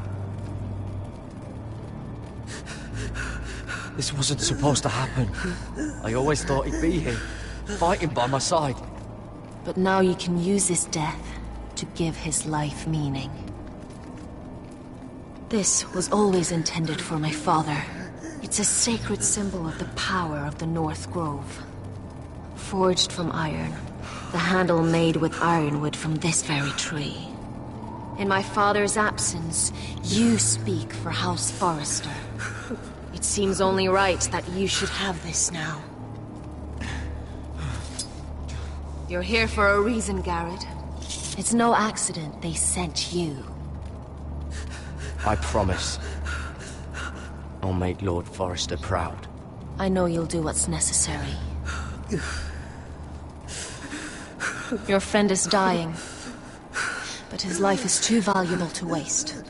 This wasn't supposed to happen. I always thought he'd be here, fighting by my side. But now you can use his death to give his life meaning. This was always intended for my father. It's a sacred symbol of the power of the North Grove. Forged from iron, the handle made with ironwood from this very tree. In my father's absence, you speak for House Forrester. It seems only right that you should have this now. You're here for a reason, Garrett. It's no accident they sent you. I promise. I'll make Lord Forrester proud. I know you'll do what's necessary. Your friend is dying, but his life is too valuable to waste.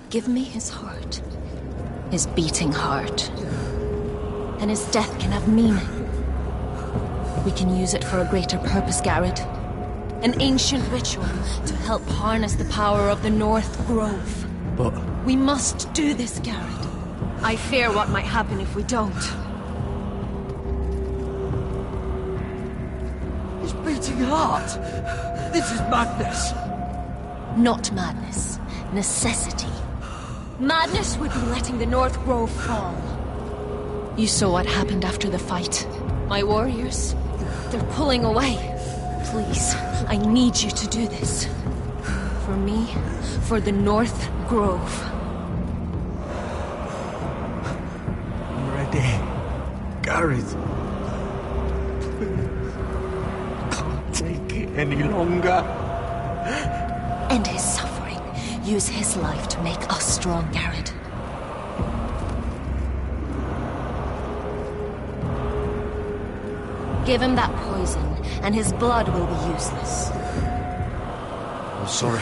Give me his heart. His beating heart. And his death can have meaning. We can use it for a greater purpose, Garrett. An ancient ritual to help harness the power of the North Grove. But... we must do this, Garrett. I fear what might happen if we don't. His beating heart! This is madness! Not madness. Necessity. Madness would be letting the North Grove fall. You saw what happened after the fight. My warriors, they're pulling away. Please, I need you to do this. For me, for the North Grove. I'm ready. Garrett. Can't take it any longer. End his suffering. Use his life to make us strong, Garrett. Give him that poison, and his blood will be useless. I'm sorry,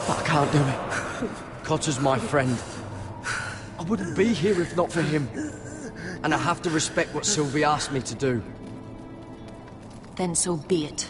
but I can't do it. Cotter's my friend. I wouldn't be here if not for him. And I have to respect what Sylvie asked me to do. Then so be it.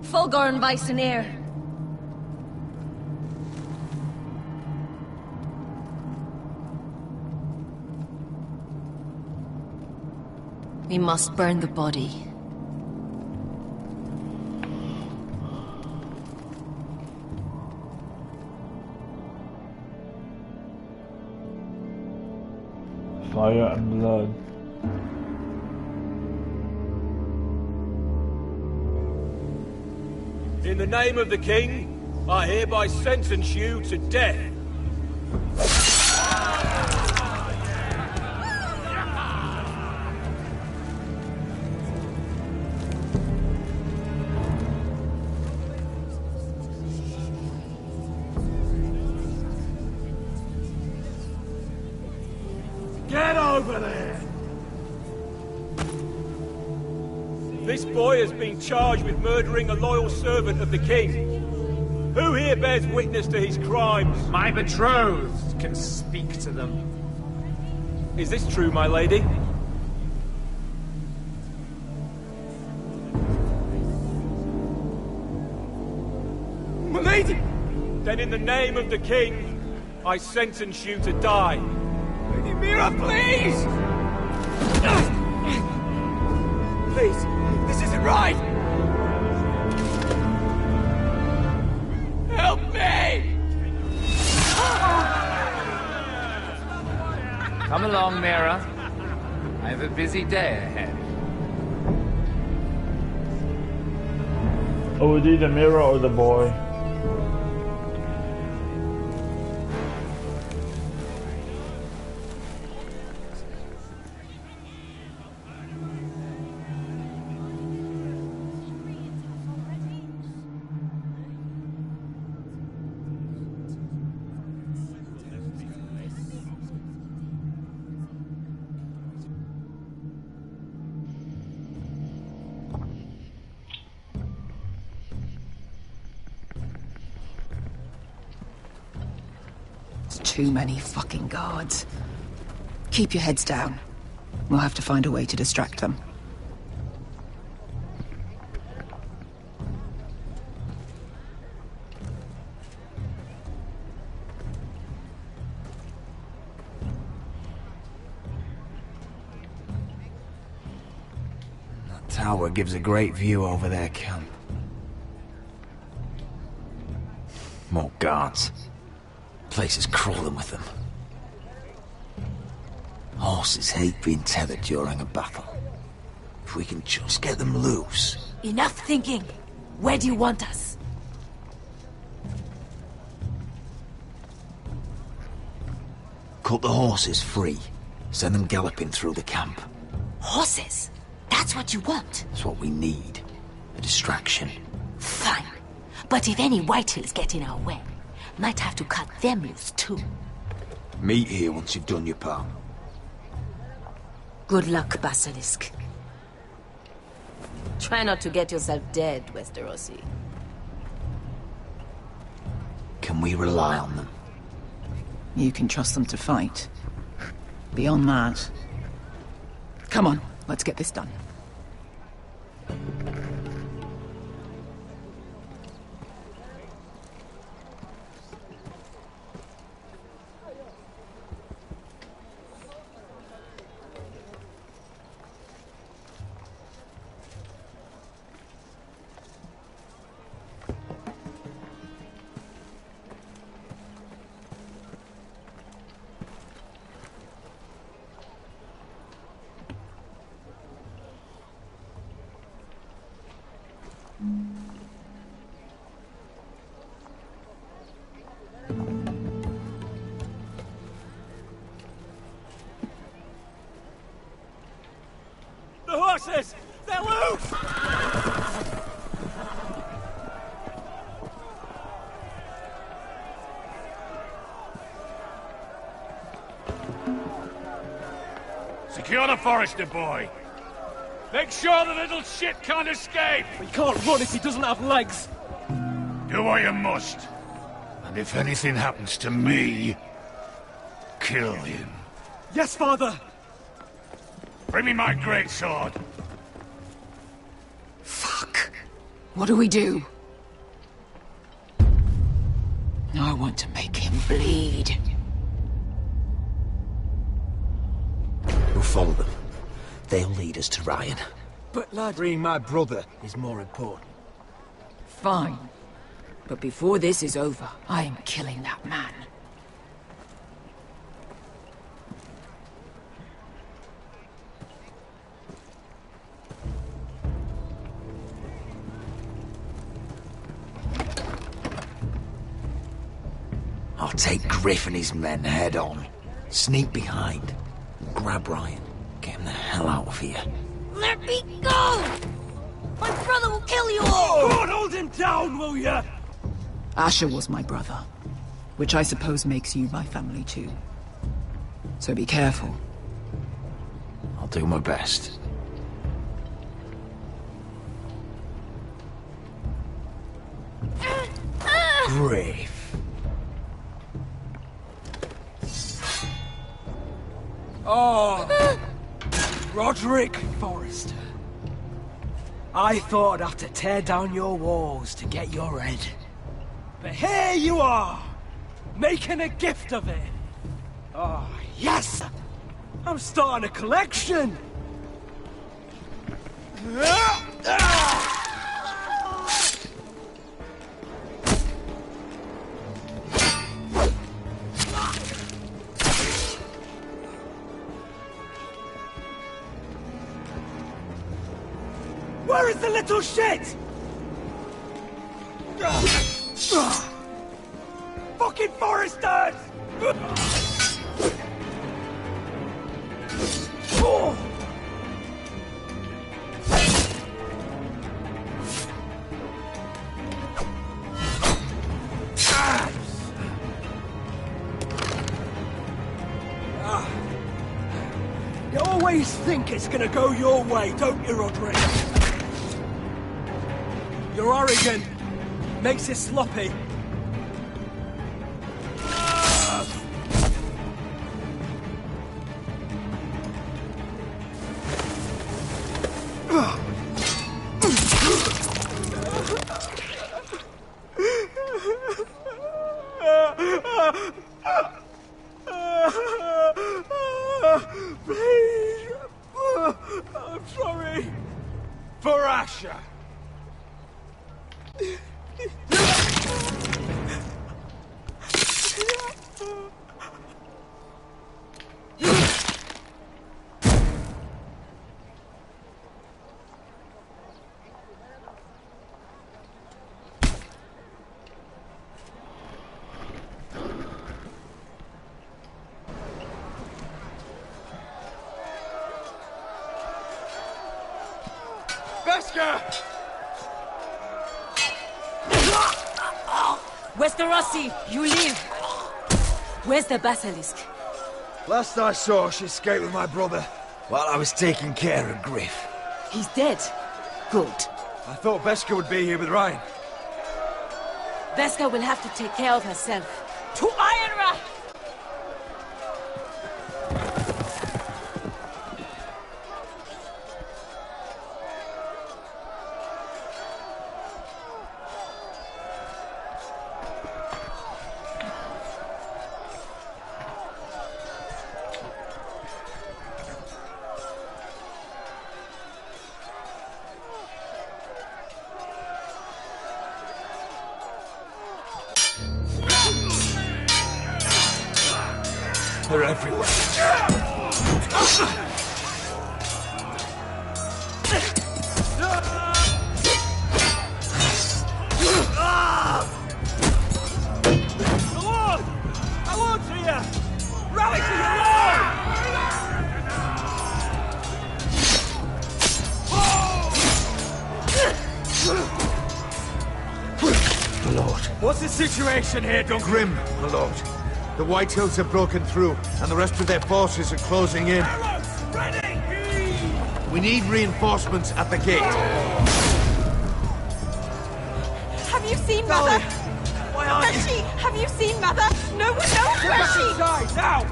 Fulgorn Weissenair. We must burn the body. Fire and blood. In the name of the king, I hereby sentence you to death. over there! This boy has been charged with murdering a loyal servant of the king. Who here bears witness to his crimes? My betrothed can speak to them. Is this true, my lady? My lady! Then in the name of the king, I sentence you to die. Lady Mira, please! Please, this isn't right! Help me! Come along, Mira. I have a busy day ahead. Oh, is it the mirror or the boy? Too many fucking guards. Keep your heads down. We'll have to find a way to distract them. That tower gives a great view over their camp. More guards. Place is crawling with them. Horses hate being tethered during a battle. If we can just get them loose... Enough thinking! Where do you want us? Cut the horses free. Send them galloping through the camp. Horses? That's what you want? That's what we need. A distraction. Fine. But if any Whitehills get in our way, might have to cut them loose too. Meet here once you've done your part. Good luck, Basilisk. Try not to get yourself dead, Westerosi. Can we rely on them? You can trust them to fight. Beyond that... Come on, let's get this done. The horses! They're loose! Secure the Forester boy. Make sure the little shit can't escape. He can't run if he doesn't have legs. Do what you must. And if anything happens to me, kill him. Yes, father! Bring me my greatsword. Fuck. What do we do? I want to make him bleed. We'll follow them. They'll lead us to Ryan. But lad, freeing my brother is more important. Fine. But before this is over, I am killing that man. I'll take Griff and his men head on. Sneak behind. Grab Ryan. Get him the hell out of here. Let me go! My brother will kill you all! God, hold him down, will ya? Asher was my brother, which I suppose makes you my family too. So be careful. I'll do my best. Brave. Oh, Roderick Forrester. I thought I'd have to tear down your walls to get your head. But here you are, making a gift of it. Oh, yes! I'm starting a collection! Where is the little shit? Fucking Foresters! You always think it's gonna go your way, don't you, Roderick? You're arrogant. Makes it sloppy. Please. I'm sorry. For Asher. Veska! Westerosi, you live. Where's the basilisk? Last I saw, she escaped with my brother while I was taking care of Griff. He's dead. Good. I thought Veska would be here with Ryan. Veska will have to take care of herself. To Ironra! They're everywhere. Lord! Our Lord's here! Rally to your Lord! My lord. What's the situation here, Duncan? Grim, my lord. The White Hills have broken through, and the rest of their forces are closing in. Ready! We need reinforcements at the gate. Have you seen Mother? Why aren't Where's she? Have you seen Mother? No one knows where she... Inside, now!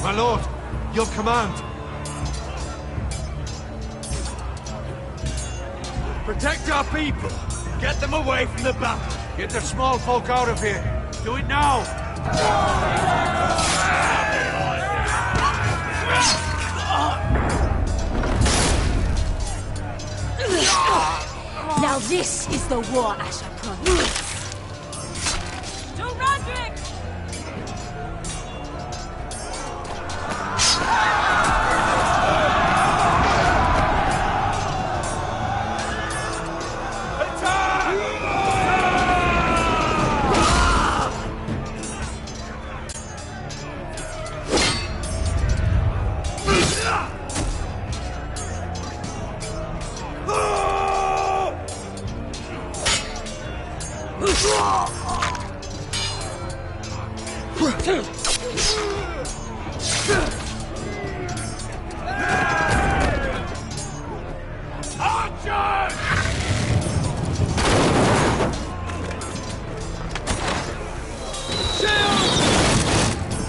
My lord, your command. Protect our people. Get them away from the battle. Get the small folk out of here. Do it now. Now this is the war Asher promised. To Roderick!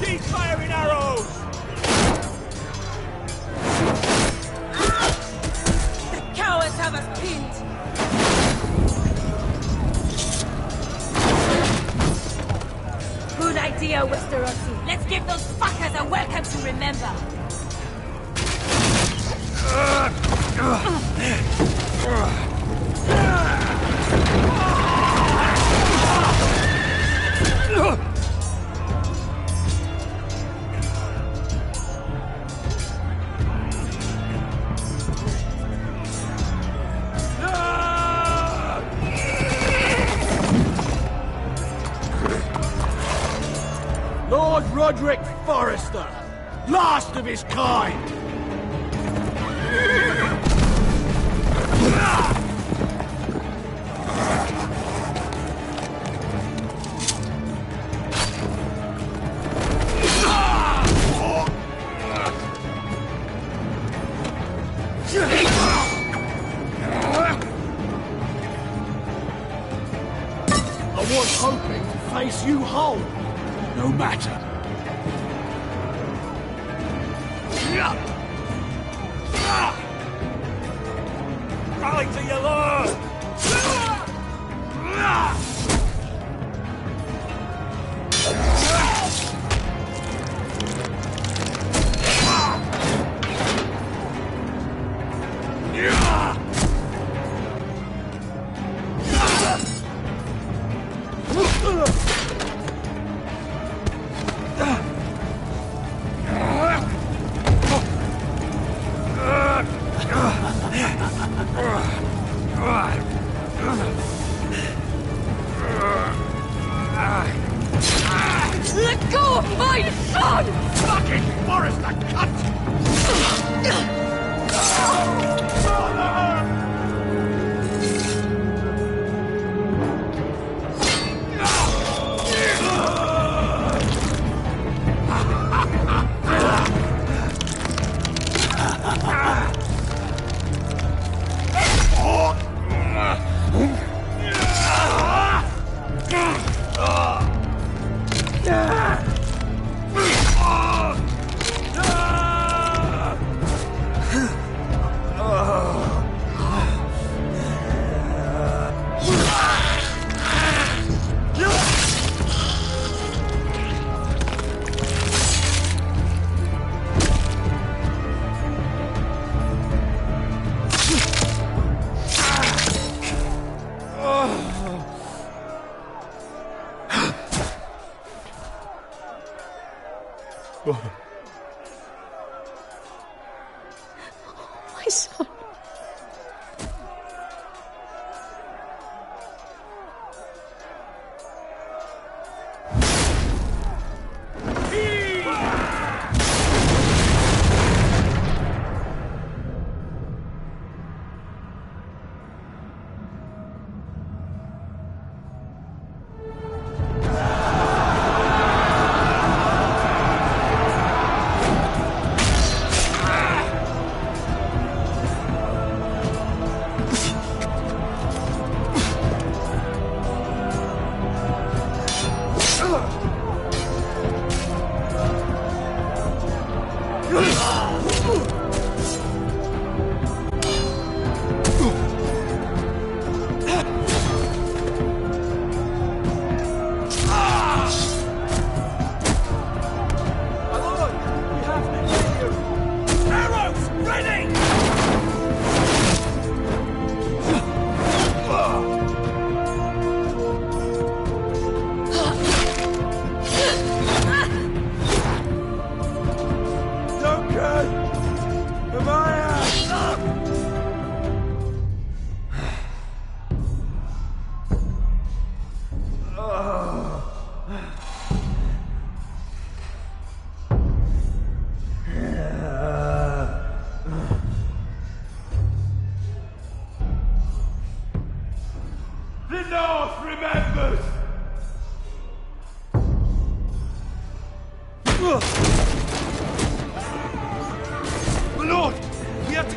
Keep firing arrows! The cowards have us pinned! Good idea, Westerosi. Let's give those fuckers a welcome to remember. Lord Roderick Forrester, last of his kind! I was hoping to face you whole. No matter. Rally to your lord! Let go of my son! Fucking Forrester, cunt! My son.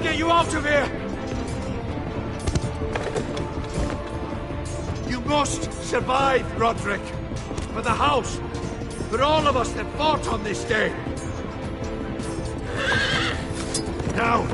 get you out of here! You must survive, Roderick. For the house. For all of us that fought on this day. Now!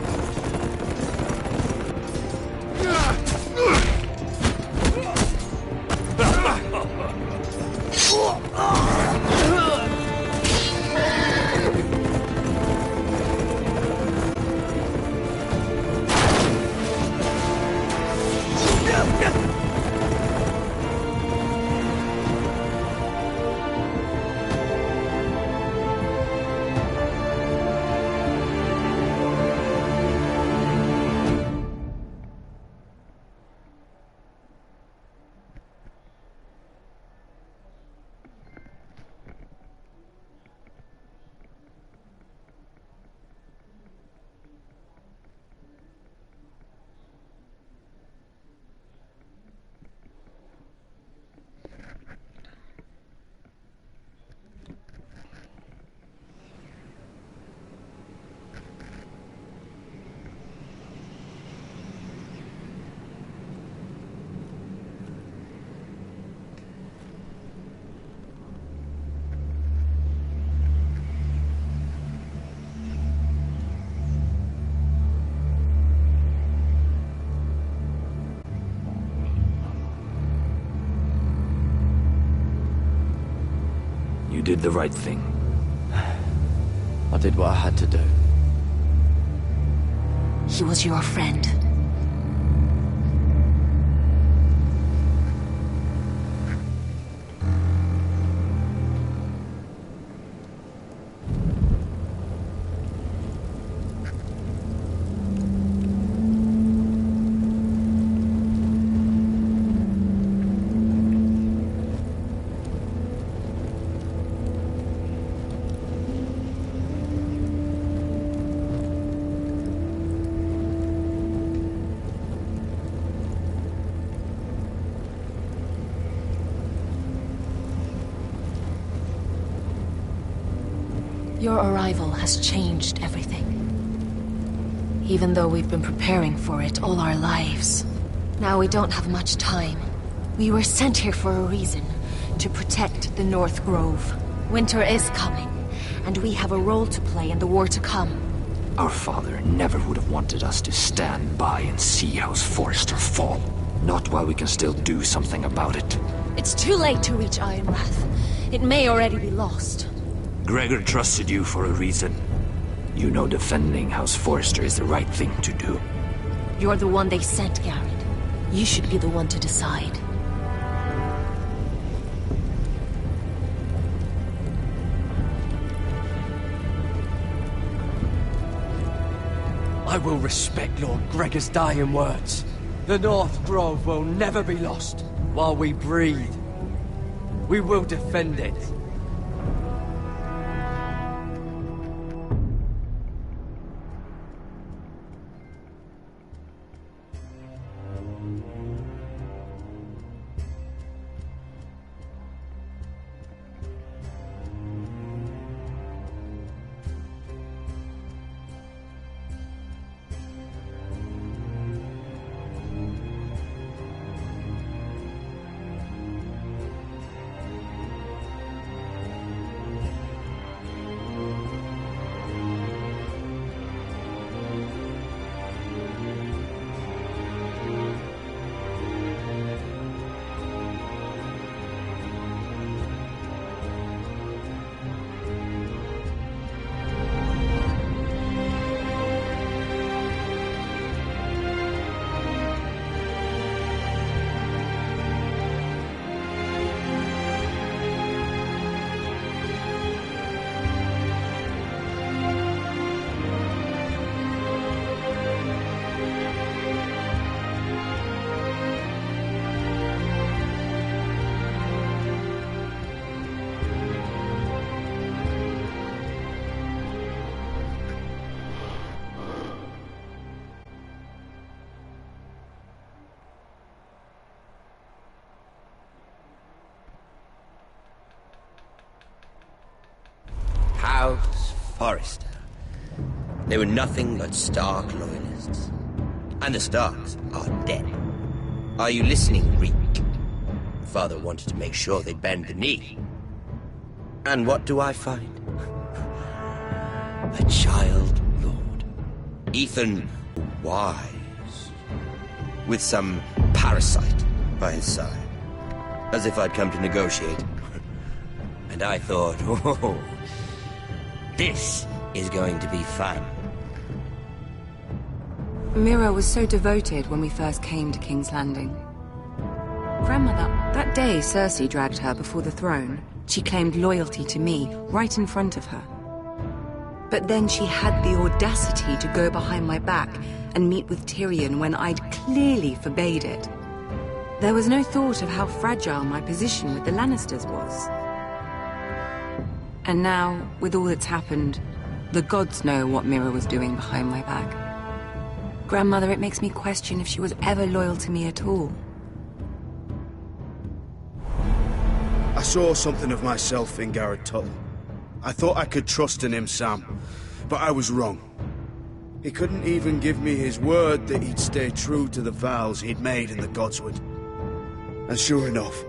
You did the right thing. I did what I had to do. He was your friend. Your arrival has changed everything. Even though we've been preparing for it all our lives. Now we don't have much time. We were sent here for a reason. To protect the North Grove. Winter is coming, and we have a role to play in the war to come. Our father never would have wanted us to stand by and see House Forrester fall. Not while we can still do something about it. It's too late to reach Ironrath. It may already be lost. Gregor trusted you for a reason. You know defending House Forrester is the right thing to do. You're the one they sent, Garrett. You should be the one to decide. I will respect Lord Gregor's dying words. The North Grove will never be lost while we breathe. We will defend it. House Forrester. They were nothing but Stark loyalists. And the Starks are dead. Are you listening, Reek? Father wanted to make sure they bend the knee. And what do I find? A child lord. Ethan Wise. With some parasite by his side. As if I'd come to negotiate. And I thought, oh, this is going to be fun. Mira was so devoted when we first came to King's Landing. Grandmother, that day Cersei dragged her before the throne, she claimed loyalty to me right in front of her. But then she had the audacity to go behind my back and meet with Tyrion when I'd clearly forbade it. There was no thought of how fragile my position with the Lannisters was. And now, with all that's happened, the gods know what Mira was doing behind my back. Grandmother, it makes me question if she was ever loyal to me at all. I saw something of myself in Garrett Tuttle. I thought I could trust in him, Sam, but I was wrong. He couldn't even give me his word that he'd stay true to the vows he'd made in the Godswood. And sure enough,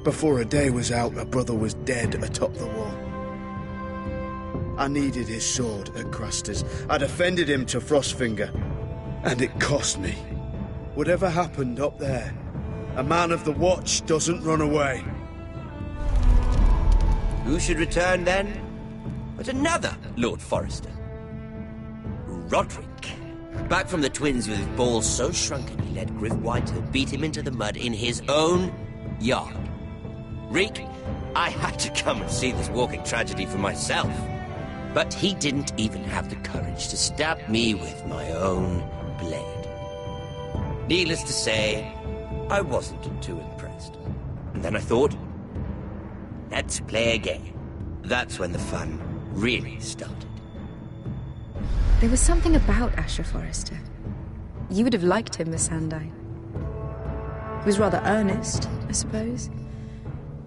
before a day was out, my brother was dead atop the wall. I needed his sword at Craster's. I defended him to Frostfinger, and it cost me. Whatever happened up there, a man of the Watch doesn't run away. Who should return then? But another Lord Forrester. Roderick. Back from the Twins with his balls so shrunken he let Griff Whitehill beat him into the mud in his own yard. Reek, I had to come and see this walking tragedy for myself. But he didn't even have the courage to stab me with my own blade. Needless to say, I wasn't too impressed. And then I thought, let's play a game. That's when the fun really started. There was something about Asher Forrester. You would have liked him, Miss Sandine. He was rather earnest, I suppose.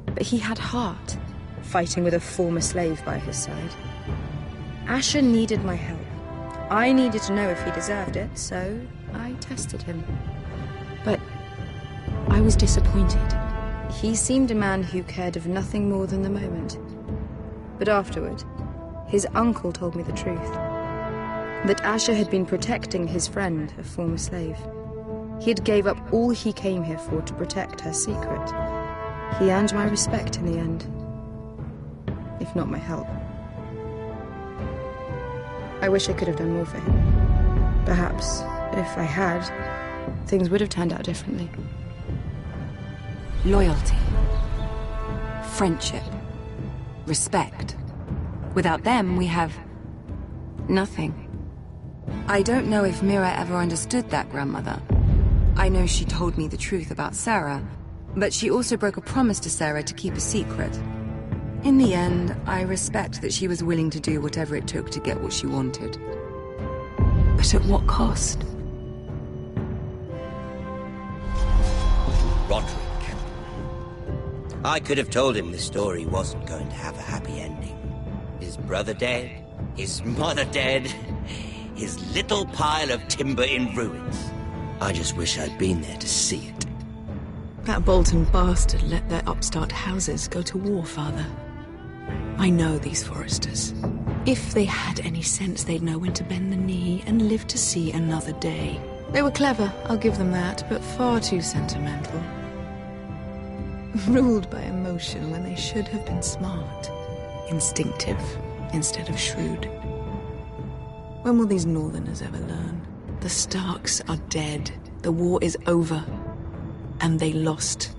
But he had heart, fighting with a former slave by his side. Asher needed my help. I needed to know if he deserved it, so I tested him. But I was disappointed. He seemed a man who cared of nothing more than the moment. But afterward, his uncle told me the truth. That Asher had been protecting his friend, a former slave. He had gave up all he came here for to protect her secret. He earned my respect in the end, if not my help. I wish I could have done more for him. Perhaps, if I had, things would have turned out differently. Loyalty. Friendship. Respect. Without them, we have nothing. I don't know if Mira ever understood that, Grandmother. I know she told me the truth about Sarah, but she also broke a promise to Sarah to keep a secret. In the end, I respect that she was willing to do whatever it took to get what she wanted. But at what cost? Roderick. I could have told him this story wasn't going to have a happy ending. His brother dead, his mother dead, his little pile of timber in ruins. I just wish I'd been there to see it. That Bolton bastard let their upstart houses go to war, Father. I know these Forresters. If they had any sense, they'd know when to bend the knee and live to see another day. They were clever, I'll give them that, but far too sentimental. Ruled by emotion when they should have been smart. Instinctive instead of shrewd. When will these Northerners ever learn? The Starks are dead. The war is over. And they lost.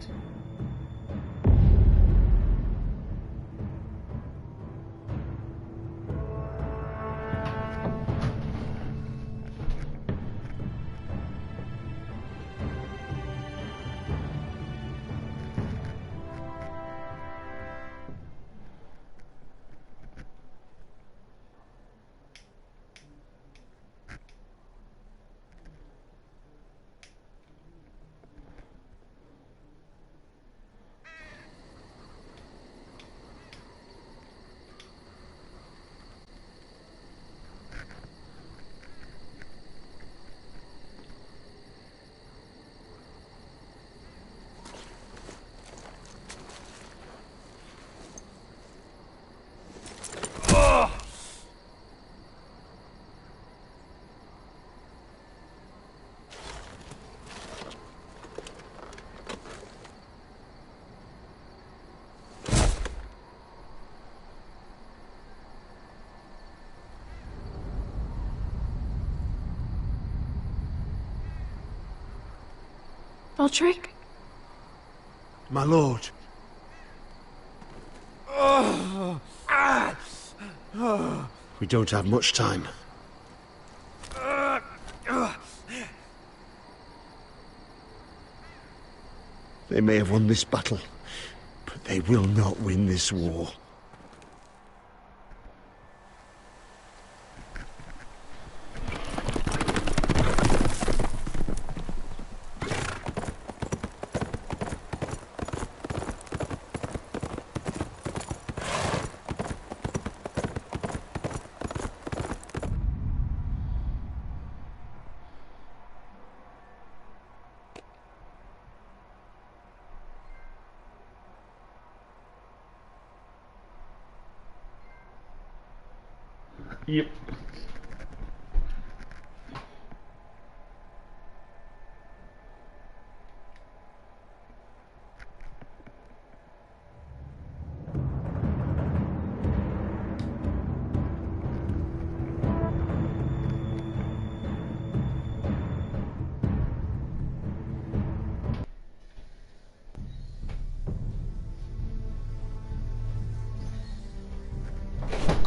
Roderick? My lord. We don't have much time. They may have won this battle, but they will not win this war. Yep.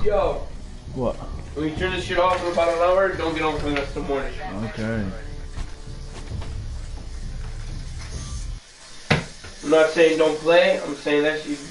Yo. What? When you turn this shit off in about an hour, don't get on for the rest of the morning. Okay. I'm not saying don't play, I'm saying that you